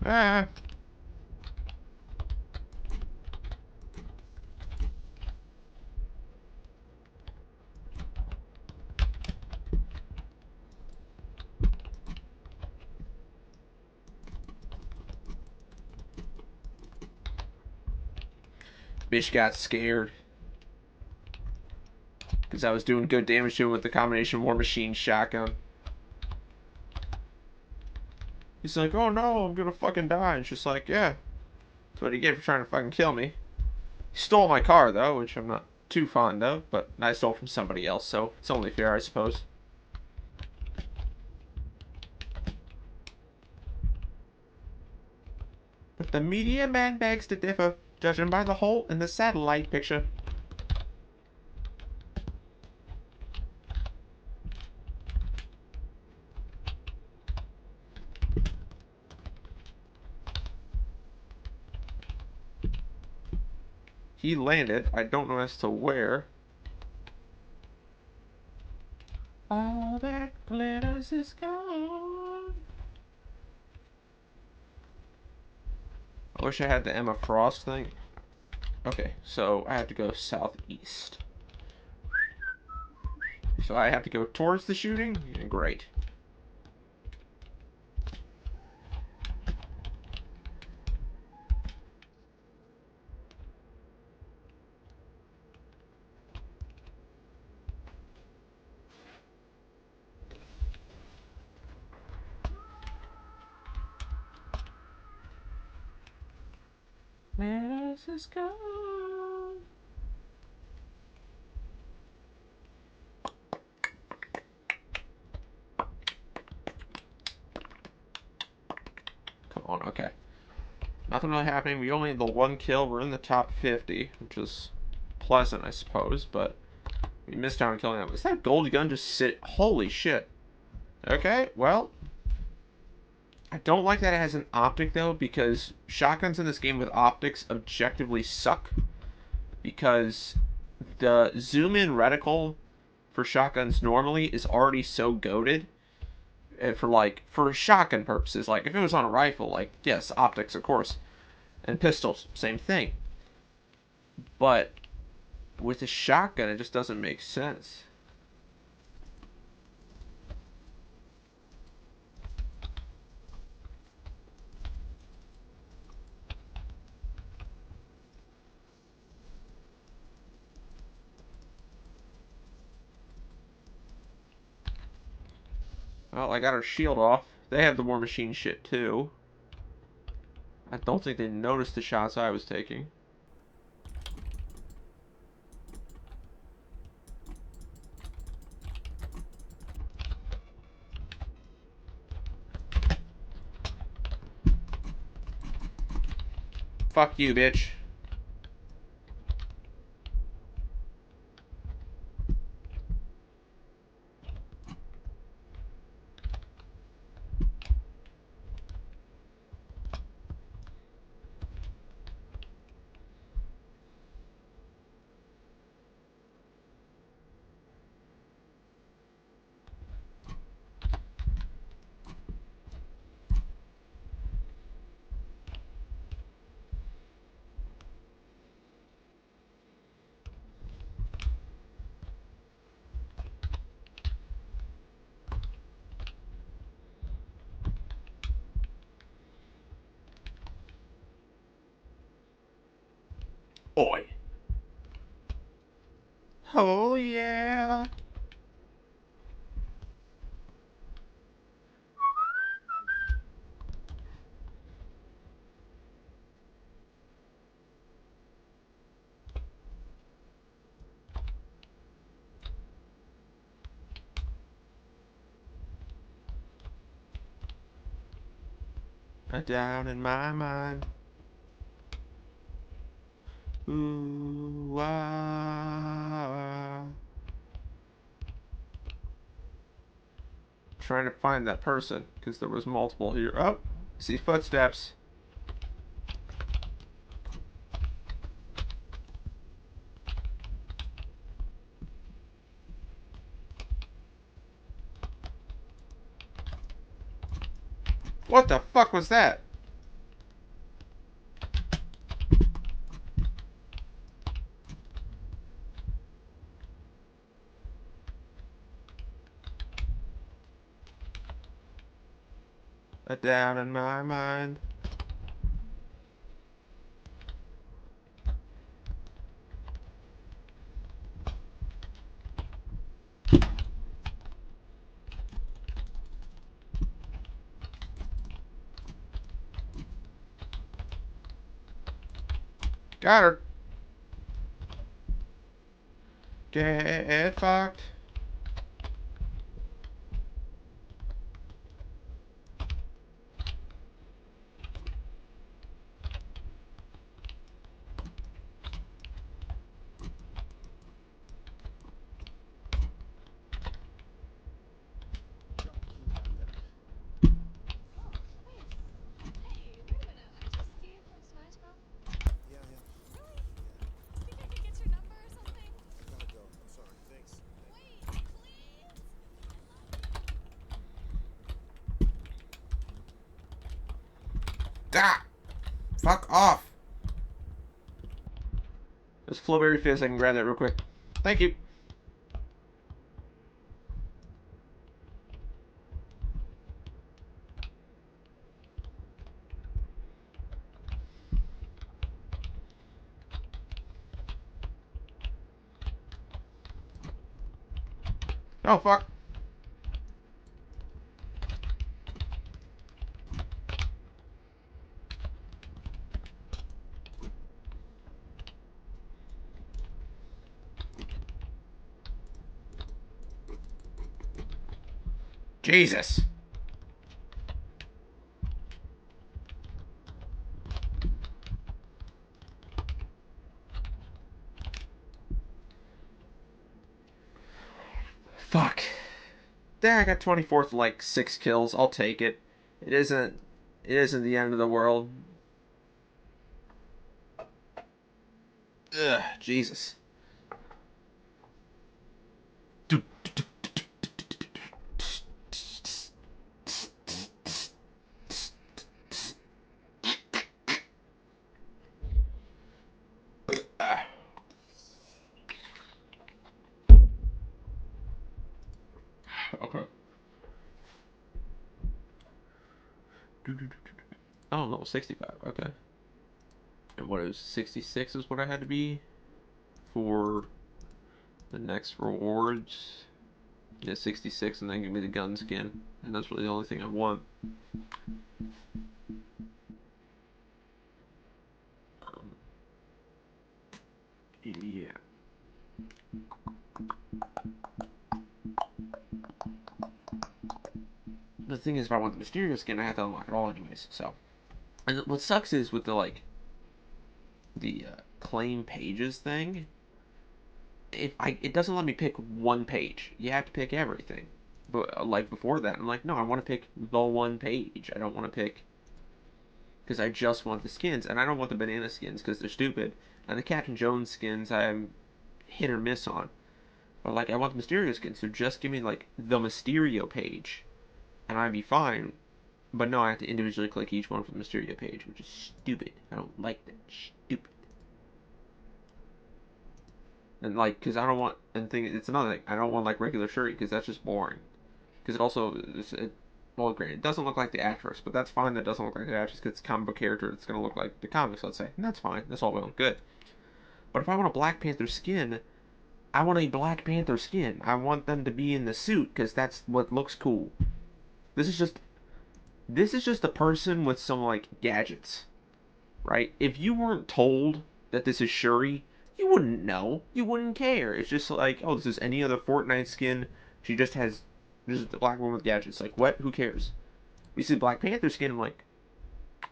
Ah. Bitch got scared. Because I was doing good damage to him with the combination war machine shotgun. He's like, oh no, I'm gonna fucking die. And it's just like, yeah. That's what he get for trying to fucking kill me. He stole my car though, which I'm not too fond of, but I stole from somebody else, so it's only fair, I suppose. But the media man begs to differ, judging by the hole in the satellite picture. He landed, I don't know as to where. All that glitters is gone. wish I had the Emma Frost thing. Okay, so I have to go southeast. So I have to go towards the shooting? Yeah, great. Where does this go? Come on, okay. Nothing really happening. We only had the one kill. We're in the top 50, which is pleasant, I suppose, but we missed out on killing that. Was that gold gun just sit? Holy shit. Okay, well, I don't like that it has an optic, though, because shotguns in this game with optics objectively suck, because the zoom-in reticle for shotguns normally is already so goated, and for shotgun purposes. Like, if it was on a rifle, like, yes, optics, of course, and pistols, same thing. But with a shotgun, it just doesn't make sense. Well, I got her shield off. They have the War Machine shit, too. I don't think they noticed the shots I was taking. Fuck you, bitch. Oi. Oh, yeah. Down in my mind. Ooh, ah. Trying to find that person, because there was multiple here. Oh, see footsteps. What the fuck was that? Down in my mind. Got her. Get fucked. Ah! Fuck off! There's Flowberry Fizz. I can grab that real quick. Thank you. Oh, fuck. Jesus. Fuck. There, I got 24th, like 6 kills. I'll take it. It isn't the end of the world. Ugh, Jesus. Okay. Oh no, 65. Okay. And what is 66 is what I had to be for the next rewards. Yeah, 66, and then give me the gun skin, and that's really the only thing I want. Yeah. The thing is, if I want the Mysterio skin, I have to unlock it all anyways. So, and what sucks is with the claim pages thing. It doesn't let me pick one page. You have to pick everything. But like before that, I'm like, no, I want to pick the one page. I don't want to pick because I just want the skins, and I don't want the banana skins because they're stupid. And the Captain Jones skins, I'm hit or miss on. But like, I want the Mysterio skins, so just give me like the Mysterio page, and I'd be fine. But no, I have to individually click each one for the Mysterio page, which is stupid. I don't like that. Stupid. And like, cause I don't want, and thing, it's another thing. I don't want like regular Shuri, cause that's just boring. Cause it also, well, great. It doesn't look like the actress, but that's fine. That doesn't look like the actress, cause it's a comic book character. It's gonna look like the comics, let's say, and that's fine. That's all well and good. But if I want a Black Panther skin, I want a Black Panther skin. I want them to be in the suit, cause that's what looks cool. This is just, this is just a person with some like gadgets, right? If you weren't told that this is Shuri, you wouldn't know. You wouldn't care. It's just like, oh, this is any other Fortnite skin. She just has just the black woman with gadgets. Like, what? Who cares? You see the Black Panther skin, I'm like,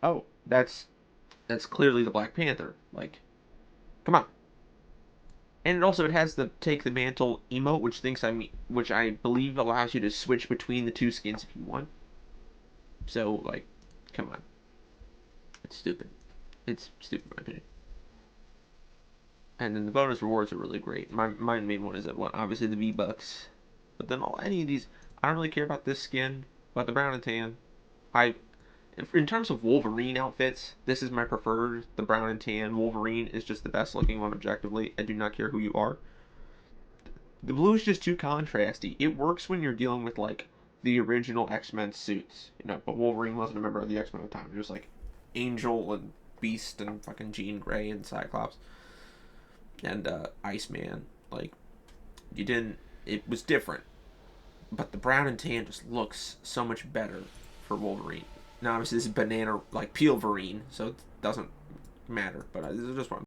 oh, that's clearly the Black Panther. Like, come on. And it has the take the mantle emote, which I believe allows you to switch between the two skins if you want. So like, come on. It's stupid. It's stupid in my opinion. And then the bonus rewards are really great. My main one is that one, obviously the V-Bucks. But then any of these, I don't really care about this skin, about the brown and tan. In terms of Wolverine outfits, this is my preferred. The brown and tan Wolverine is just the best looking one objectively. I do not care who you are. The blue is just too contrasty. It works when you're dealing with like the original X-Men suits, but Wolverine wasn't a member of the X-Men at the time. It was like Angel and Beast and fucking Jean Grey and Cyclops and Iceman. Like, you didn't. It was different, but the brown and tan just looks so much better for Wolverine. Now, obviously, this is banana like peel Verine, so it doesn't matter. But this is just what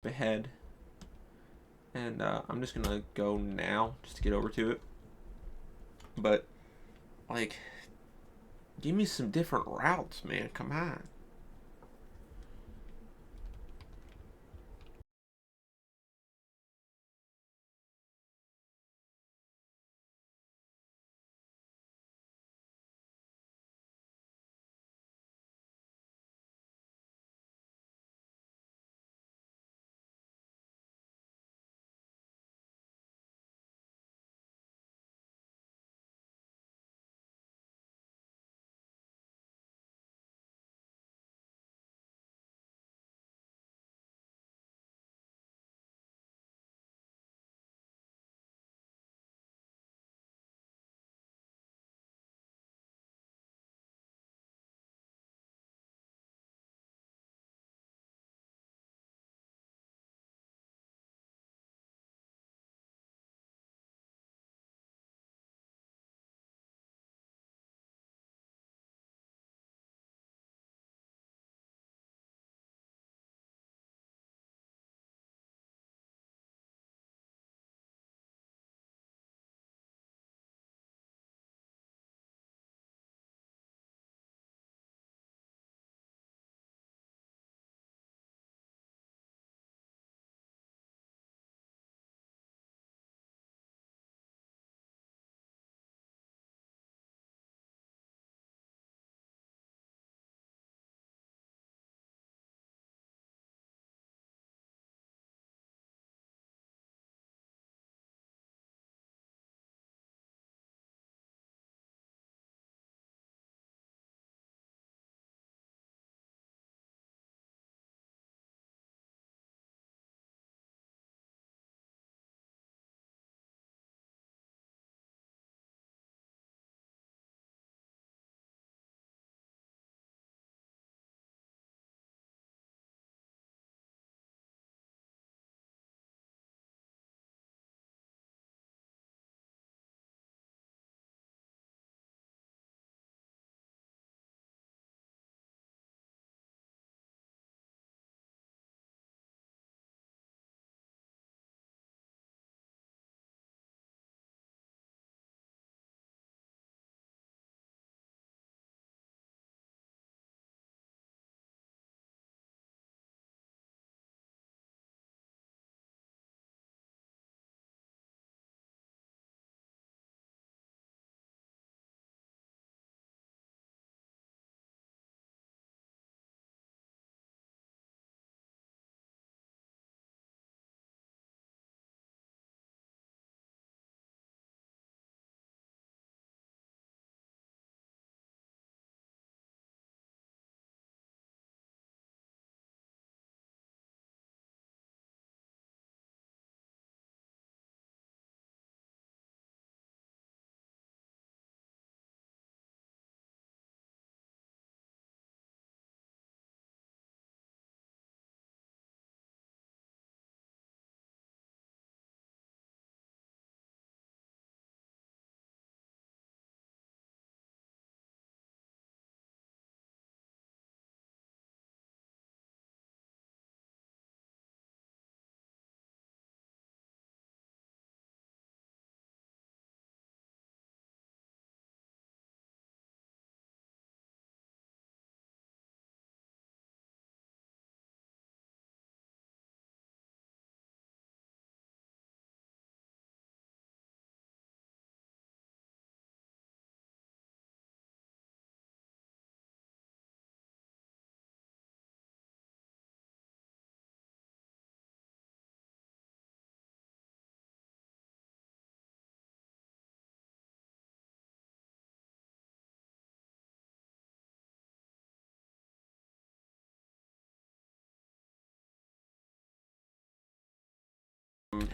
ahead. And I'm just going to go now just to get over to it. But, like, give me some different routes, man. Come on.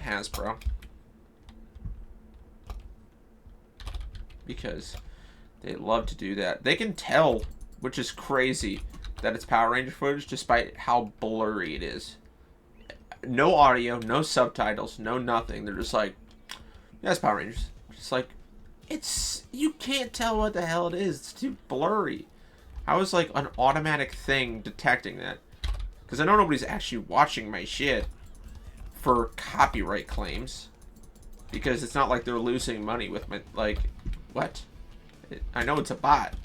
Hasbro. Because they love to do that. They can tell, which is crazy, that it's Power Ranger footage just by how blurry it is. No audio, no subtitles, no nothing. They're just like, yeah, it's Power Rangers. Just like, it's, you can't tell what the hell it is. It's too blurry. How is like an automatic thing detecting that? Because I know nobody's actually watching my shit. for copyright claims. Because it's not like they're losing money with my, like, what? I know it's a bot.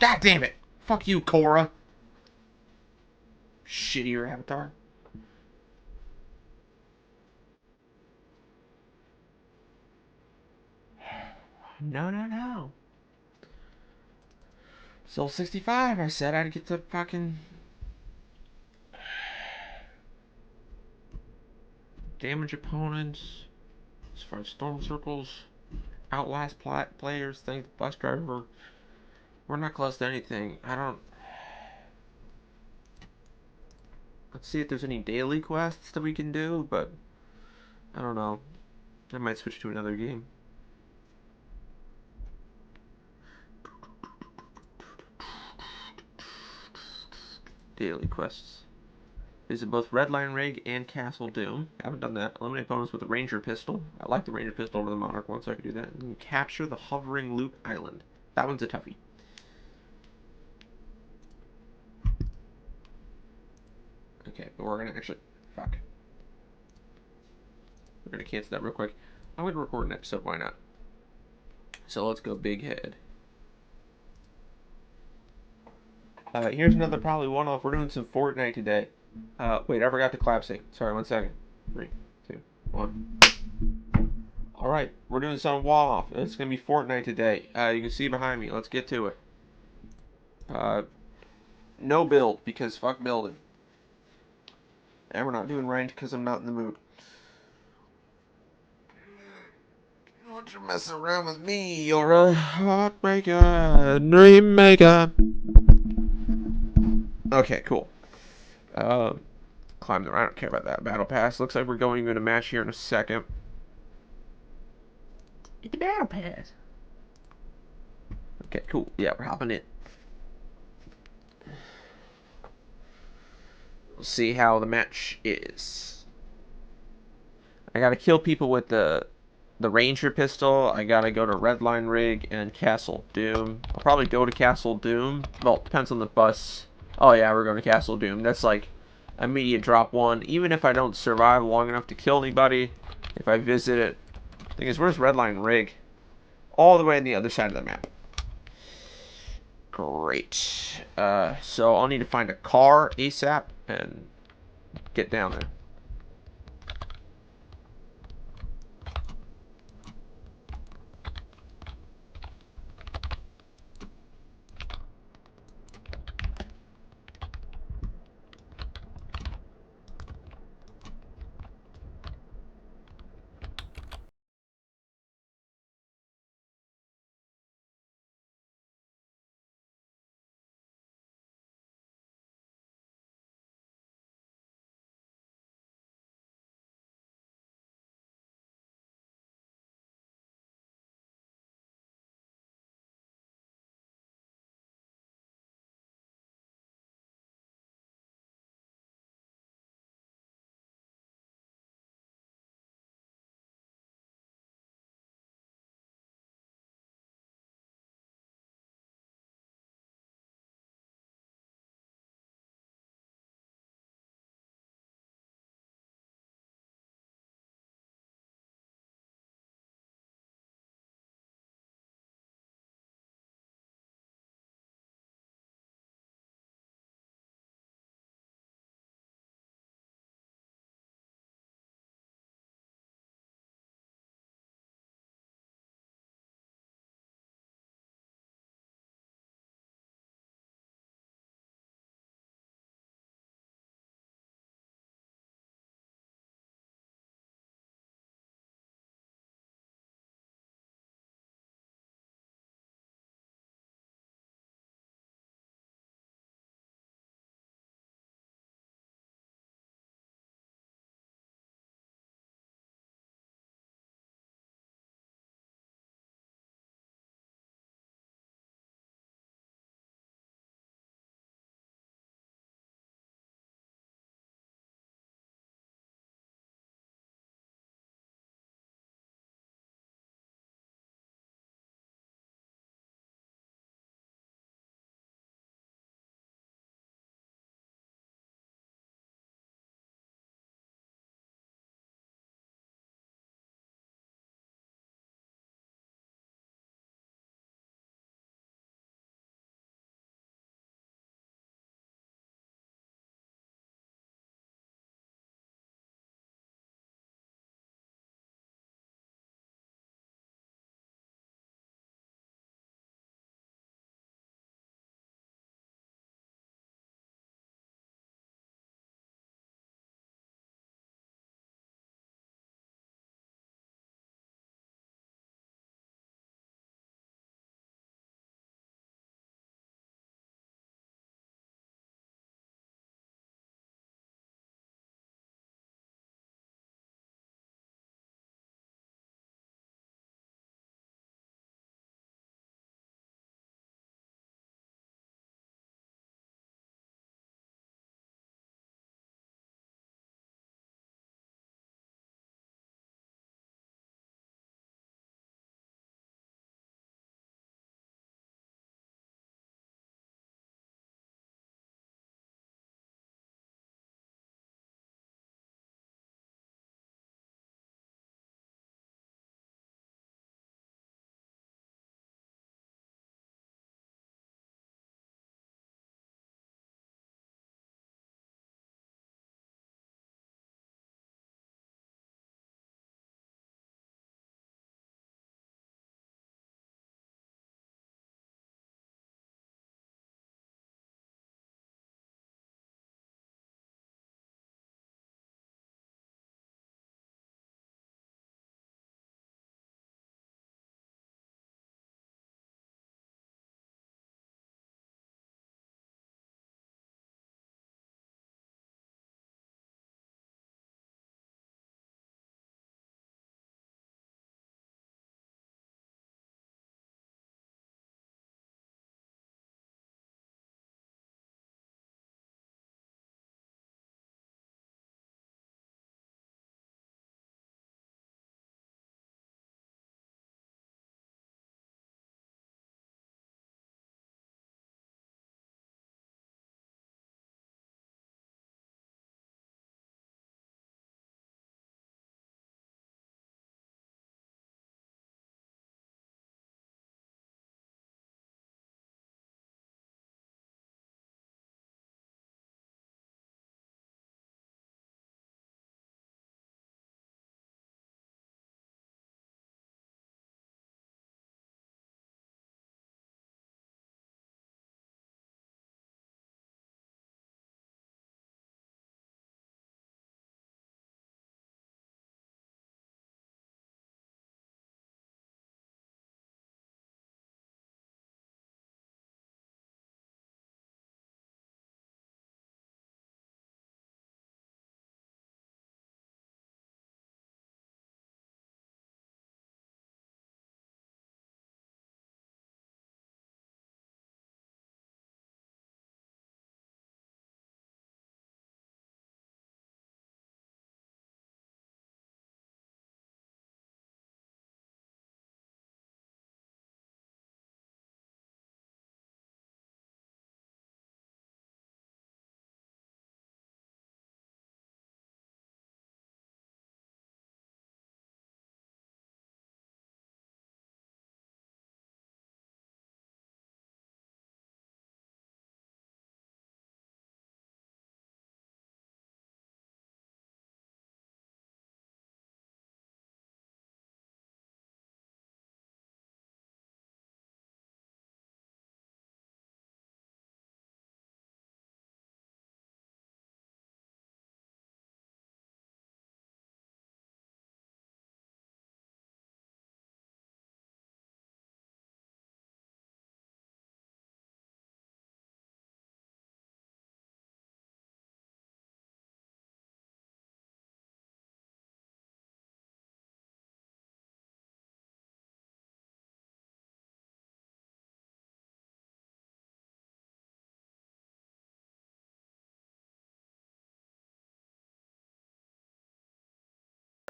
God damn it! Fuck you, Cora. Shittier avatar. No, no, no. Soul 65, I said I'd get the fucking... damage opponents. As far as storm circles, outlast players, think the bus driver. We're not close to anything. I don't... Let's see if there's any daily quests that we can do, but... I don't know. I might switch to another game. Daily quests. Visit both Redline Rig and Castle Doom. Haven't done that. Eliminate opponents with a Ranger Pistol. I like the Ranger Pistol over the Monarch one, so I could do that. And capture the Hovering Loop Island. That one's a toughie. Okay, but we're gonna actually... Fuck. We're gonna cancel that real quick. I'm gonna record an episode, why not? So let's go Big Head. Here's another probably one-off. We're doing some Fortnite today. Wait, I forgot to clap sync. Sorry, 1 second. 3, 2, 1. Alright, we're doing this on wall off. It's gonna be Fortnite today. You can see behind me. Let's get to it. No build, because fuck building. And we're not doing ranked because I'm not in the mood. Don't you mess around with me, you're a heartbreaker, dream maker. Okay, cool. Climb the. I don't care about that battle pass. Looks like we're going into a match here in a second. It's a battle pass. Okay, cool. Yeah, we're hopping in. We'll see how the match is. I gotta kill people with the Ranger pistol. I gotta go to Redline Rig and Castle Doom. I'll probably go to Castle Doom. Well, it depends on the bus. Oh yeah, we're going to Castle Doom. That's like immediate drop one. Even if I don't survive long enough to kill anybody, if I visit it. Thing is, where's Redline Rig? All the way on the other side of the map. Great. So I'll need to find a car ASAP and get down there.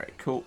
Alright, cool.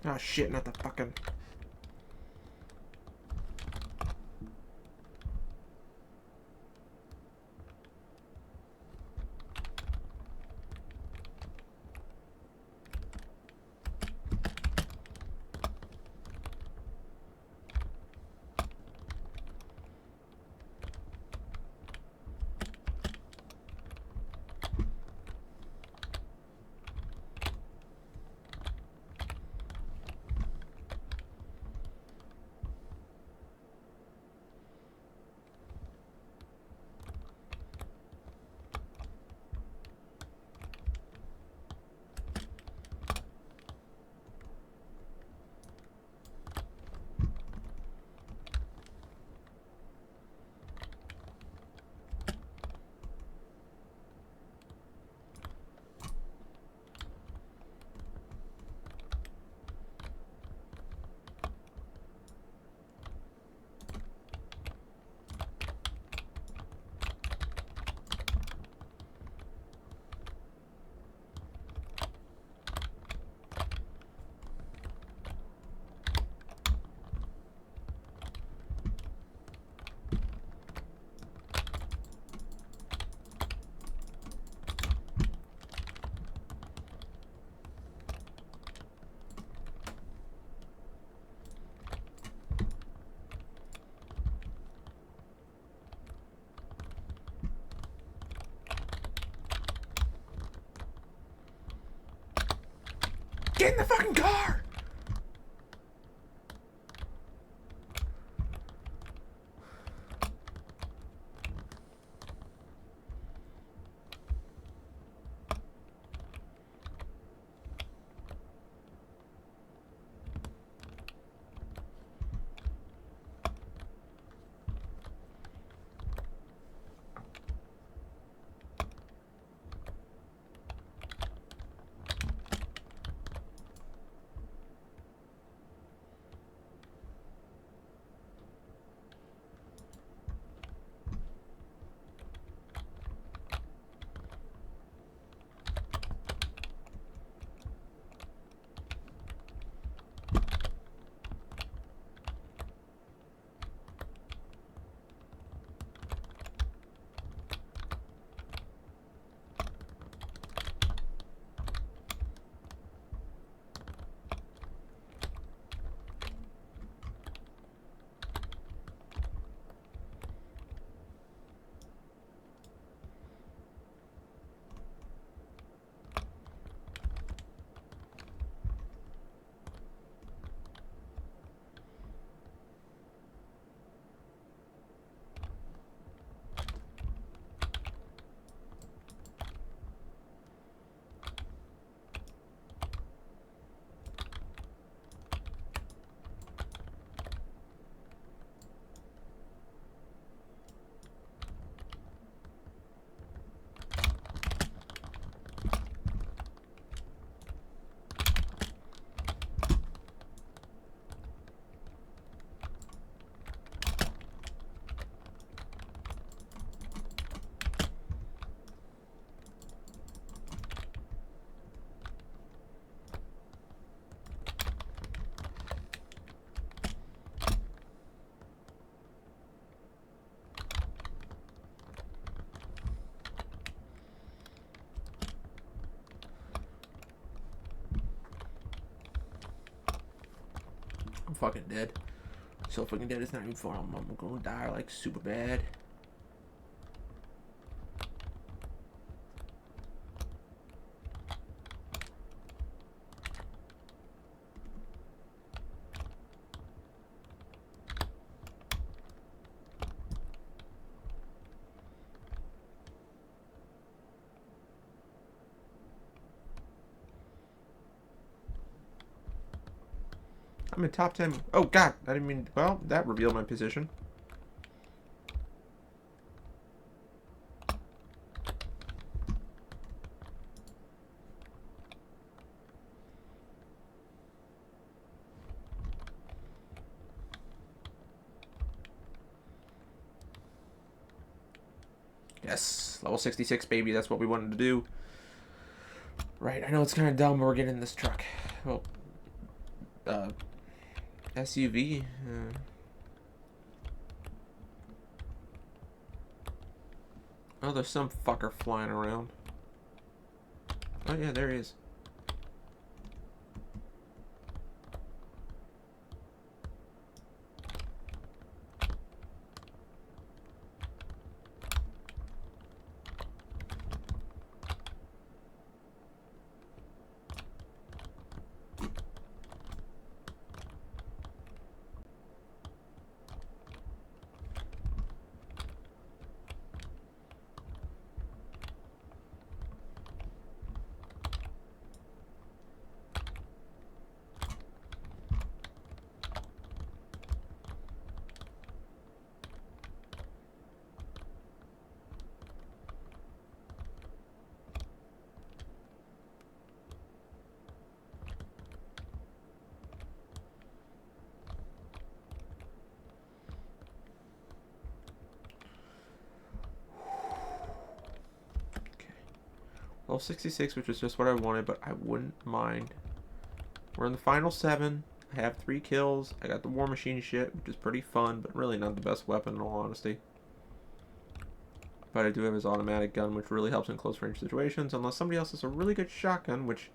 Oh shit, not the fucking... Get in the fucking car! I'm fucking dead. So fucking dead. It's not even fun. I'm gonna die like super bad. I'm in top 10. Oh, God. I didn't mean... Well, that revealed my position. Yes. Level 66, baby. That's what we wanted to do. Right. I know it's kind of dumb, but we're getting in this truck. Well, SUV. Oh, there's some fucker flying around. Oh, yeah, there he is. Level 66, which is just what I wanted, but I wouldn't mind. We're in the final 7. I have 3 kills. I got the War Machine shit, which is pretty fun, but really not the best weapon in all honesty. But I do have his automatic gun, which really helps in close range situations, unless somebody else has a really good shotgun, which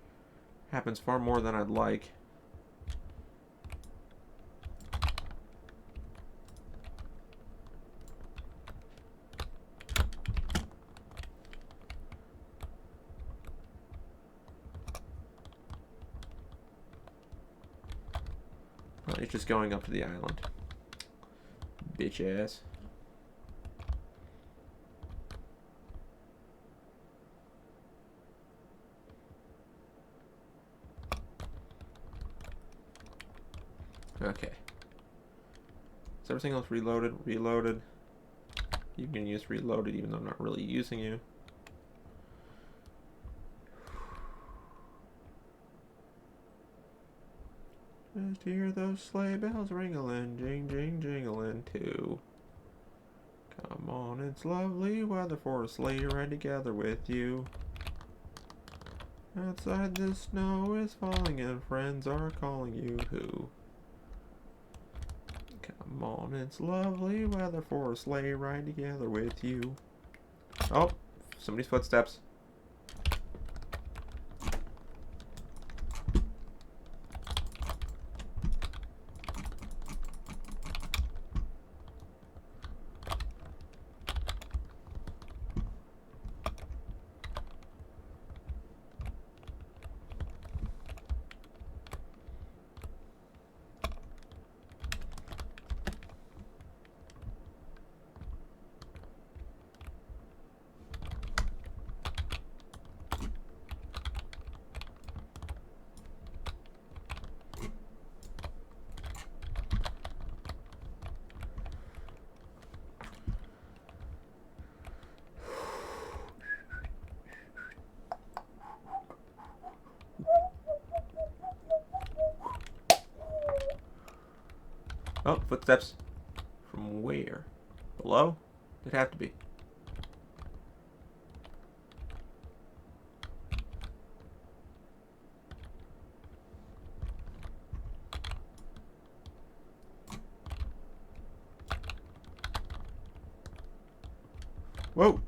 happens far more than I'd like. It's just going up to the island. Bitch ass. Okay. Is everything else reloaded? Reloaded. You can use reloaded even though I'm not really using you. Just hear those sleigh bells ringling, jing jing jingling too. Come on, it's lovely weather for a sleigh ride together with you. Outside the snow is falling and friends are calling you who. Come on, it's lovely weather for a sleigh ride together with you. Oh, somebody's footsteps. Oh, footsteps. From where? Below? It'd have to be. Whoa!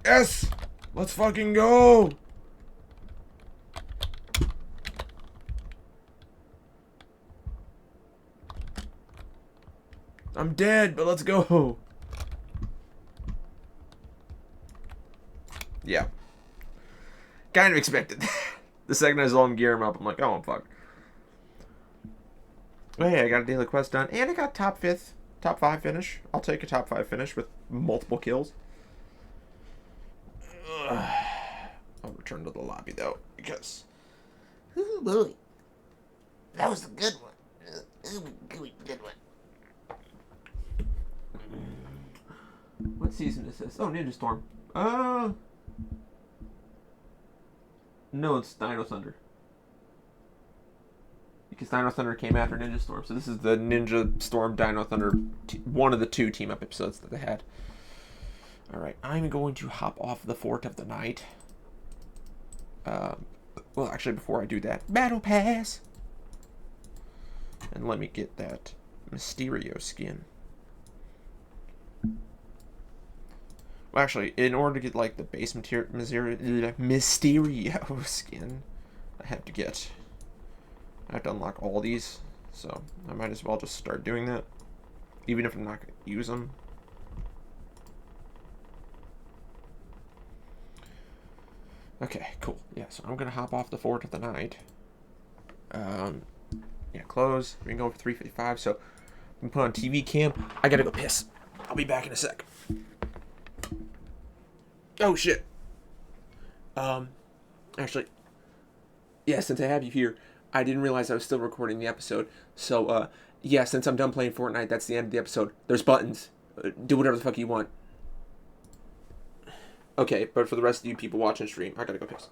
Yes! Let's fucking go! I'm dead, but let's go! Yeah. Kind of expected. The second I saw him gear him up, I'm like, oh, fuck. Oh, hey, I got a daily quest done, and I got top 5 finish. I'll take a top 5 finish with multiple kills. I'll return to the lobby though, because Ooh, boy. That was a good one. Ooh, good one. what season is this? Oh, Ninja Storm. No, it's Dino Thunder. Because Dino Thunder came after Ninja Storm, so this is the Ninja Storm Dino Thunder, one of the 2 team up episodes that they had. Alright, I'm going to hop off the Fort of the Night. Well, actually, before I do that, Battle Pass! And let me get that Mysterio skin. Well, actually, in order to get, like, the base Mysterio skin, I have to unlock all these, so I might as well just start doing that, even if I'm not going to use them. Okay, cool. Yeah, so I'm gonna hop off the Fort of the Night. Yeah, close. We can go for 355. So we can put on TV cam. I gotta go piss. I'll be back in a sec. Oh shit. Actually, yeah. Since I have you here, I didn't realize I was still recording the episode. So, yeah. Since I'm done playing Fortnite, that's the end of the episode. There's buttons. Do whatever the fuck you want. Okay, but for the rest of you people watching stream, I gotta go piss.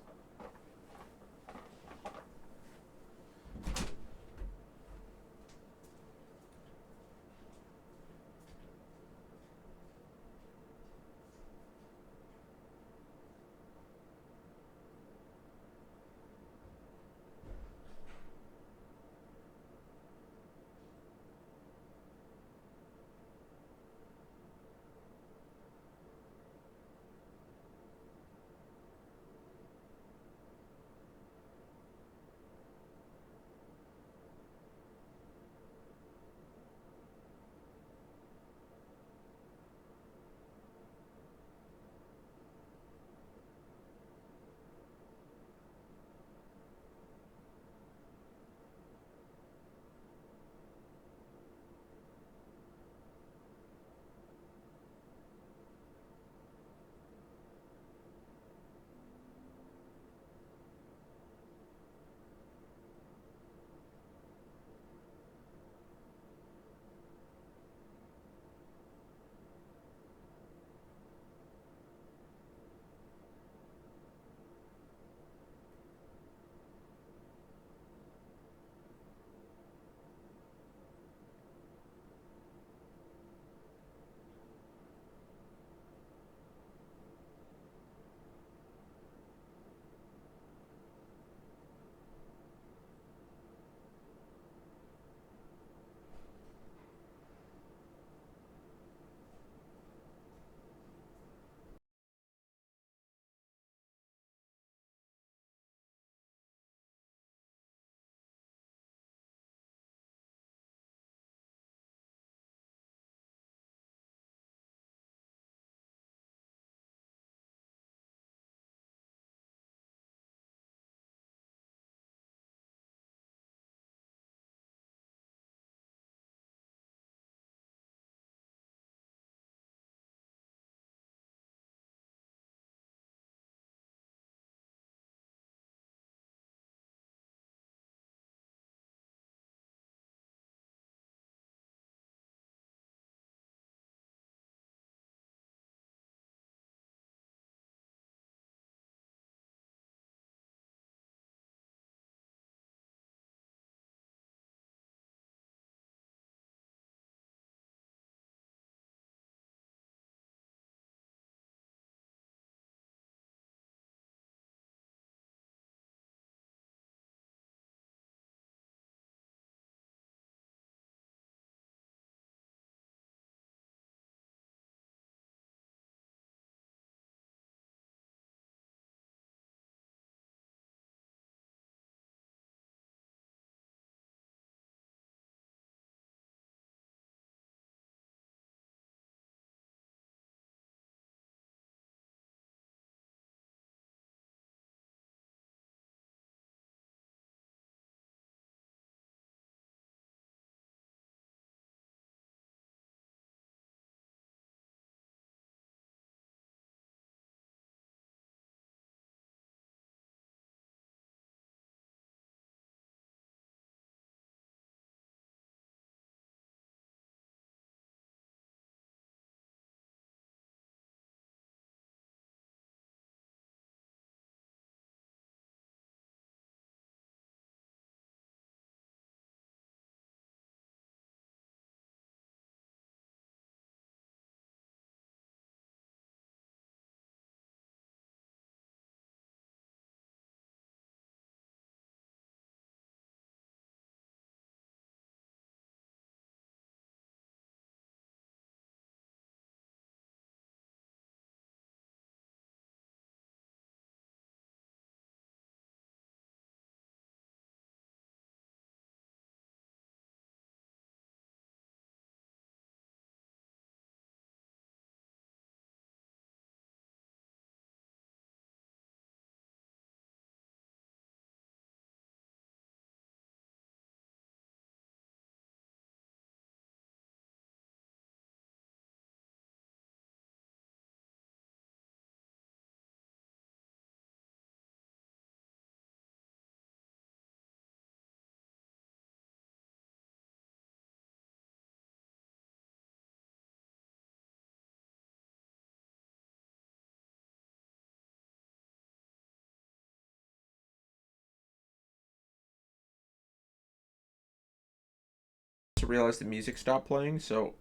realize the music stopped playing, so...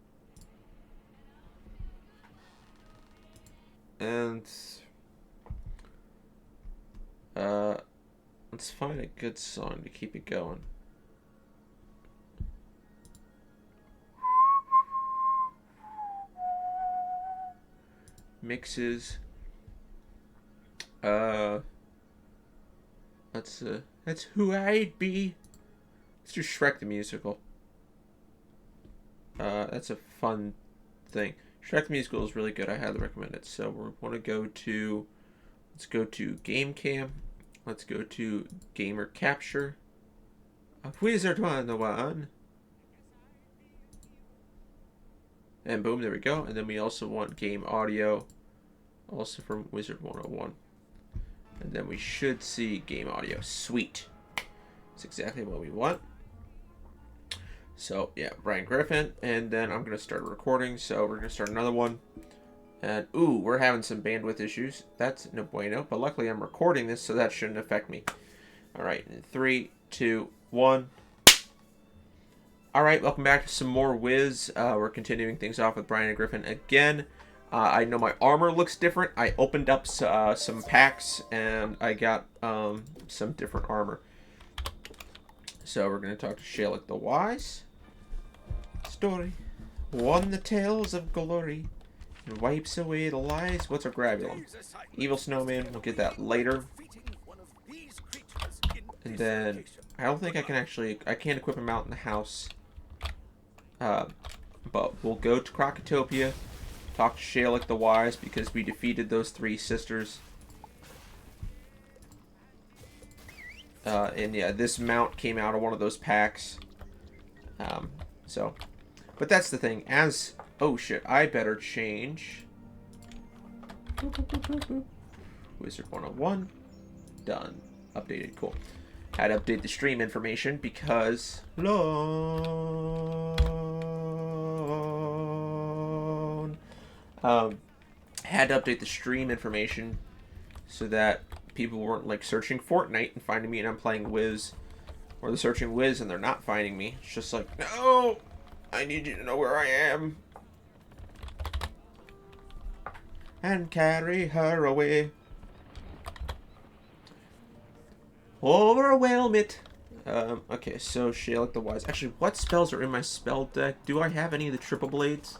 And... let's find a good song to keep it going. Mixes. That's who I'd be. Let's do Shrek the Musical. That's a fun thing. Shrek the Musical is really good. I highly recommend it. So we want to go to, let's go to Game Cam. Let's go to Gamer Capture. Wizard101. And boom, there we go. And then we also want Game Audio, also from Wizard101. And then we should see Game Audio. Sweet. That's exactly what we want. So, yeah, Brian Griffin. And then I'm going to start a recording. So, we're going to start another one. And, ooh, we're having some bandwidth issues. That's no bueno. But luckily, I'm recording this, so that shouldn't affect me. All right, in 3, 2, 1. All right, welcome back to some more Wiz. We're continuing things off with Brian and Griffin again. I know my armor looks different. I opened up some packs, and I got some different armor. So we're going to talk to Shalik the Wise. Story. Won the tales of glory and wipes away the lies. What's a Grabulum? Evil Snowman. We'll get that later. And then I don't think I can actually... I can't equip him out in the house. But we'll go to Crocotopia. Talk to Shalik the Wise because we defeated those 3 sisters. And yeah, this mount came out of one of those packs. But that's the thing. As... Oh shit, I better change. Wizard101. Done. Updated. Cool. Had to update the stream information because... had to update the stream information so that people weren't like searching Fortnite and finding me and I'm playing Wiz, or they're searching Wiz and they're not finding me. It's just like, no, I need you to know where I am and carry her away. Overwhelm it. Okay, so Shalik the Wise. Actually, what spells are in my spell deck? Do I have any of the triple blades?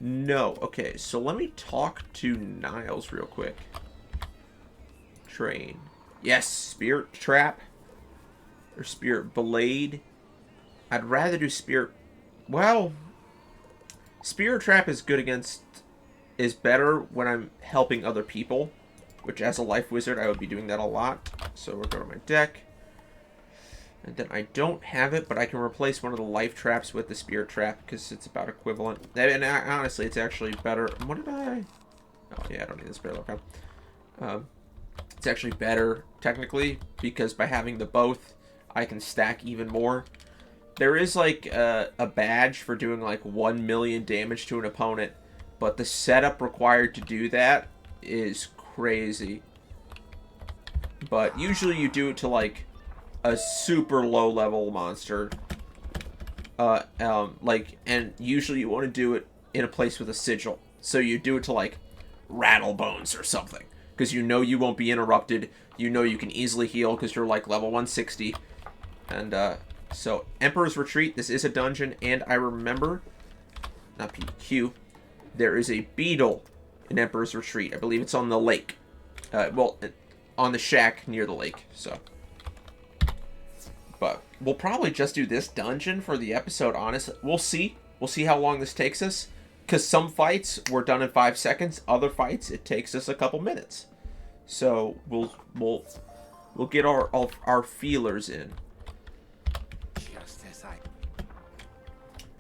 No. Okay, so let me talk to Niles real quick. Train. Yes, Spirit Trap. Or Spirit Blade. I'd rather do Spirit... Well, Spirit Trap is good against... is better when I'm helping other people. Which, as a life wizard, I would be doing that a lot. So we'll go to my deck. And then I don't have it, but I can replace one of the life traps with the Spirit Trap because it's about equivalent. And honestly, it's actually better. What did I... Oh, yeah, I don't need the Spirit Trap. It's actually better, technically, because by having the both, I can stack even more. There is, like, a badge for doing, like, 1 million damage to an opponent, but the setup required to do that is crazy. But usually you do it to, like, a super low-level monster. And usually you want to do it in a place with a sigil. So you do it to, like, Rattlebones or something. Because you know you won't be interrupted. You know you can easily heal because you're, like, level 160. And, so, Emperor's Retreat. This is a dungeon. And I remember, not PQ, there is a beetle in Emperor's Retreat. I believe it's on the lake. Well, on the shack near the lake. So... But we'll probably just do this dungeon for the episode, honestly. We'll see. We'll see how long this takes us. Because some fights we're done in 5 seconds. Other fights, it takes us a couple minutes. So we'll get our feelers in.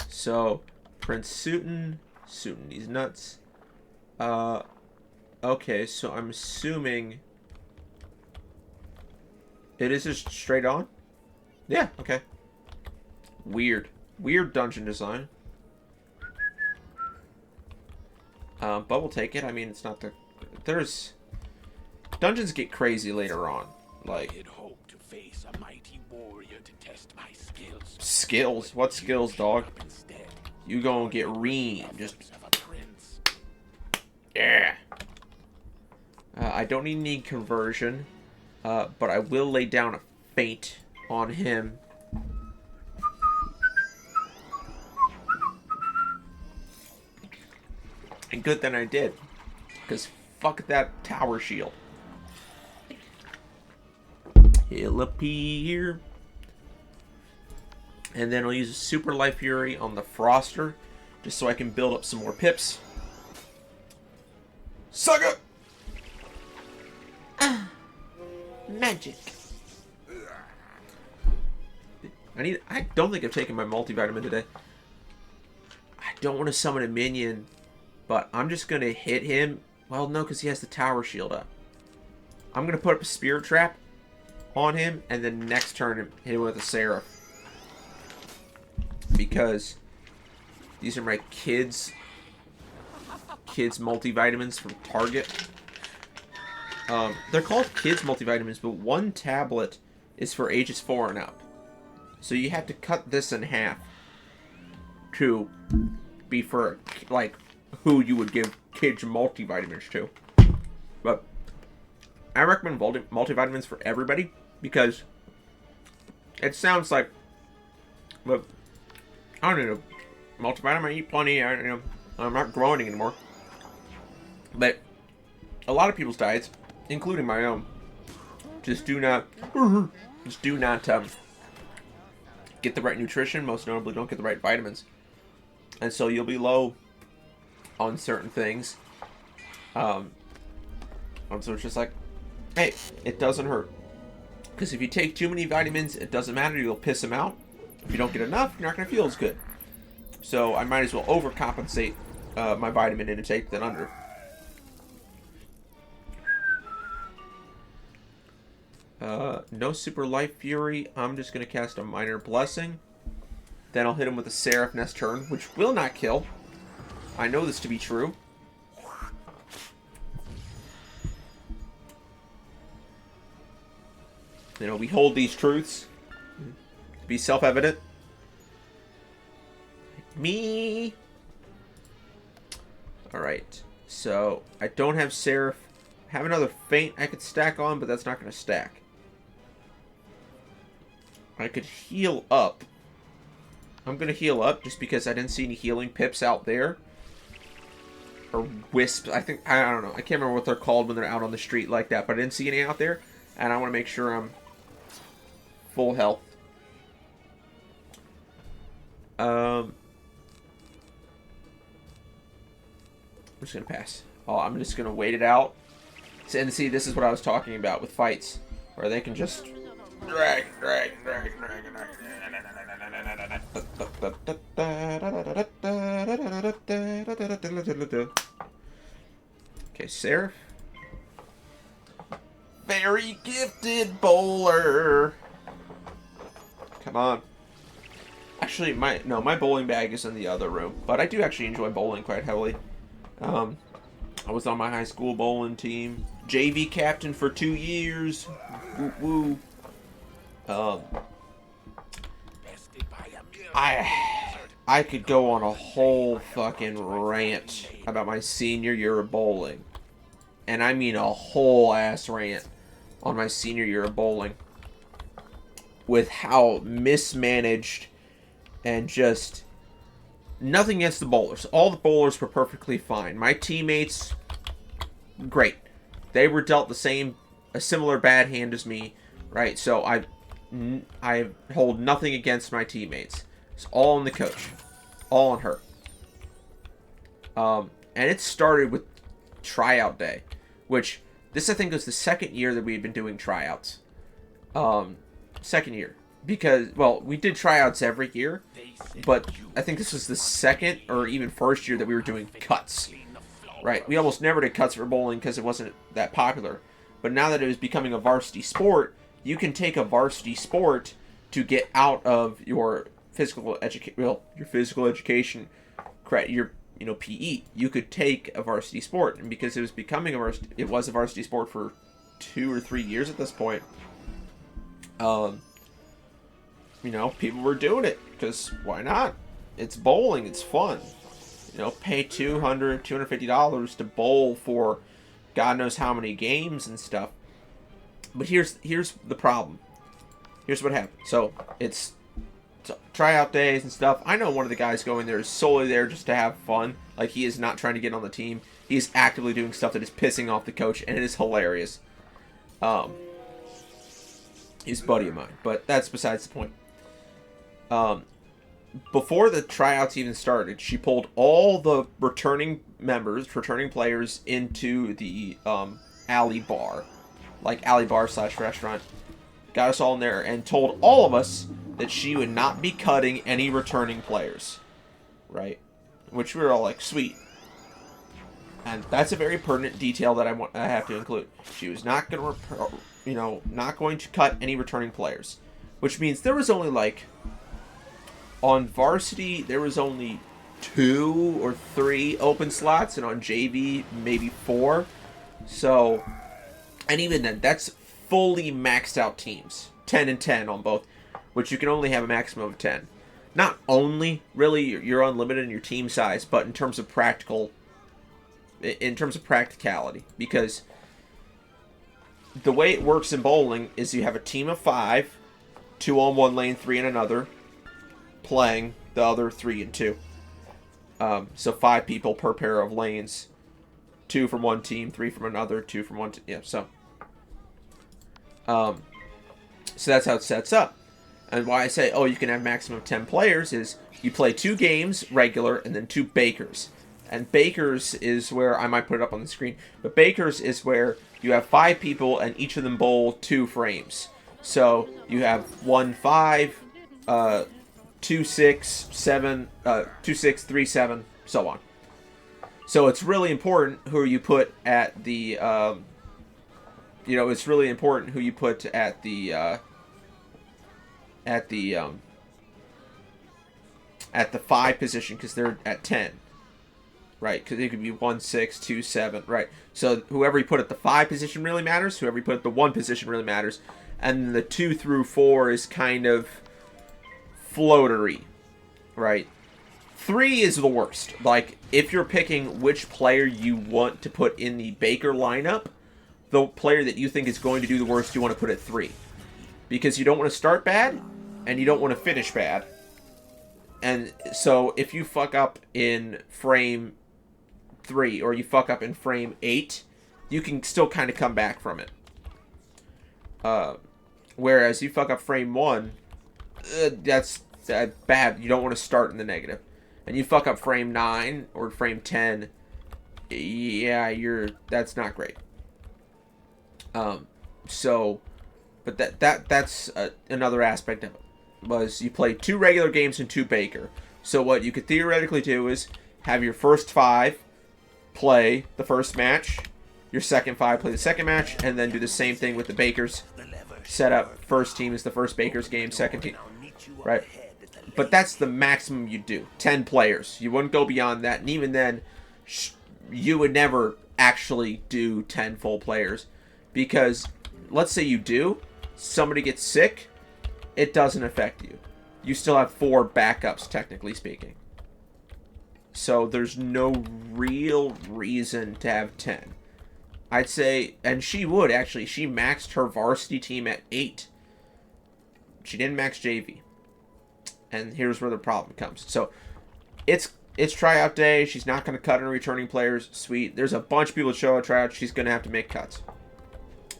So Prince Suiton, he's nuts. Okay, so I'm assuming it is just straight on. Yeah, okay. Weird dungeon design. But we'll take it. I mean, it's not the... Dungeons get crazy later on. Like, face a mighty warrior to test my skills. Skills? What skills, dog? Up instead. You gonna get reamed. Just Of a prince. yeah. I don't need conversion, but I will lay down a feint on him. And good that I did, because fuck that tower shield. He'll appear. And then I'll use a Super Life Fury on the Froster, just so I can build up some more pips. Sucker! Magic. I don't think I've taken my multivitamin today. I don't want to summon a minion, but I'm just going to hit him. Well, no, because he has the tower shield up. I'm going to put up a Spirit Trap on him, and then next turn hit him with a Seraph. Because these are my kids' multivitamins from Target. They're called kids multivitamins, but one tablet is for ages 4 and up. So you have to cut this in half to be for, like, who you would give kids multivitamins to. But I recommend multivitamins for everybody because it sounds like, but I don't know, multivitamin, I eat plenty, I'm not growing anymore. But a lot of people's diets, including my own, just do not get the right nutrition, most notably don't get the right vitamins. And so you'll be low on certain things. And so it's just like, hey, it doesn't hurt. Because if you take too many vitamins, it doesn't matter, you'll piss them out. If you don't get enough, you're not going to feel as good. So I might as well overcompensate my vitamin intake than under. No Super Life Fury. I'm just going to cast a Minor Blessing. Then I'll hit him with a Seraph next turn, which will not kill. I know this to be true. You know, we hold these truths to be self-evident. Me. Alright. So, I don't have Seraph. I have another Feint I could stack on, but that's not going to stack. I could heal up. I'm going to heal up just because I didn't see any healing pips out there. Or wisps. I don't know. I can't remember what they're called when they're out on the street like that. But I didn't see any out there. And I want to make sure I'm full health. I'm just going to pass. Oh, I'm just going to wait it out. And see, this is what I was talking about with fights. Where they can just drag. Okay, Seraph. Very gifted bowler. Come on. Actually, my bowling bag is in the other room. But I do actually enjoy bowling quite heavily. I was on my high school bowling team. JV captain for 2 years. Woo woo. I could go on a whole fucking rant about my senior year of bowling. And I mean a whole ass rant on my senior year of bowling. With how mismanaged and just nothing against the bowlers. All the bowlers were perfectly fine. My teammates, great. They were dealt a similar bad hand as me, right? So I hold nothing against my teammates. It's all on the coach. All on her. And it started with tryout day. Which, this I think was the second year that we had been doing tryouts. Second year. Because, well, we did tryouts every year. But I think this was the second or even first year that we were doing cuts. Right? We almost never did cuts for bowling because it wasn't that popular. But now that it was becoming a varsity sport, you can take a varsity sport to get out of your physical education, your PE. You could take a varsity sport, and because it was a varsity sport for 2 or 3 years at this point. You know, people were doing it because why not? It's bowling. It's fun. You know, pay $250 to bowl for God knows how many games and stuff. But here's the problem. Here's what happened. So it's tryout days and stuff. I know one of the guys going there is solely there just to have fun. Like, he is not trying to get on the team. He is actively doing stuff that is pissing off the coach, and it is hilarious. He's a buddy of mine, but that's besides the point. Before the tryouts even started, she pulled all the returning players into the alley bar, like alley bar / restaurant. Got us all in there and told all of us that she would not be cutting any returning players, right? Which we were all like, sweet. And that's a very pertinent detail that I have to include. She was not going to, not going to cut any returning players, which means there was only like, on varsity there was only 2 or 3 open slots, and on JV maybe 4. So, and even then, that's fully maxed out teams, 10 and 10 on both, which you can only have a maximum of 10. Not only really you're unlimited in your team size, but in terms of practicality, because the way it works in bowling is you have a team of 5, 2 on one lane, 3 in another, playing the other 3 and 2. So 5 people per pair of lanes, 2 from one team, 3 from another, 2 from one team. Yeah, so that's how it sets up. And why I say, oh, you can have maximum of 10 players is you play 2 games regular and then 2 bakers. And bakers is where, I might put it up on the screen, but bakers is where you have 5 people and each of them bowl 2 frames. So you have 1-5, 2-6, 7, 2-6, 3-7, so on. So it's really important who you put at the, it's really important who you put at the 5 position, because they're at 10. Right, because it could be 1-6, 2-7, right. So whoever you put at the 5 position really matters. Whoever you put at the 1 position really matters. And the 2 through 4 is kind of floatery, right? 3 is the worst. Like, if you're picking which player you want to put in the Baker lineup, the player that you think is going to do the worst, you want to put at 3. Because you don't want to start bad, and you don't want to finish bad. And so if you fuck up in frame 3 or you fuck up in frame 8, you can still kind of come back from it. Whereas you fuck up frame 1, that's bad. You don't want to start in the negative. And you fuck up frame 9 or frame 10, yeah, that's not great. But that's another aspect of it. Was you play 2 regular games and 2 Baker. So what you could theoretically do is have your first 5 play the first match, your second 5 play the second match, and then do the same thing with the Bakers. Set up first team is the first Bakers game, second team, right? But that's the maximum you do, 10 players. You wouldn't go beyond that, and even then, you would never actually do 10 full players, because let's say you do, somebody gets sick, it doesn't affect you. You still have 4 backups, technically speaking. So there's no real reason to have 10. I'd say, and she would actually, she maxed her varsity team at 8. She didn't max JV. And here's where the problem comes. So it's tryout day. She's not going to cut any returning players. Sweet. There's a bunch of people that show at tryouts. She's going to have to make cuts.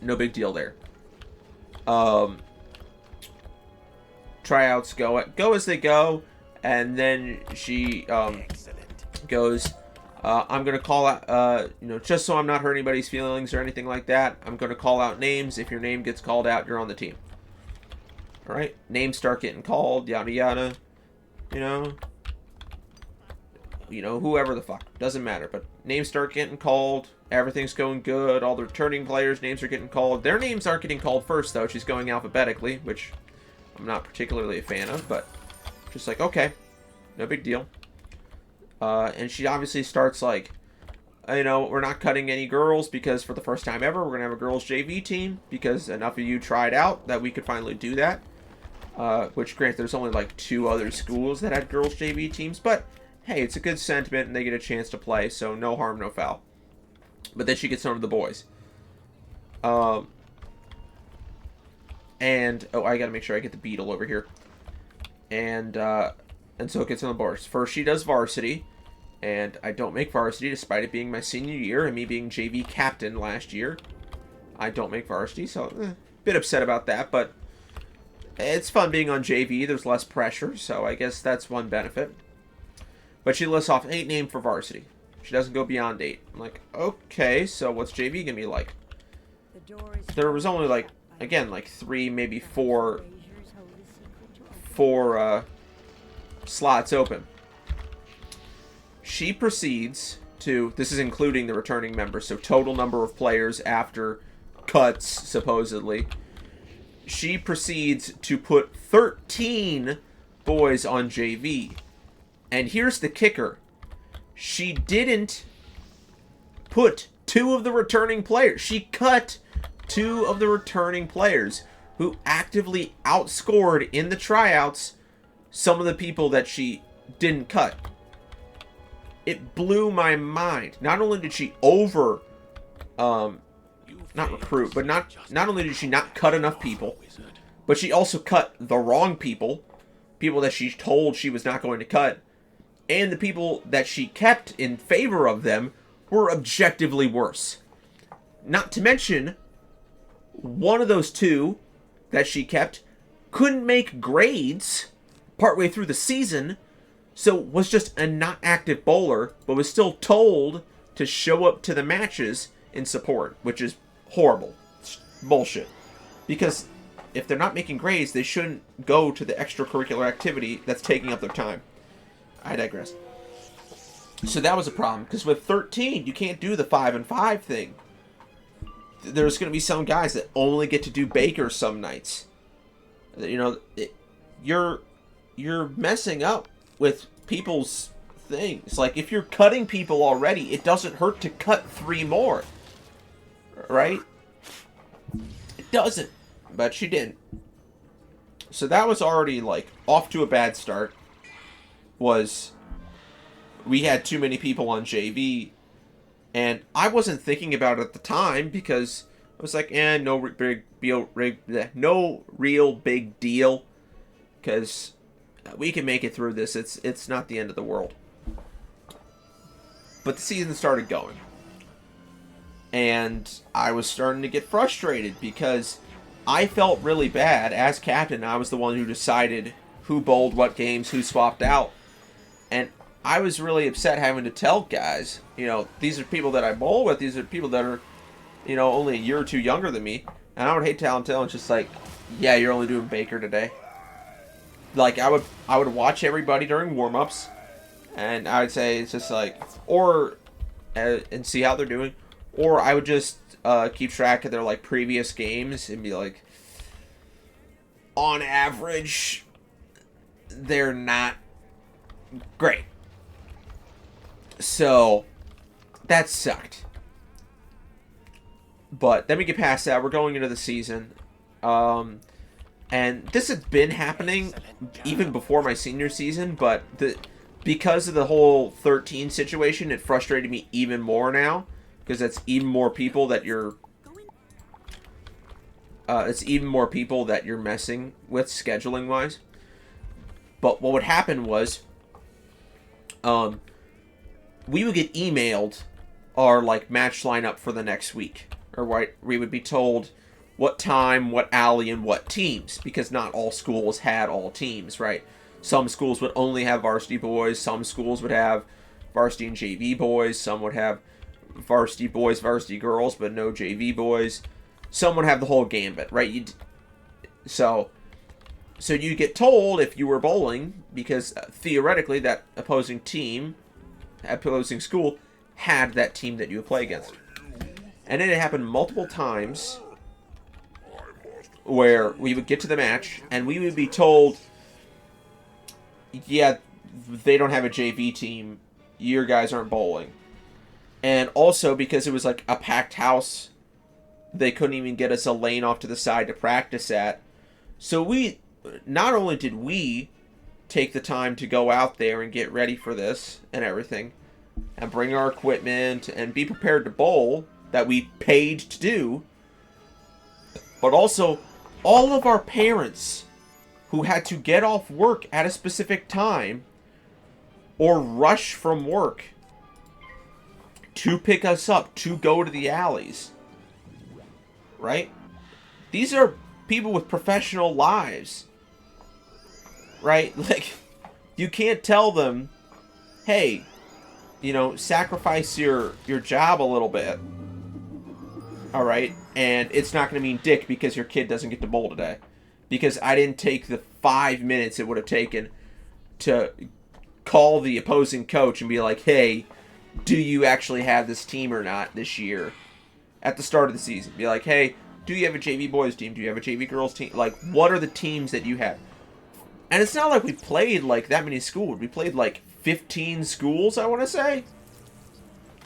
No big deal there. Tryouts go as they go, and then she goes, I'm going to call out, just so I'm not hurting anybody's feelings or anything like that, I'm going to call out names. If your name gets called out, you're on the team. All right? Names start getting called, yada, yada. Whoever the fuck. Doesn't matter. But names start getting called. Everything's going good. All the returning players' names are getting called. Their names aren't getting called first, though. She's going alphabetically, which I'm not particularly a fan of, but just like, okay, no big deal. And she obviously starts like, you know, we're not cutting any girls because for the first time ever, we're going to have a girls JV team because enough of you tried out that we could finally do that. Which, granted, there's only like 2 other schools that had girls JV teams, but hey, it's a good sentiment and they get a chance to play, so no harm, no foul. But then she gets some of the boys. And, oh, I gotta make sure I get the beetle over here. And so it gets on the boards. First, she does varsity, and I don't make varsity despite it being my senior year and me being JV captain last year. I don't make varsity, so bit upset about that, but it's fun being on JV. There's less pressure, so I guess that's one benefit. But she lists off 8 names for varsity. She doesn't go beyond 8. I'm like, okay, so what's JV gonna be like? There was only like, again, like 3, maybe 4 slots open. She proceeds to, this is including the returning members, so total number of players after cuts, supposedly. She proceeds to put 13 boys on JV. And here's the kicker. She didn't put 2 of the returning players. She cut 2 of the returning players who actively outscored in the tryouts some of the people that she didn't cut. It blew my mind. Not only did she not recruit, but not only did she not cut enough people, but she also cut the wrong people that she told she was not going to cut, and the people that she kept in favor of them were objectively worse. Not to mention, one of those 2 that she kept couldn't make grades partway through the season, so was just a not active bowler, but was still told to show up to the matches in support, which is horrible. It's bullshit. Because if they're not making grades, they shouldn't go to the extracurricular activity that's taking up their time. I digress. So that was a problem, because with 13, you can't do the 5 and 5 thing. There's going to be some guys that only get to do Baker some nights. You know, you're messing up with people's things. Like, if you're cutting people already, it doesn't hurt to cut 3 more. Right? It doesn't. But she didn't. So that was already, like, off to a bad start. We had too many people on JV. And I wasn't thinking about it at the time because I was like, no real big deal. Because we can make it through this. It's not the end of the world. But the season started going. And I was starting to get frustrated because I felt really bad. As captain, I was the one who decided who bowled what games, who swapped out. And I was really upset having to tell guys, you know, these are people that I bowl with. These are people that are, you know, only a year or 2 younger than me. And I would hate telling it's just like, yeah, you're only doing Baker today. Like, I would watch everybody during warm-ups. And I would say it's just like, or, and see how they're doing. Or I would just keep track of their, like, previous games and be like, on average, they're not great. So, that sucked. But then we get past that. We're going into the season. And this had been happening even before my senior season, but because of the whole 13 situation, it frustrated me even more now. Because that's even more people that you're... it's even more people that you're messing with scheduling-wise. But what would happen was... we would get emailed our, like, match lineup for the next week. Or what we would be told what time, what alley, and what teams. Because not all schools had all teams, right? Some schools would only have varsity boys. Some schools would have varsity and JV boys. Some would have varsity boys, varsity girls, but no JV boys. Some would have the whole gambit, right? So you get told if you were bowling, because theoretically that opposing school had that team that you would play against. And then it happened multiple times where we would get to the match and we would be told, yeah, they don't have a JV team. Your guys aren't bowling. And also because it was like a packed house, they couldn't even get us a lane off to the side to practice at. So not only did we take the time to go out there and get ready for this and everything, and bring our equipment and be prepared to bowl that we paid to do, but also all of our parents who had to get off work at a specific time or rush from work to pick us up to go to the alleys, right? These are people with professional lives, right? Like, you can't tell them, hey, you know, sacrifice your job a little bit, all right? And it's not going to mean dick because your kid doesn't get to bowl today. Because I didn't take the 5 minutes it would have taken to call the opposing coach and be like, hey, do you actually have this team or not this year? At the start of the season. Be like, hey, do you have a JV boys team? Do you have a JV girls team? Like, what are the teams that you have? And it's not like we played, like, that many schools. We played, like, 15 schools, I want to say.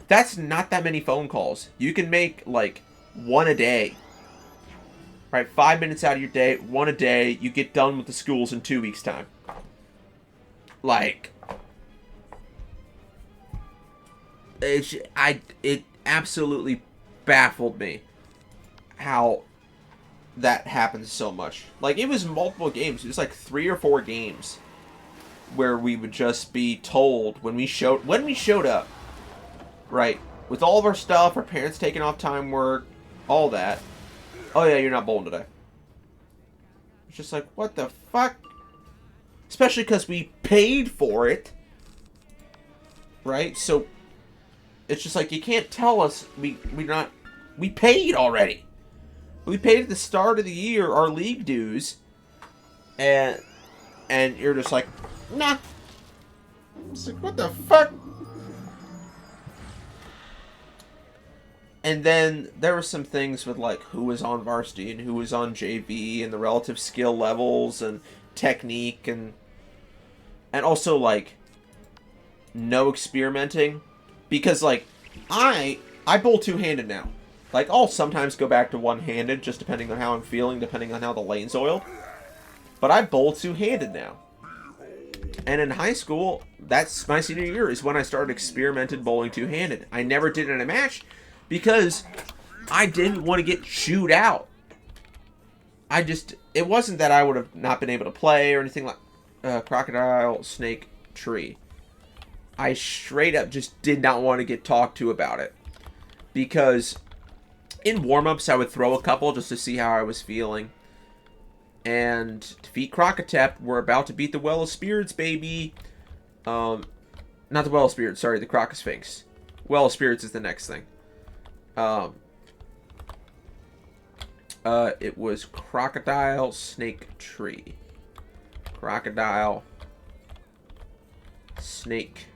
That's not that many phone calls. You can make, like, one a day. Right? 5 minutes out of your day, one a day. You get done with the schools in 2 weeks' time. Like, it absolutely baffled me how that happens so much. Like, it was multiple games. It was like 3 or 4 games where we would just be told when we showed up, right, with all of our stuff, our parents taking off time work, all that. Oh yeah, you're not bowling today. It's just like, what the fuck? Especially because we paid for it, right? So it's just like, you can't tell us we paid already. We paid at the start of the year our league dues, and you're just like, nah. It's like, what the fuck? And then there were some things with, like, who was on varsity and who was on JV and the relative skill levels and technique and also, like, no experimenting. Because, like, I bowl two-handed now. Like, I'll sometimes go back to one-handed, just depending on how I'm feeling, depending on how the lane's oiled. But I bowl two-handed now. And in high school, that's my senior year, is when I started experimented bowling two-handed. I never did it in a match because I didn't want to get chewed out. It wasn't that I would have not been able to play or anything like crocodile, snake, tree. I straight up just did not want to get talked to about it. Because in warm-ups, I would throw a couple just to see how I was feeling. And defeat Crocotep. We're about to beat the Well of Spirits, baby. Not the Well of Spirits, sorry, the Crocosphinx. Well of Spirits is the next thing. It was Crocodile, Snake, Tree. Crocodile, Snake,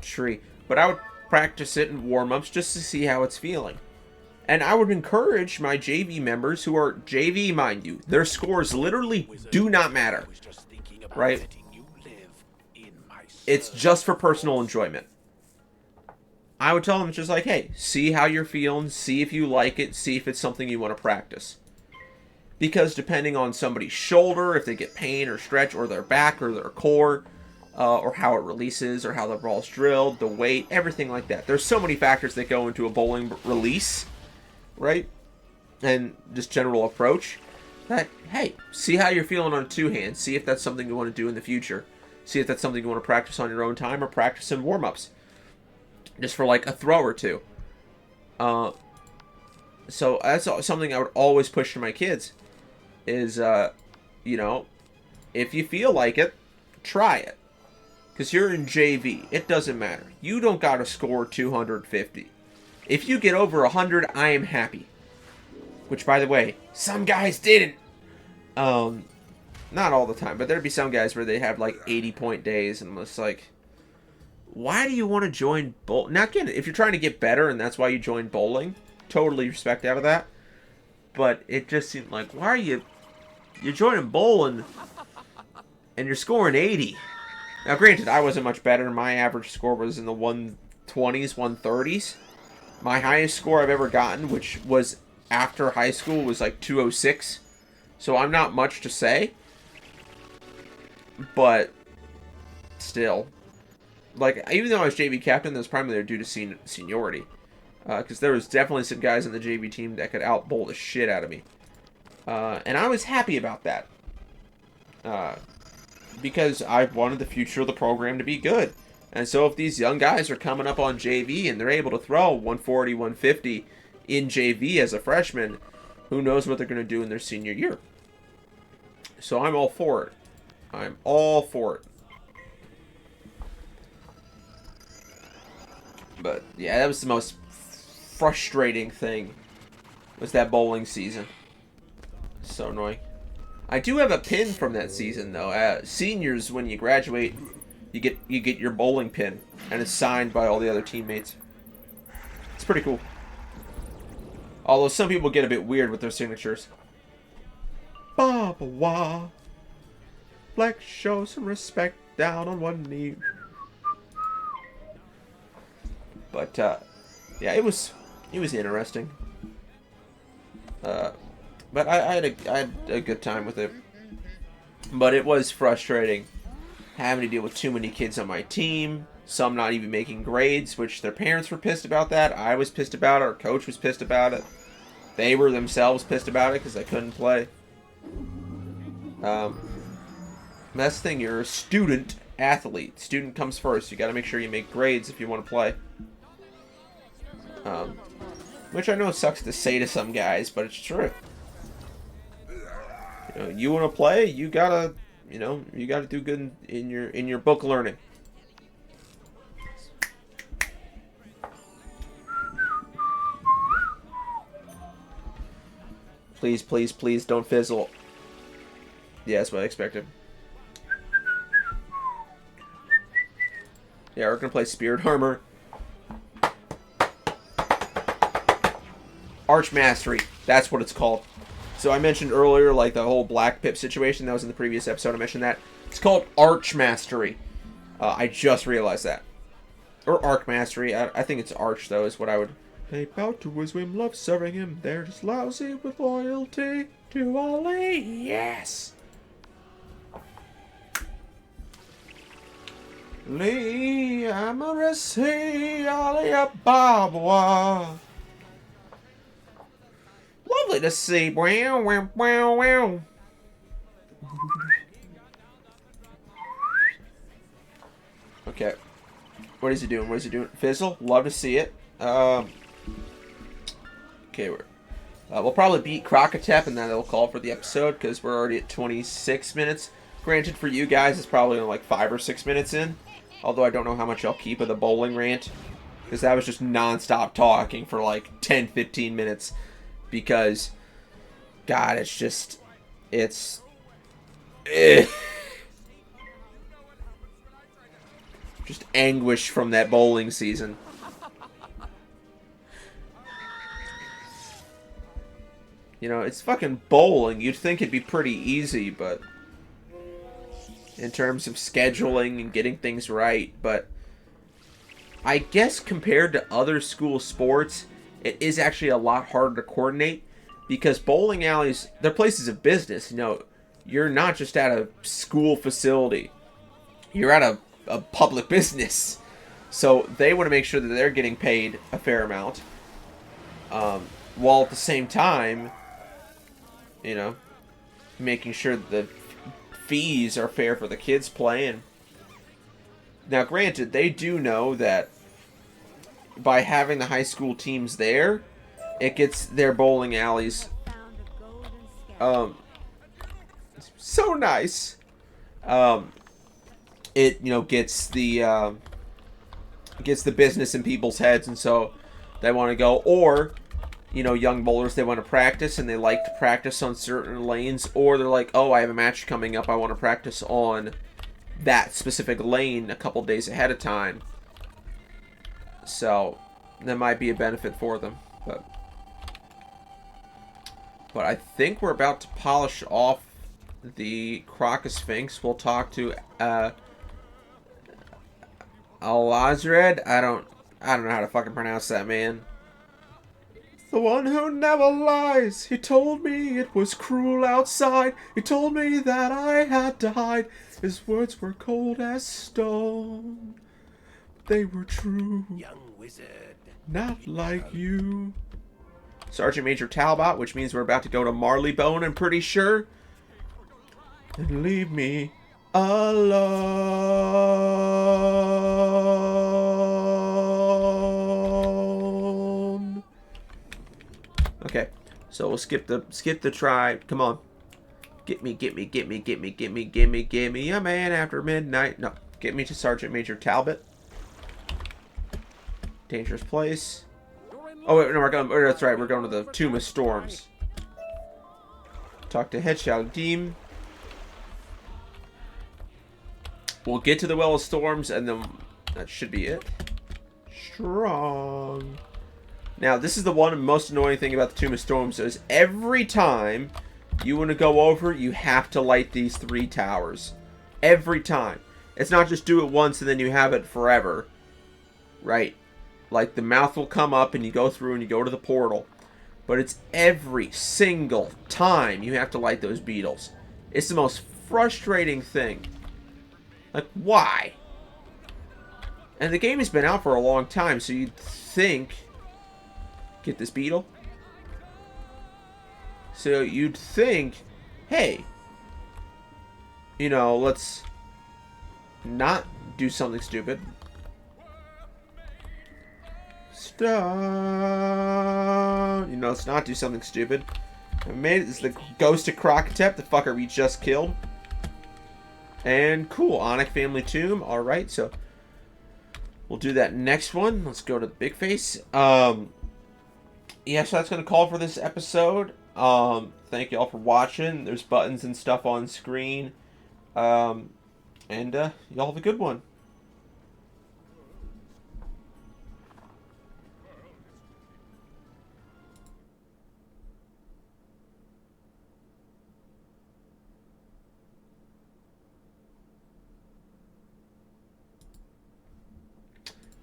Tree. But I would practice it in warm-ups just to see how it's feeling. And I would encourage my JV members, who are JV, mind you, their scores literally do not matter, right? It's just for personal enjoyment. I would tell them just like, hey, see how you're feeling, see if you like it, see if it's something you want to practice. Because depending on somebody's shoulder, if they get pain or stretch, or their back or their core, or how it releases, or how the ball's drilled, the weight, everything like that. There's so many factors that go into a bowling release, right? And just general approach. That, hey, see how you're feeling on two hands. See if that's something you want to do in the future. See if that's something you want to practice on your own time or practice in warm-ups. Just for like a throw or two. So that's something I would always push to my kids. Is, you know, if you feel like it, try it. Because you're in JV. It doesn't matter. You don't got to score 250. If you get over 100, I am happy. Which, by the way, some guys didn't. Not all the time, but there'd be some guys where they have like 80-point days, and I'm just like, why do you want to join bowling? Now, again, if you're trying to get better and that's why you join bowling, totally respect out of that. But it just seemed like, why are you're joining bowling and you're scoring 80? Now, granted, I wasn't much better. My average score was in the 120s, 130s. My highest score I've ever gotten, which was after high school, was like 206. So I'm not much to say. But still. Like, even though I was JV captain, that was primarily due to seniority. Because there was definitely some guys on the JV team that could out-bowl the shit out of me. And I was happy about that. Because I wanted the future of the program to be good. And so if these young guys are coming up on JV and they're able to throw 140, 150 in JV as a freshman, who knows what they're going to do in their senior year. So I'm all for it. I'm all for it. But yeah, that was the most frustrating thing, was that bowling season. So annoying. I do have a pin from that season though. Seniors, when you graduate, you get your bowling pin, and it's signed by all the other teammates. It's pretty cool. Although some people get a bit weird with their signatures. Baba wah. Black, show some respect, down on one knee. But yeah, it was interesting. But I had a good time with it. But it was frustrating having to deal with too many kids on my team. Some not even making grades, which their parents were pissed about that. I was pissed about it. Our coach was pissed about it. They were themselves pissed about it because they couldn't play. That's the thing. You're a student athlete. Student comes first. You got to make sure you make grades if you want to play. Which I know sucks to say to some guys, but it's true. You want to play, you gotta do good in your book learning. Please, please, please don't fizzle. Yeah, that's what I expected. Yeah, we're gonna play Spirit Armor. Arch Mastery, that's what it's called. So I mentioned earlier, like, the whole Black Pip situation. That was in the previous episode. I mentioned that. It's called Arch Mastery. I just realized that. Or Arc Mastery. I think it's Arch, though, is what I would... They bow to his whim, love serving him. They're just lousy with loyalty to Ali. Yes! Lee, Amarasi, Ali, Ababwa. Lovely to see. Wow, wow, wow, wow. Okay. What is he doing? What is he doing? Fizzle? Love to see it. Okay, we'll probably beat Crocotep, and then it'll call for the episode, because we're already at 26 minutes. Granted, for you guys, it's probably only like 5 or 6 minutes in. Although I don't know how much I'll keep of the bowling rant, because that was just non-stop talking for like 10, 15 minutes. Because, God, it's just, just anguish from that bowling season. You know, it's fucking bowling. You'd think it'd be pretty easy, but in terms of scheduling and getting things right, but I guess compared to other school sports, it is actually a lot harder to coordinate, because bowling alleys, they're places of business. You know, you're not just at a school facility. You're at a public business. So they want to make sure that they're getting paid a fair amount. While at the same time, you know, making sure that the fees are fair for the kids playing. Now, granted, they do know that by having the high school teams there, it gets their bowling alleys so nice. It, you know, gets the business in people's heads, and so they want to go. Or, you know, young bowlers, they want to practice, and they like to practice on certain lanes. Or they're like, oh, I have a match coming up, I want to practice on that specific lane a couple days ahead of time. So that might be a benefit for them. But I think we're about to polish off the Crocosphinx. We'll talk to Alazred? I don't know how to fucking pronounce that, man. The one who never lies. He told me it was cruel outside. He told me that I had to hide. His words were cold as stone. They were true. Young wizard. Not like you. Sergeant Major Talbot, which means we're about to go to Marleybone, I'm pretty sure. And leave me alone. Okay, so we'll skip the try. Come on. Get me a man after midnight. No, get me to Sergeant Major Talbot. Dangerous place. Oh wait, no, we're going. Oh, that's right, we're going to the Tomb of Storms. Talk to Head Shaldim. We'll get to the Well of Storms, and then that should be it. Strong. Now, this is the one most annoying thing about the Tomb of Storms is every time you want to go over, you have to light these 3 towers. Every time. It's not just do it once and then you have it forever. Right? Like, the mouth will come up and you go through and you go to the portal. But it's every single time you have to light those beetles. It's the most frustrating thing. Like, why? And the game has been out for a long time, so you'd think... Get this beetle. So you'd think, hey, you know, let's not do something stupid. Stop. You know, let's not do something stupid. I made it. This is the ghost of Crocotep, the fucker we just killed. And cool, Onyx family tomb. Alright, so we'll do that next one. Let's go to the big face. Yeah, so that's going to call for this episode. Thank you all for watching. There's buttons and stuff on screen. And y'all have a good one.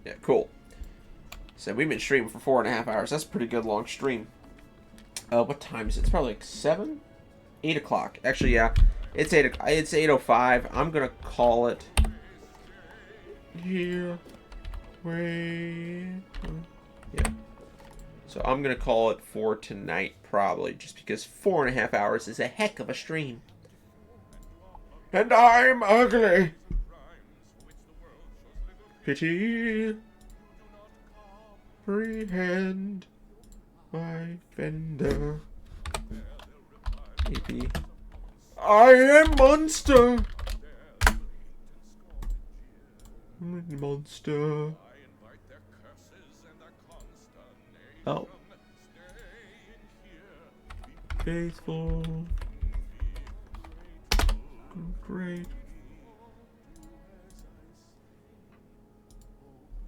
Yeah, cool. So we've been streaming for 4.5 hours. That's a pretty good long stream. What time is it? It's probably like 7? 8 o'clock. Actually, yeah. It's 8 o'clock. It's 8:05. I'm gonna call it here. Wait. Yeah. So I'm gonna call it for tonight, probably, just because 4.5 hours is a heck of a stream. And I'm ugly. Pity. Comprehend my fender. Maybe. I am monster. Monster. Oh. Faithful. Great.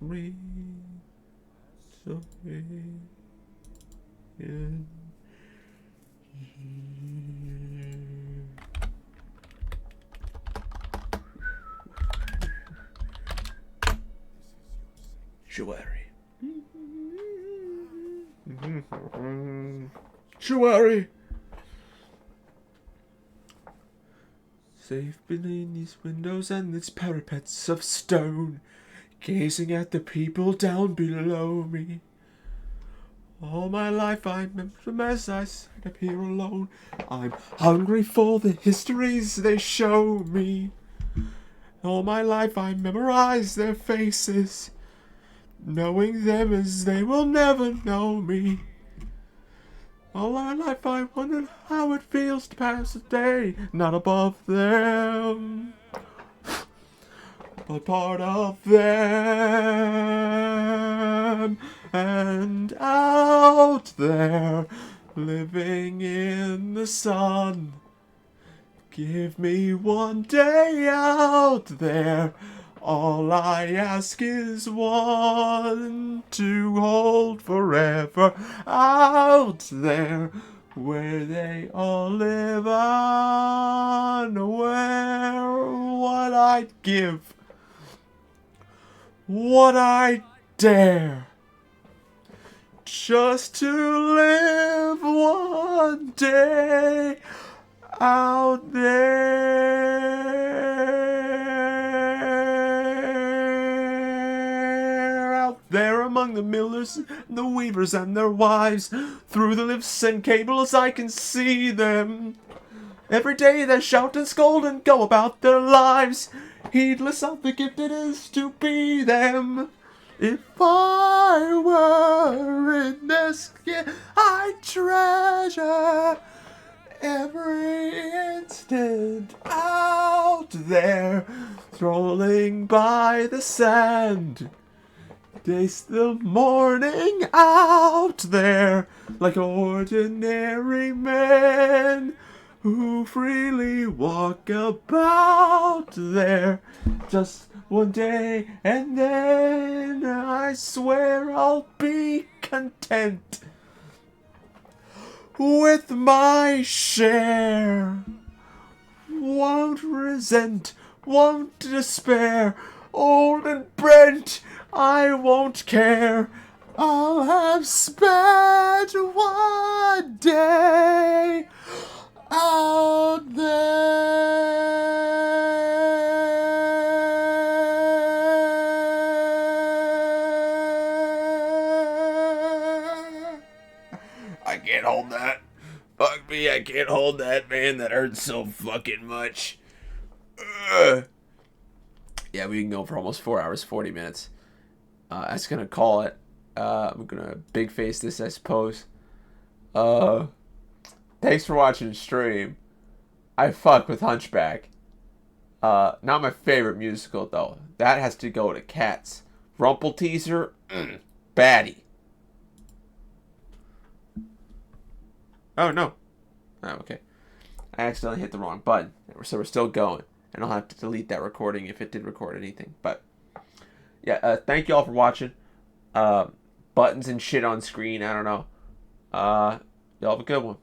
Me. So in Jewelry. Jewelry. Safe beneath these windows and these parapets of stone, gazing at the people down below me. All my life I remember them as I sat up here alone. I'm hungry for the histories they show me. All my life I memorize their faces, knowing them as they will never know me. All my life I wondered how it feels to pass a day not above them, but part of them, and out there, living in the sun. Give me one day out there, all I ask is one to hold forever out there, where they all live unaware what I'd give. Would I dare just to live one day out there, out there among the millers and the weavers and their wives. Through the lifts and cables I can see them. Every day they shout and scold and go about their lives, heedless of the gift it is to be them. If I were in this, I'd treasure every instant out there, strolling by the sand. Taste the morning out there, like ordinary men who freely walk about there. Just one day, and then I swear I'll be content with my share. Won't resent, won't despair. Old and bent, I won't care. I'll have spent one day out there. I can't hold that. Fuck me, I can't hold that, man. That hurts so fucking much. Ugh. Yeah, we can go for almost 4 hours, 40 minutes. That's gonna call it. I'm gonna big face this, I suppose. Thanks for watching the stream. I fuck with Hunchback. Not my favorite musical, though. That has to go to Cats. Rumple Teaser, baddie. Oh, no. Oh, okay. I accidentally hit the wrong button. So we're still going. And I'll have to delete that recording if it did record anything. But, yeah, thank you all for watching. Buttons and shit on screen, I don't know. Y'all have a good one.